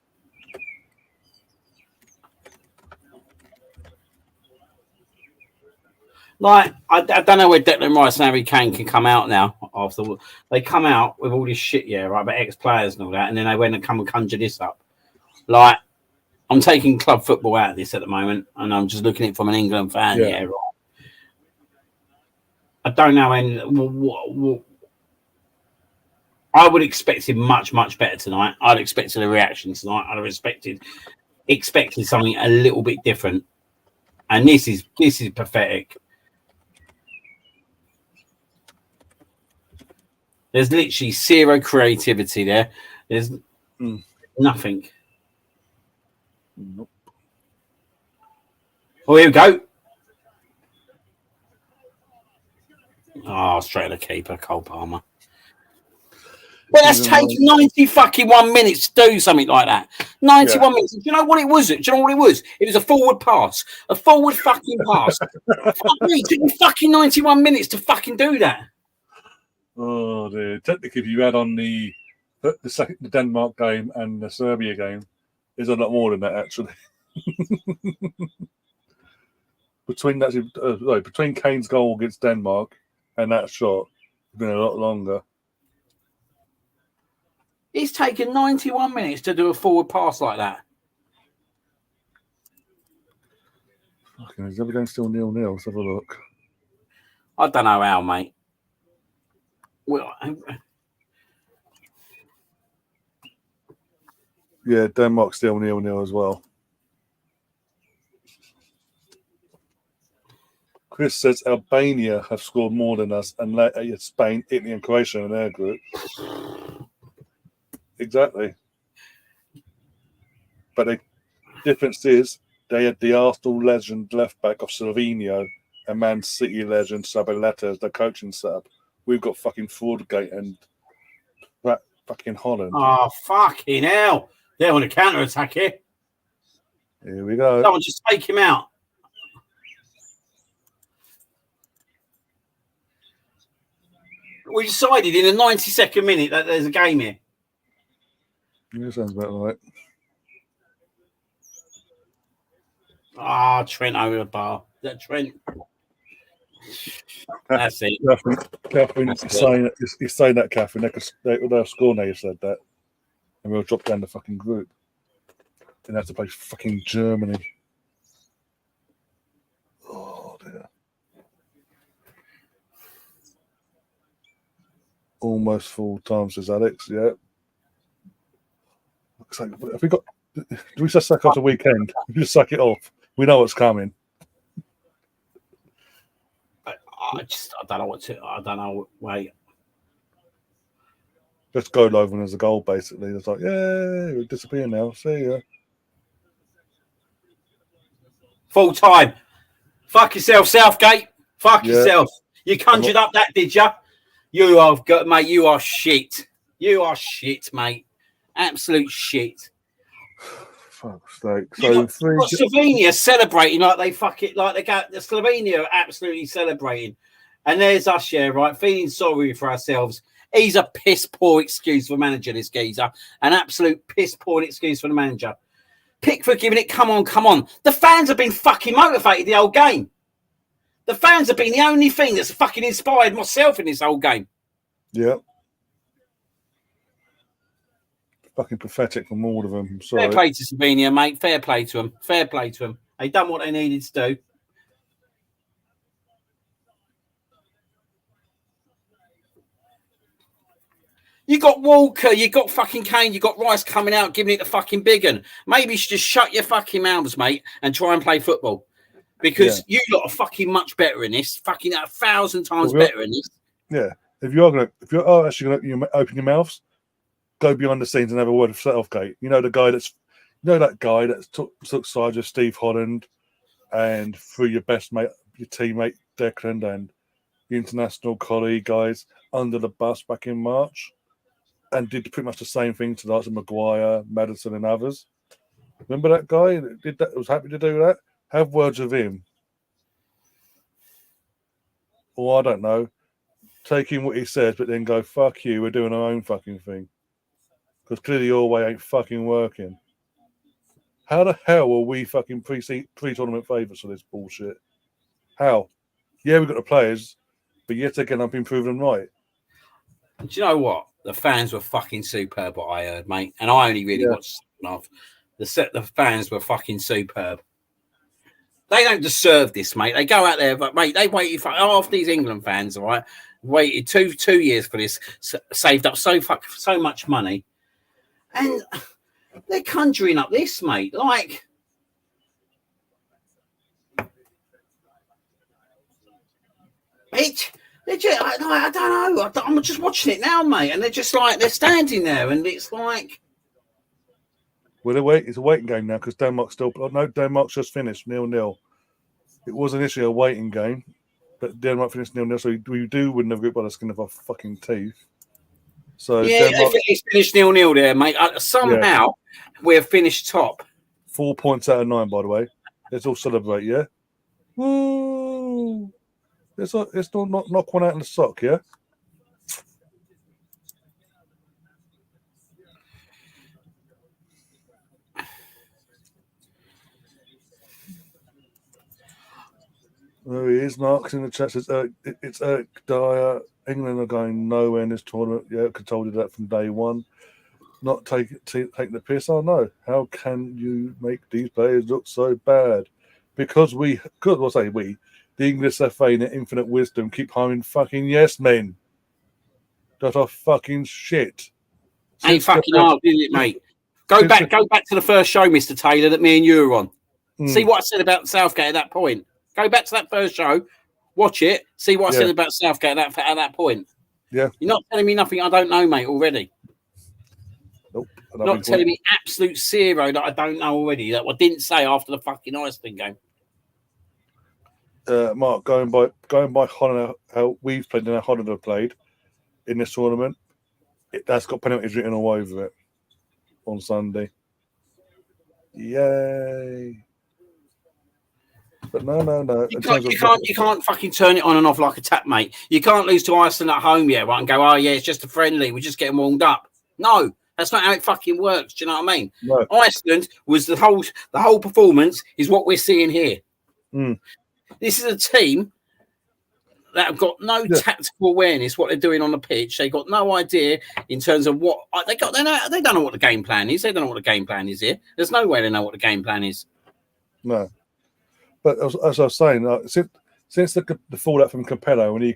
Like I don't know where Declan Rice and Harry Kane can come out now. After they come out with all this shit, yeah, right, about ex-players and all that, and then they went and come and conjure this up. Like I'm taking club football out of this at the moment, and I'm just looking at it from an England fan. Yeah, right. I don't know, and I would expect him much better tonight. I'd expected a reaction tonight. I'd have expected something a little bit different, and this is pathetic. There's literally zero creativity there. There's nothing. Nope. Oh, here we go. Oh, straight at the keeper, Cole Palmer. Well, that's taken 91 minutes to do something like that. 91 minutes. Do you know what it was? It was a forward pass. A forward fucking pass. Fuck me, it took me fucking 91 minutes to fucking do that. Oh dear. Technically, if you add on the Denmark game and the Serbia game, there's a lot more than that actually. between Kane's goal against Denmark and that shot, Been a lot longer. It's taken 91 minutes to do a forward pass like that. Fucking, is everything still 0-0? Let's have a look. I don't know how, mate. Well, Yeah, Denmark's still 0-0 as well. Chris says Albania have scored more than us, and Spain, Italy, and Croatia in their group. Exactly. But the difference is they had the Arsenal legend left back of Slovenia and Man City legend Sabaleta as the coaching setup. We've got fucking Fraudgate and that fucking Holland. oh, fucking hell. They're on a counter-attack here. Here we go. Someone just take him out. We decided in the 92nd minute that there's a game here. Yeah, sounds about right. Ah, Trent over the bar. Is that Trent? That's it. Catherine, you're saying that, Catherine. They'll score now you said that. And we'll drop down the fucking group. Then have to play fucking Germany. Oh, dear. Almost full time, says Alex. Yeah. Have we got? Do we just suck off the weekend? We just suck it off. We know what's coming. I don't know what to. I don't know. Wait. Just go live when there's a goal, basically. It's like, yeah, we'll disappear now. See ya. Full time. Fuck yourself, Southgate. Fuck yourself. You conjured up that, did you? You have got, mate. You are shit. You are shit, mate. Absolute shit. Fuck's sake. So Slovenia celebrating like they fuck it, like they go. The Slovenia are absolutely celebrating, and there's us, yeah, right, feeling sorry for ourselves. He's a piss poor excuse for manager, this geezer. An absolute piss poor excuse for the manager. Pickford giving it, come on, come on. The fans have been fucking motivated the whole game. The fans have been the only thing that's fucking inspired myself in this whole game. Yeah. Fucking pathetic from all of them. I'm sorry. Fair play to Slovenia, mate. Fair play to them. Fair play to them. They done what they needed to do. You got Walker, you got fucking Kane, you got Rice coming out giving it the fucking big one. Maybe you should just shut your fucking mouths, mate, and try and play football. Because you lot are fucking much better in this. Fucking 1,000 times better in this. Yeah. If you're actually gonna open your mouths, go behind the scenes and have a word with Southgate. You know that guy that took sides with Steve Holland and threw your best mate, your teammate Declan and the international colleague guys under the bus back in March, and did pretty much the same thing to like Maguire, Maddison, and others. Remember that guy that did that? Was happy to do that. Have words with him, or I don't know, take in what he says, but then go fuck you. We're doing our own fucking thing. Because clearly your way ain't fucking working. How the hell are we fucking pre-tournament favourites for this bullshit? How? Yeah, we've got the players, but yet again, I've been proven right. Do you know what? The fans were fucking superb, what I heard, mate. And I only really watched enough. The fans were fucking superb. They don't deserve this, mate. They go out there, but mate, they waited for half these England fans, all right? Waited two years for this, saved up so much money. And they're conjuring up this, mate. Like, I don't know. I'm just watching it now, mate. And they're just like, they're standing there. And it's like. Well, it's a waiting game now because Denmark's Denmark's just finished 0-0. It was initially a waiting game, but Denmark finished 0-0. So we do win the group by the skin of our fucking teeth. So yeah, it's finished 0-0 there, mate. Somehow we're finished top. 4 points out of 9, by the way. Let's all celebrate, yeah? Woo! Let's not knock one out in the sock, yeah? There he is. Mark's in the chat. Says, it's Eric Dyer. England are going nowhere in this tournament. Yeah, I told you that from day one. Not take the piss. Oh no! How can you make these players look so bad? Because we, the English FA in their infinite wisdom keep hiring fucking yes men. That are fucking shit. Ain't fucking hard, is it, mate? Go back to the first show, Mr. Taylor, that me and you were on. See what I said about Southgate at that point. Go back to that first show, watch it, see what I said about Southgate at that point. Yeah. You're not telling me nothing I don't know, mate, already. Nope. You're not telling me absolute zero that I don't know already, that I didn't say after the fucking Iceland game. Mark, going by Holland, how we've played and how Holland have played in this tournament, that's got penalties written all over it on Sunday. Yay. But no. You can't fucking turn it on and off like a tap, mate. You can't lose to Iceland at home, right, and go, oh, yeah, it's just a friendly. We're just getting warmed up. No, that's not how it fucking works. Do you know what I mean? No. Iceland was the whole performance is what we're seeing here. This is a team that have got no tactical awareness what they're doing on the pitch. They got no idea in terms of what they got. They don't know what the game plan is. They don't know what the game plan is here. There's no way they know what the game plan is. No. But as I was saying, since the fallout from Capello, when he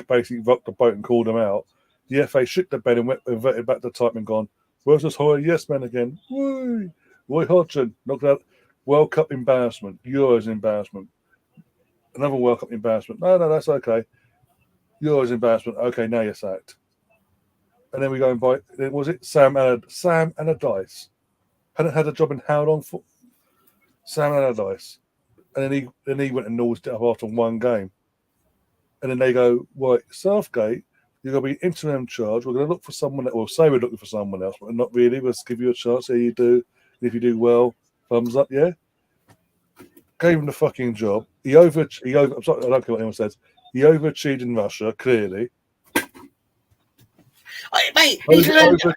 basically rocked the boat and called him out, the FA shook the bed and reverted back to type and gone, where's this horror yes man again? Woo! Roy Hodgson knocked out World Cup embarrassment, Euros embarrassment, another World Cup embarrassment. No, that's okay. Euros embarrassment. Okay, now you're sacked. And then we go and buy. Was it Sam Allardyce? Hadn't had a job in how long? For Sam Allardyce. And then he went and nosed it up after one game. And then they go, right, Southgate, you're going to be interim charge. We're going to look for someone that will say we're looking for someone else, but not really. We'll give you a chance. Here you do. If you do well, thumbs up, yeah? Gave him the fucking job. I'm sorry, I don't care what anyone says. He overachieved in Russia, clearly. Mate, he's landed on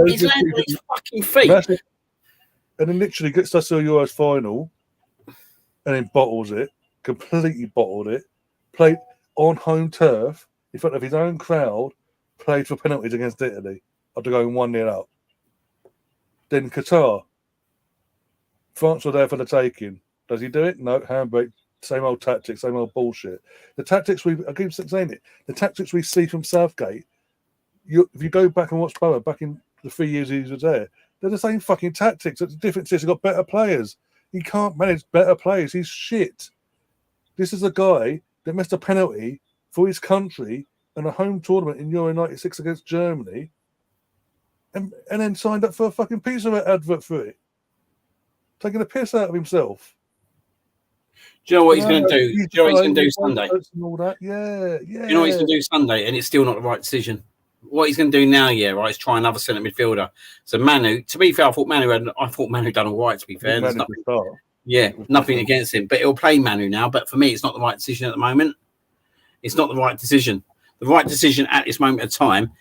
his fucking feet. And then literally gets us to a Euros final. And then completely bottled it, played on home turf in front of his own crowd, played for penalties against Italy after going 1-0 up. Then Qatar. France were there for the taking. Does he do it? No, handbrake. Same old tactics, same old bullshit. The tactics I keep saying it, the tactics we see from Southgate, if you go back and watch Borough back in the 3 years he was there, they're the same fucking tactics. The difference is he's got better players. He can't manage better players. He's shit. This is a guy that missed a penalty for his country in a home tournament in Euro 96 against Germany and then signed up for a fucking pizza advert for it. Taking the piss out of himself. Do you know what he's going to do? Do you know what he's going to do Sunday? All that. Yeah. You know what he's going to do Sunday? And it's still not the right decision. What he's going to do now, right, is try another centre midfielder. So Manu, to be fair, I thought Manu done all right, to be fair. There's nothing against him. But he'll play Manu now. But for me, it's not the right decision at the moment. It's not the right decision. The right decision at this moment of time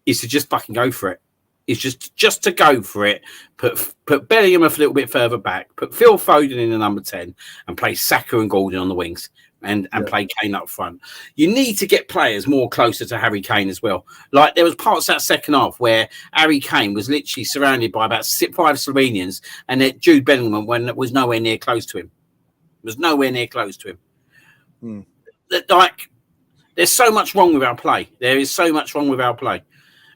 is to just fucking go for it. It's just to go for it. Put Bellingham a little bit further back. Put Phil Foden in the number 10 and play Saka and Gordon on the wings. And play Kane up front. You need to get players more closer to Harry Kane as well. Like there was parts of that second half where Harry Kane was literally surrounded by about 5 Slovenians, and that Jude Bellingham was nowhere near close to him. There's so much wrong with our play. There is so much wrong with our play,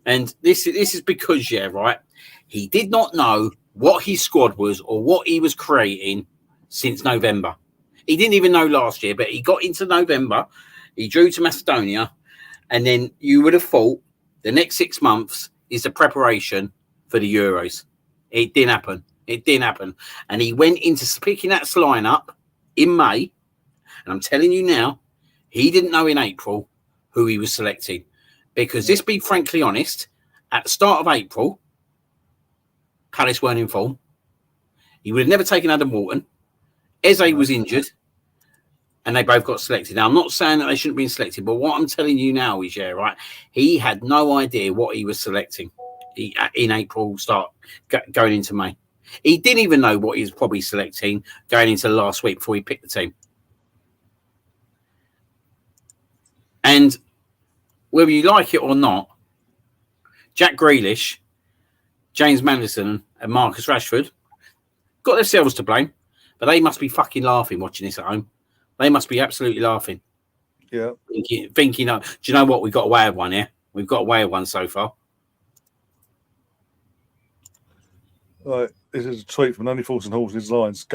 and this is because right, he did not know what his squad was or what he was creating since November. He didn't even know last year, but he got into November. He drew to Macedonia. And then you would have thought the next 6 months is the preparation for the Euros. It didn't happen. And he went into picking that lineup in May. And I'm telling you now, he didn't know in April who he was selecting. Because let's be frankly honest, at the start of April, Palace weren't in form. He would have never taken Adam Wharton. Eze was injured, and they both got selected. Now, I'm not saying that they shouldn't have been selected, but what I'm telling you now is, right, he had no idea what he was selecting in April, going into May. He didn't even know what he was probably selecting going into last week before he picked the team. And whether you like it or not, Jack Grealish, James Maddison, and Marcus Rashford got themselves to blame, but they must be fucking laughing watching this at home. They must be absolutely laughing. Yeah. Thinking, do you know what? We've got away with one here. We've got away with one so far. Right, this is a tweet from Only Fools and Horses Lines.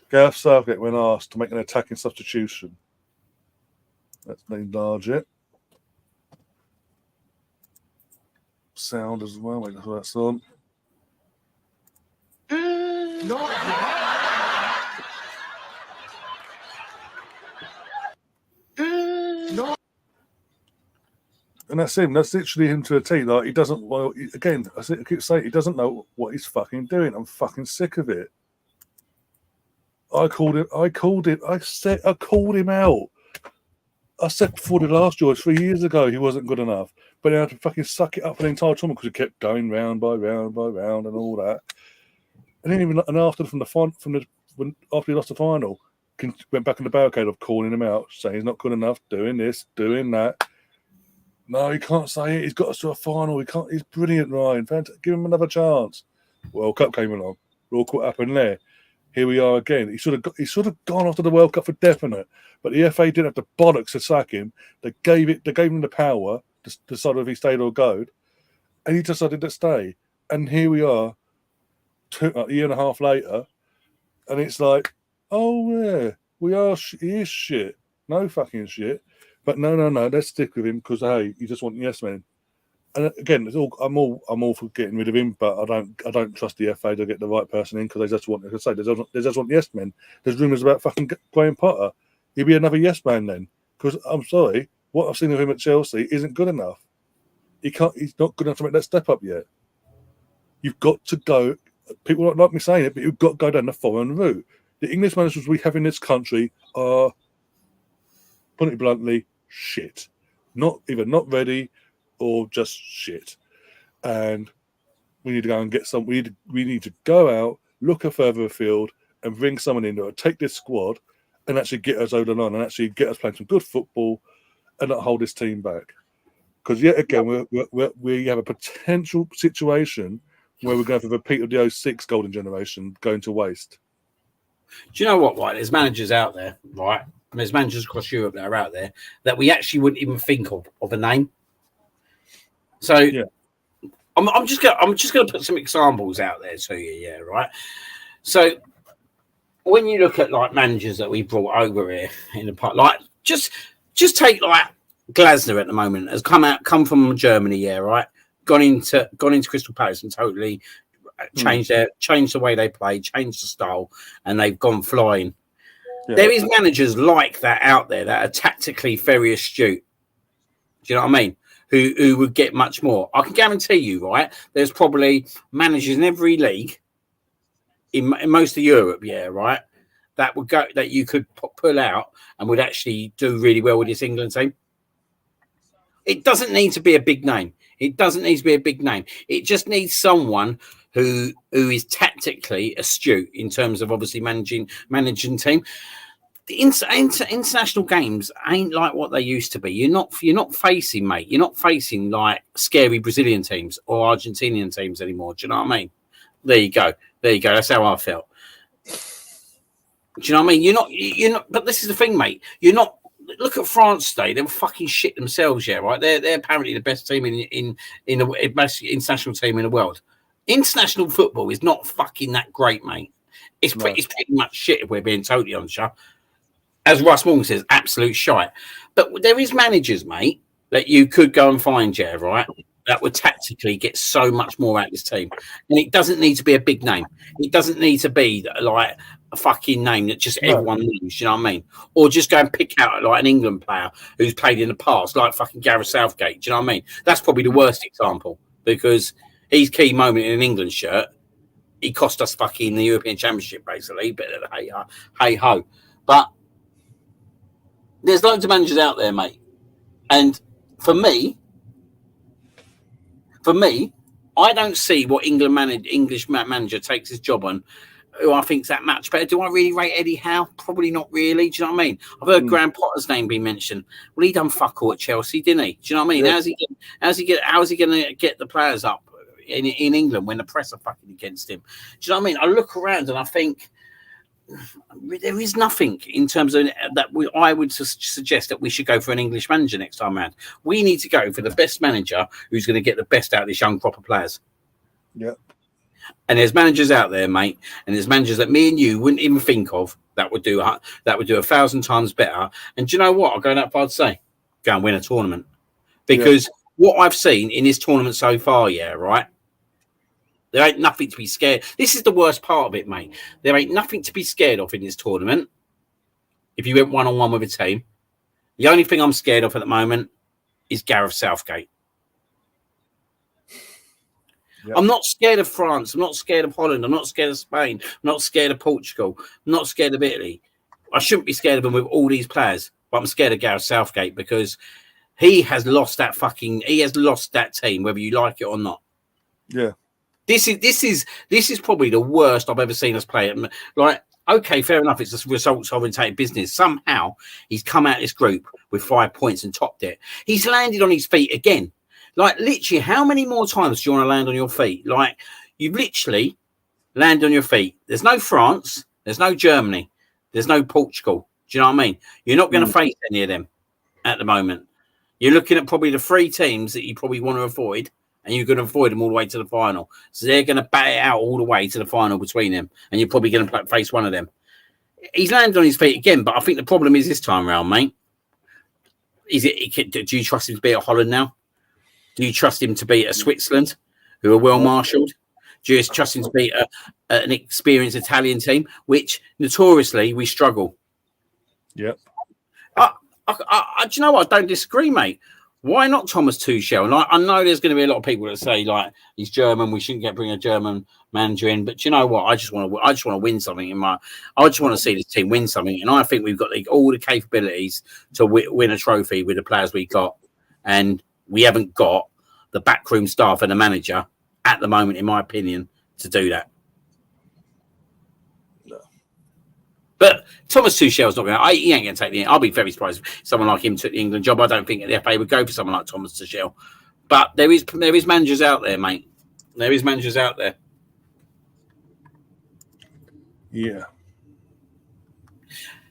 Gareth Southgate, when asked to make an attacking substitution. Let's enlarge it. Sound as well. Wait, that's on. Not And that's him. That's literally him to a T. Like, he doesn't. Well, again, I keep saying he doesn't know what he's fucking doing. I'm fucking sick of it. I called him. I called him out. I said before the last George 3 years ago he wasn't good enough, but he had to fucking suck it up for the entire tournament because he kept going round by round by round and all that. And then even after after he lost the final, went back in the barricade of calling him out, saying he's not good enough, doing this, doing that. No, he can't say it. He's got us to a final. He can't. He's brilliant, Ryan. Give him another chance. World Cup came along. Look what happened there. Here we are again. He should have gone after the World Cup for definite. But the FA didn't have the bollocks to sack him. They gave him the power to decide if he stayed or goed, and he decided to stay. And here we are, a year and a half later, and it's like, oh yeah, he is shit. No fucking shit. But no, let's stick with him because hey, you just want yes men. And again, I'm all for getting rid of him, but I don't trust the FA to get the right person in because they just want, like I say, they just want yes men. There's rumours about fucking Graham Potter. He'll be another yes man then. Because I'm sorry, what I've seen of him at Chelsea isn't good enough. He's not good enough to make that step up yet. You've got to go. People don't like me saying it, but you've got to go down the foreign route. The English managers we have in this country are, put it bluntly, shit. Either not ready or just shit. And we need to go and get some. We need to go out, look further afield, and bring someone in that will take this squad and actually get us over the line and actually get us playing some good football and not hold this team back. Because yet again, we have a potential situation where we're going to have a repeat of the 06 golden generation going to waste. Do you know what, right? There's managers out there, right? There's managers across Europe that are out there that we actually wouldn't even think of a name. So yeah. I'm just gonna put some examples out there to you, yeah, right? So when you look at like managers that we brought over here in the part, like just take like Glasner at the moment has come from Germany, yeah, right? Gone into Crystal Palace and totally changed the way they play, changed the style, and they've gone flying. Yeah. There is managers like that out there that are tactically very astute. Do you know what I mean? Who would get much more? I can guarantee you, right? There's probably managers in every league in most of Europe, yeah, right, that would go that you could pull out and would actually do really well with this England team. It doesn't need to be a big name. It just needs someone who is tactically astute in terms of obviously managing team. The international games ain't like what they used to be. You're not facing like scary Brazilian teams or Argentinian teams anymore. Do you know what I mean? There you go. That's how I felt. Do you know what I mean? You're not. But this is the thing, mate. You're not. Look at France today. They were fucking shit themselves, yeah, right? They're apparently the best team in the best international team in the world. International football is not fucking that great, mate. It's pretty much shit if we're being totally honest. As Russ Morgan says, absolute shite. But there is managers, mate, that you could go and find, yeah, right, that would tactically get so much more out of this team. And it doesn't need to be a big name. It doesn't need to be like a fucking name that just everyone knows, you know what I mean? Or just go and pick out like an England player who's played in the past, like fucking Gareth Southgate, do you know what I mean? That's probably the worst example because his key moment in an England shirt, he cost us fucking the European Championship, basically, but hey ho. But there's loads of managers out there, mate. And for me, I don't see what English manager takes his job on who I think's that much better. Do I really rate Eddie Howe? Probably not really. Do you know what I mean? I've heard Graham Potter's name be mentioned. Well, he done fuck all at Chelsea, didn't he? Do you know what I mean? Yeah. How's he going to get the players up in England when the press are fucking against him? Do you know what I mean? I look around and I think there is nothing in terms of that. I would suggest that we should go for an English manager next time around. We need to go for the best manager who's going to get the best out of this young crop of players. Yeah. And there's managers out there, mate, and there's managers that me and you wouldn't even think of that would do 1,000 times better. And do you know what? I'll go that far to say, go and win a tournament, because what I've seen in this tournament so far, right, there ain't nothing to be scared. This is the worst part of it, mate. There ain't nothing to be scared of in this tournament. If you went 1-on-1 with a team, the only thing I'm scared of at the moment is Gareth Southgate. Yep. I'm not scared of France. I'm not scared of Holland. I'm not scared of Spain. I'm not scared of Portugal. I'm not scared of Italy. I shouldn't be scared of them with all these players, but I'm scared of Gareth Southgate because he has lost that team, whether you like it or not. Yeah. This is probably the worst I've ever seen us play. Like, okay, fair enough. It's a results-oriented business. Somehow he's come out of this group with 5 points and topped it. He's landed on his feet again. Like, literally, how many more times do you want to land on your feet? Like, you've literally landed on your feet. There's no France. There's no Germany. There's no Portugal. Do you know what I mean? You're not going to face any of them at the moment. You're looking at probably the 3 teams that you probably want to avoid, and you're going to avoid them all the way to the final. So they're going to bat it out all the way to the final between them, and you're probably going to face one of them. He's landed on his feet again, but I think the problem is this time round, mate. Do you trust him to be at Holland now? Do you trust him to beat a Switzerland, who are well marshalled? Do you trust him to beat an experienced Italian team, which notoriously we struggle? Yeah. Do you know what? I don't disagree, mate. Why not Thomas Tuchel? And I know there's going to be a lot of people that say like he's German, we shouldn't bring a German manager in. But you know what? I just want to win something I just want to see this team win something, and I think we've got all the capabilities to win a trophy with the players we got, and we haven't got the backroom staff and the manager at the moment, in my opinion, to do that. No. But Thomas Tuchel's not going to. He ain't going to take the. I'll be very surprised if someone like him took the England job. I don't think the FA would go for someone like Thomas Tuchel. But there is managers out there, mate. There is managers out there. Yeah.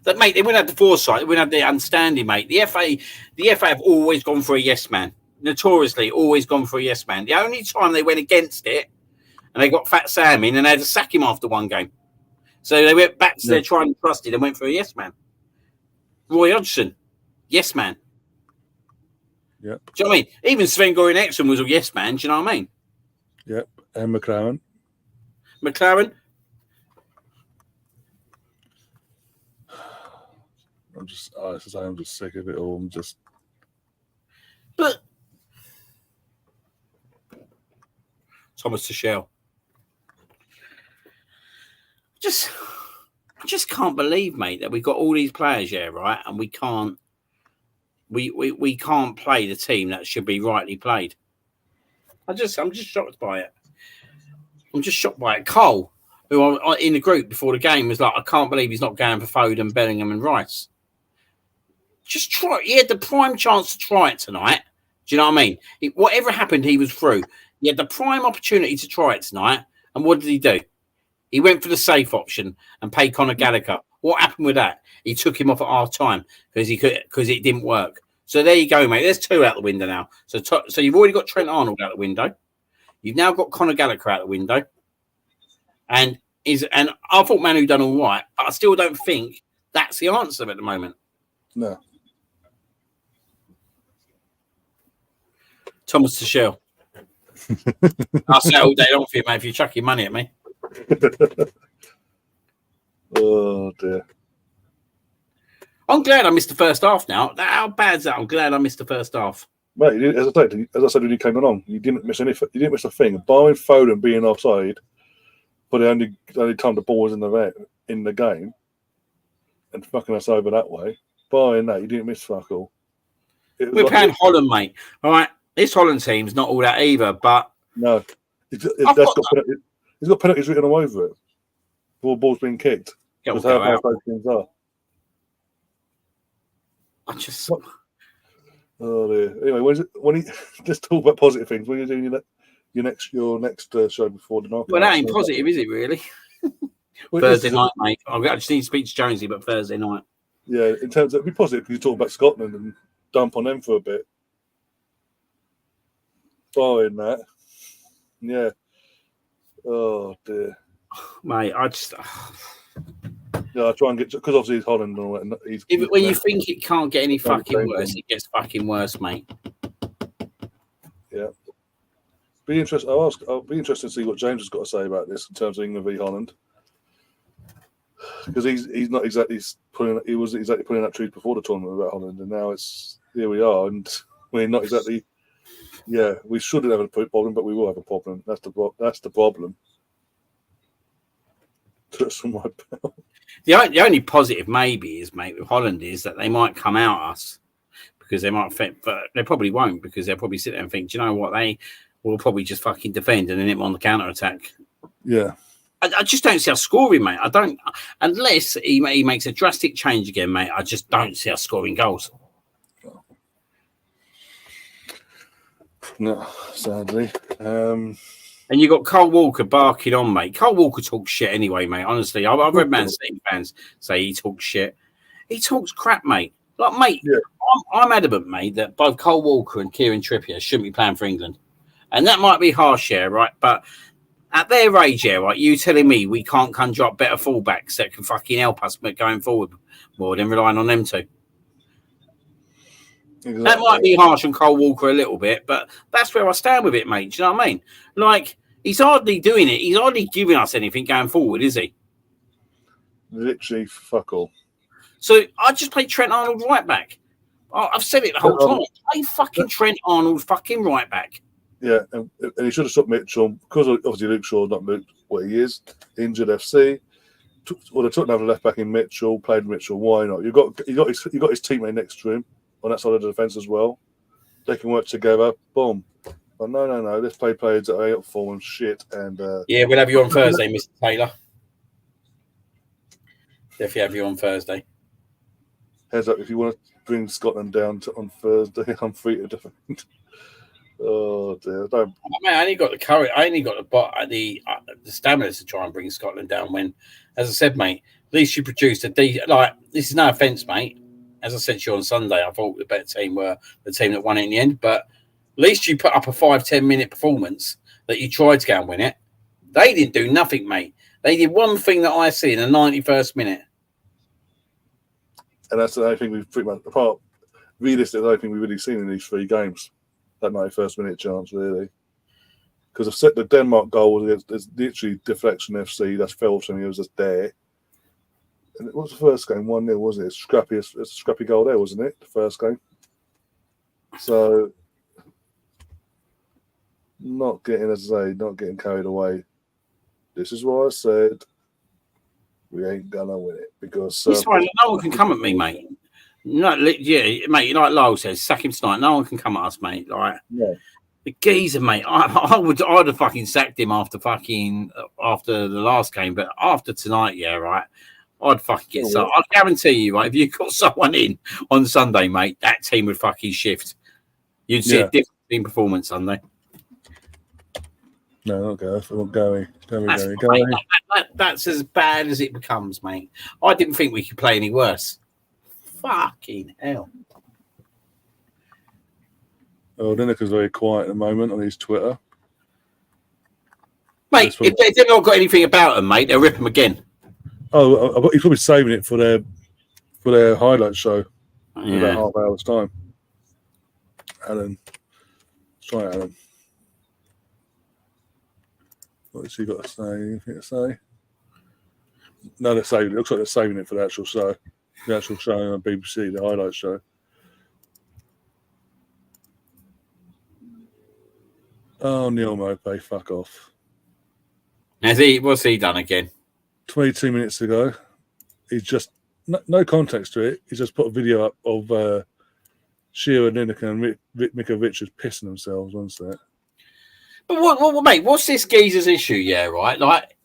That, mate, they wouldn't have the foresight. They wouldn't have the understanding, mate. The FA have always gone for a yes man. Notoriously, always gone for a yes man. The only time they went against it, and they got Fat Sam in, and they had to sack him after one game. So they went back to their tried and trusted and went for a yes man. Roy Hodgson, yes man. Yeah. Do you know what I mean? Even Sven-Goran Eriksson was a yes man. Do you know what I mean? Yep. And McLaren. I'm just sick of it all. But Thomas Tuchel. I just can't believe, mate, that we've got all these players, right? And we can't play the team that should be rightly played. I'm just shocked by it. I'm just shocked by it. Cole, who in the group before the game, was like, I can't believe he's not going for Foden, Bellingham and Rice. Just try. He had the prime chance to try it tonight. Do you know what I mean? Whatever happened, he was through. He had the prime opportunity to try it tonight. And what did he do? He went for the safe option and paid Conor Gallagher. What happened with that? He took him off at half time because it didn't work. So there you go, mate. There's 2 out the window now. So you've already got Trent Arnold out the window. You've now got Conor Gallagher out the window. And I thought Manu done all right. But I still don't think that's the answer at the moment. No. Thomas Tuchel. I'll say all day long for you, mate, if you chuck your money at me. Oh, dear. I'm glad I missed the first half now. How bad's that? I'm glad I missed the first half. Mate, as I said when you came along, you didn't miss anything. You didn't miss a thing. Barring Foden being offside, but the only time the ball was in the game, and fucking us over that way. Barring that, you didn't miss fuck all. We're playing Holland, mate. All right, this Holland team's not all that either, but no, he's got penalties written all over it. before the ball's been kicked. Yeah, Because we'll how go fast out. those things are. I just. Oh dear. Anyway, just talk about positive things. When you're doing your next show before the knockout. Well, that ain't positive, is it? Really? Well, Thursday night, mate. I just need to speak to Jonesy, but Thursday night. Yeah, in terms of it'd be positive because you talk about Scotland and dump on them for a bit. Barring that, yeah. Oh dear. Mate, I just. Yeah, I try and get because obviously he's Holland and all that. And When you think it can't get any fucking worse, thing. it gets fucking worse, mate. Yeah. I'll be interested to see what James has got to say about this in terms of England v Holland. Because he's not exactly he wasn't exactly putting that truth before the tournament about Holland, and now here we are, and we're not exactly. Yeah, we shouldn't have a problem, but we will have a problem. That's the problem. Just from my belt. The only positive maybe is, mate, with Holland is that they might come out us because they might fit, but they probably won't because they'll probably sit there and think, do you know what, they will probably just fucking defend and then hit on the counter attack. Yeah. I just don't see us scoring, mate. I don't, unless he makes a drastic change again, mate. I just don't see us scoring goals. No, sadly. And you got Cole Walker barking on, mate. Cole Walker talks shit anyway, mate. Honestly, I've read Man City fans say he talks shit. He talks crap, mate. Like, mate, yeah. I'm adamant, mate, that both Cole Walker and Kieran Trippier shouldn't be playing for England. And that might be harsh, yeah, right? But at their age, yeah, right, you telling me we can't conjure up better fullbacks that can fucking help us going forward more than relying on them two. Exactly. That might be harsh on Cole Walker a little bit, but that's where I stand with it, mate. Do you know what I mean? Like, he's hardly doing it. He's hardly giving us anything going forward, is he? Literally fuck all. So I just play Trent Arnold right back. I've said it the whole time. Play fucking Trent Arnold fucking right back. Yeah, and he should have stuck Mitchell because obviously Luke Shaw's not Luke what he is, injured FC. They took another left back in Mitchell, played Mitchell. Why not? You got his teammate next to him on that side of the defence as well. They can work together. Boom. But no. Let's play players that are up for and shit. And yeah, we'll have you on Thursday, Mr. Taylor. Definitely have you on Thursday. Heads up, if you want to bring Scotland down on Thursday, I'm free to defend. Oh dear! Don't. Mate, I only got the courage. I only got the stamina to try and bring Scotland down. When, as I said, mate, at least you produced this is no offence, mate. As I said to you on Sunday, I thought the better team were the team that won it in the end. But at least you put up a 5-10 minute performance that you tried to go and win it. They didn't do nothing, mate. They did one thing that I see in the 91st minute. And that's the only thing we've pretty much, apart realistically, the only thing we've really seen in these 3 games. That 91st minute chance, really. Because the Denmark goal was literally deflection FC. That's Felton. He was just there. And it was the first game, 1-0, wasn't it? It's a scrappy goal there, wasn't it? The first game. So, not getting carried away. This is why I said we ain't gonna win it because no one can come at me, mate. No, yeah, mate. Like Lyle says, sack him tonight. No one can come at us, mate. Like, yeah. The geezer, mate. I'd have fucking sacked him after the last game, but after tonight, yeah, right. I'd fucking get some. I guarantee you, right. If you got someone in on Sunday, mate, that team would fucking shift. You'd see a different team performance Sunday. No, not Gareth. Well, Gary. That's as bad as it becomes, mate. I didn't think we could play any worse. Fucking hell. Oh, Lineker's very quiet at the moment on his Twitter. Mate, if they've not got anything about them, mate, they'll rip them again. Oh, he's probably saving it for their highlight show in about half hour's time. Alan. Let's try Alan. What's he got to say? Anything to say? No, they're saving it. Looks like they're saving it for the actual show. The actual show on BBC, the highlight show. Oh, Neil Mopay, fuck off. What's he done again? 22 minutes ago. He's just, no context to it. He's just put a video up of Shearer, Lineker and Mika Richards pissing themselves, wasn't it? But what, mate, what's this geezer's issue, yeah, right? Like,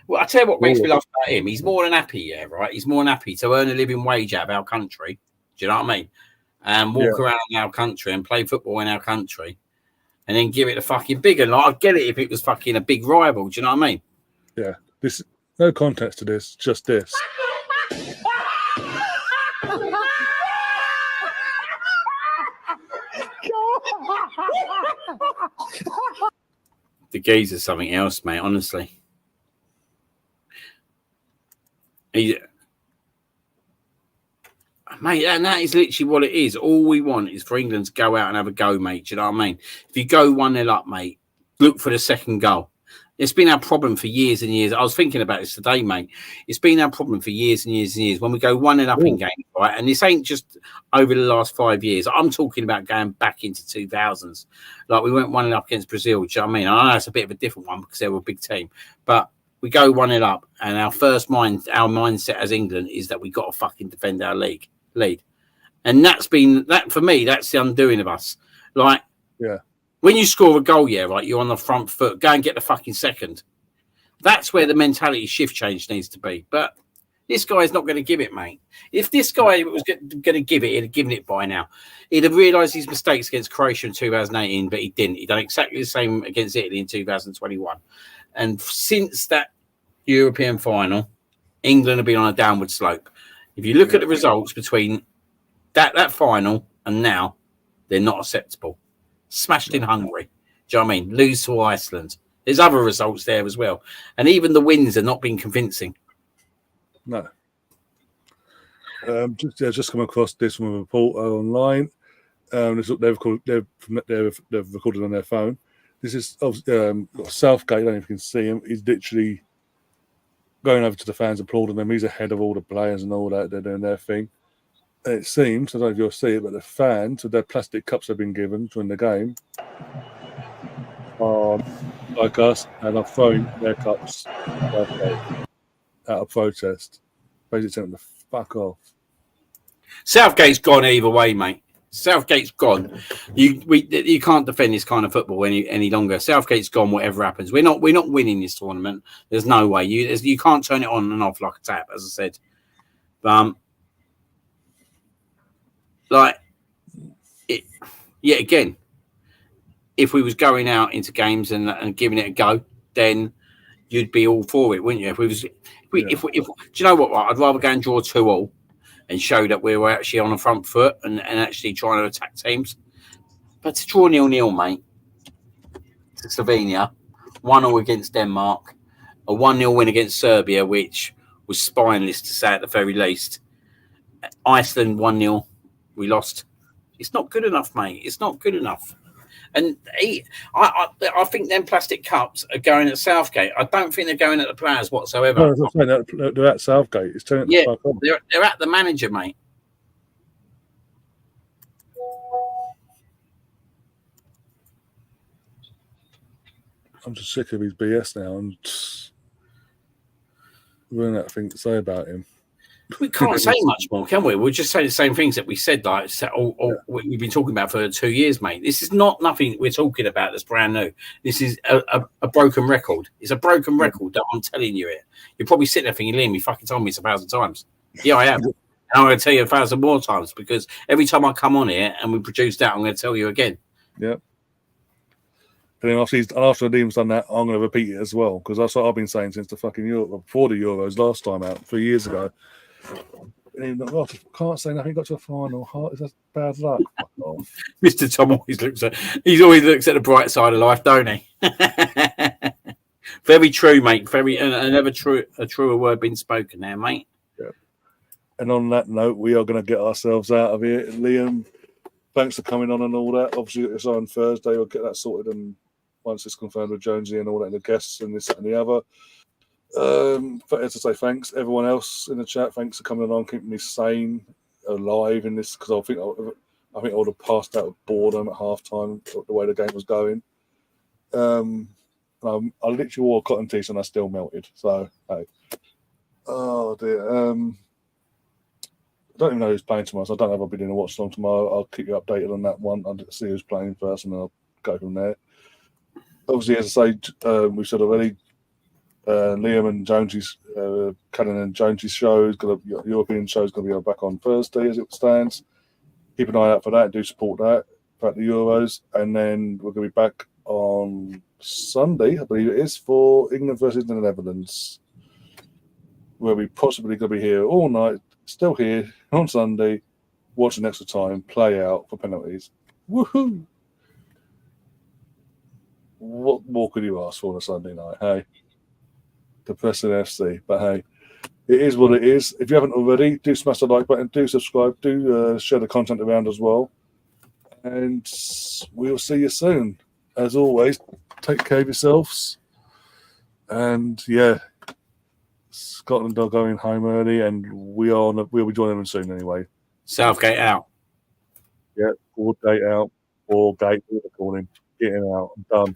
Well, I tell you what makes me laugh about him. He's more than happy, yeah, right? He's more than happy to earn a living wage out of our country. Do you know what I mean? And walk around in our country and play football in our country, and then give it a fucking bigger. Like, I'd get it if it was fucking a big rival. Do you know what I mean? Yeah. This no context to this, just this. The geezer's something else, mate. Honestly, mate, and that is literally what it is. All we want is for England to go out and have a go, mate. Do you know what I mean? If you go 1-0 up, mate, look for the second goal. It's been our problem for years and years. I was thinking about this today, mate. It's been our problem for years and years and years. When we go 1-0 up in games, right? And this ain't just over the last 5 years. I'm talking about going back into 2000s. Like, we went 1-0 up against Brazil. Do you know what I mean? I know it's a bit of a different one because they were a big team. But we go 1-0 up, and our mindset as England is that we got to fucking defend our lead. And that's been that for me. That's the undoing of us. Like, when you score a goal, right, you're on the front foot. Go and get the fucking second. That's where the mentality shift change needs to be. But this guy's not going to give it, mate. If this guy was going to give it, he'd have given it by now. He'd have realised his mistakes against Croatia in 2018, but he didn't. He done exactly the same against Italy in 2021. And since that European final, England have been on a downward slope. If you look at the results between that final and now, they're not acceptable. Smashed in Hungary. Do you know what I mean? Lose to Iceland. There's other results there as well. And even the wins are not being convincing. No. Just come across this from a reporter online. They've recorded on their phone. This is Southgate. I don't know if you can see him. He's literally going over to the fans, applauding them. He's ahead of all the players and all that. They're doing their thing. And it seems, I don't know if you'll see it, but the fans with their plastic cups they've been given during the game are like us and are throwing their cups out of protest. Basically telling them to fuck off. Southgate's gone either way, mate. Southgate's gone. You can't defend this kind of football any longer. Southgate's gone. Whatever happens, we're not winning this tournament. There's no way. You can't turn it on and off like a tap, as I said. Again, if we was going out into games and giving it a go, then you'd be all for it, wouldn't you? If do you know what? I'd rather go and draw 2-2 and show that we were actually on the front foot and actually trying to attack teams. But to draw 0-0, mate, to Slovenia, 1-0 against Denmark, a 1-0 win against Serbia, which was spineless to say at the very least. Iceland 1-0, we lost. It's not good enough, mate. It's not good enough. And I think them plastic cups are going at Southgate. I don't think they're going at the players whatsoever. No, they're at Southgate. It's turning the fuck on. They're at the manager, mate. I'm just sick of his BS now. I'm just running out of things to say about him. We can't say much more, can we? We'll just say the same things that we said, we've been talking about for 2 years, mate. This is not nothing we're talking about that's brand new. This is a broken record. It's a broken record that I'm telling you it. You're probably sitting there thinking, Liam, you fucking told me this 1,000 times. Yeah, I am. And I'm going to tell you 1,000 more times because every time I come on here and we produce that, I'm going to tell you again. Yeah. And then after Liam's done that, I'm going to repeat it as well because that's what I've been saying since the fucking Euro, before the Euros last time out, 3 years ago. Can't say nothing. Got to a final. Is that bad luck? Mr. Tom always looks at the bright side of life, don't he? Very true, mate. Never a truer word been spoken there, mate. Yeah. And on that note, we are going to get ourselves out of here. Liam, thanks for coming on and all that. Obviously, it's on Thursday. We'll get that sorted, and once it's confirmed with Jonesy and all that, and the guests and this that, and the other. But as I say, thanks everyone else in the chat. Thanks for coming along, keeping me sane, alive in this because I think I would have passed out of boredom at halftime the way the game was going. I literally wore a cotton t-shirt and I still melted. So, hey, oh dear. I don't even know who's playing tomorrow. So I don't know if I'll be doing a watch along tomorrow. I'll keep you updated on that one. I'll see who's playing first, and then I'll go from there. Obviously, as I say, we said already. Liam and Jonesy's, Cannon and Jonesy's show is going to, European show is going to be back on Thursday as it stands. Keep an eye out for that. Do support that about the Euros, and then we're going to be back on Sunday, I believe it is, for England versus the Netherlands, where we possibly going to be here all night, still here on Sunday, watching extra time play out for penalties. Woohoo! What more could you ask for on a Sunday night? Hey, depressing FC, but hey, it is what it is. If you haven't already, do smash the like button, do subscribe, do share the content around as well, and we'll see you soon. As always, take care of yourselves, and yeah, Scotland are going home early, and we'll be joining them soon anyway. Southgate out. Yeah, 4 gate out, 4 gate, what they call him, getting out, I'm done.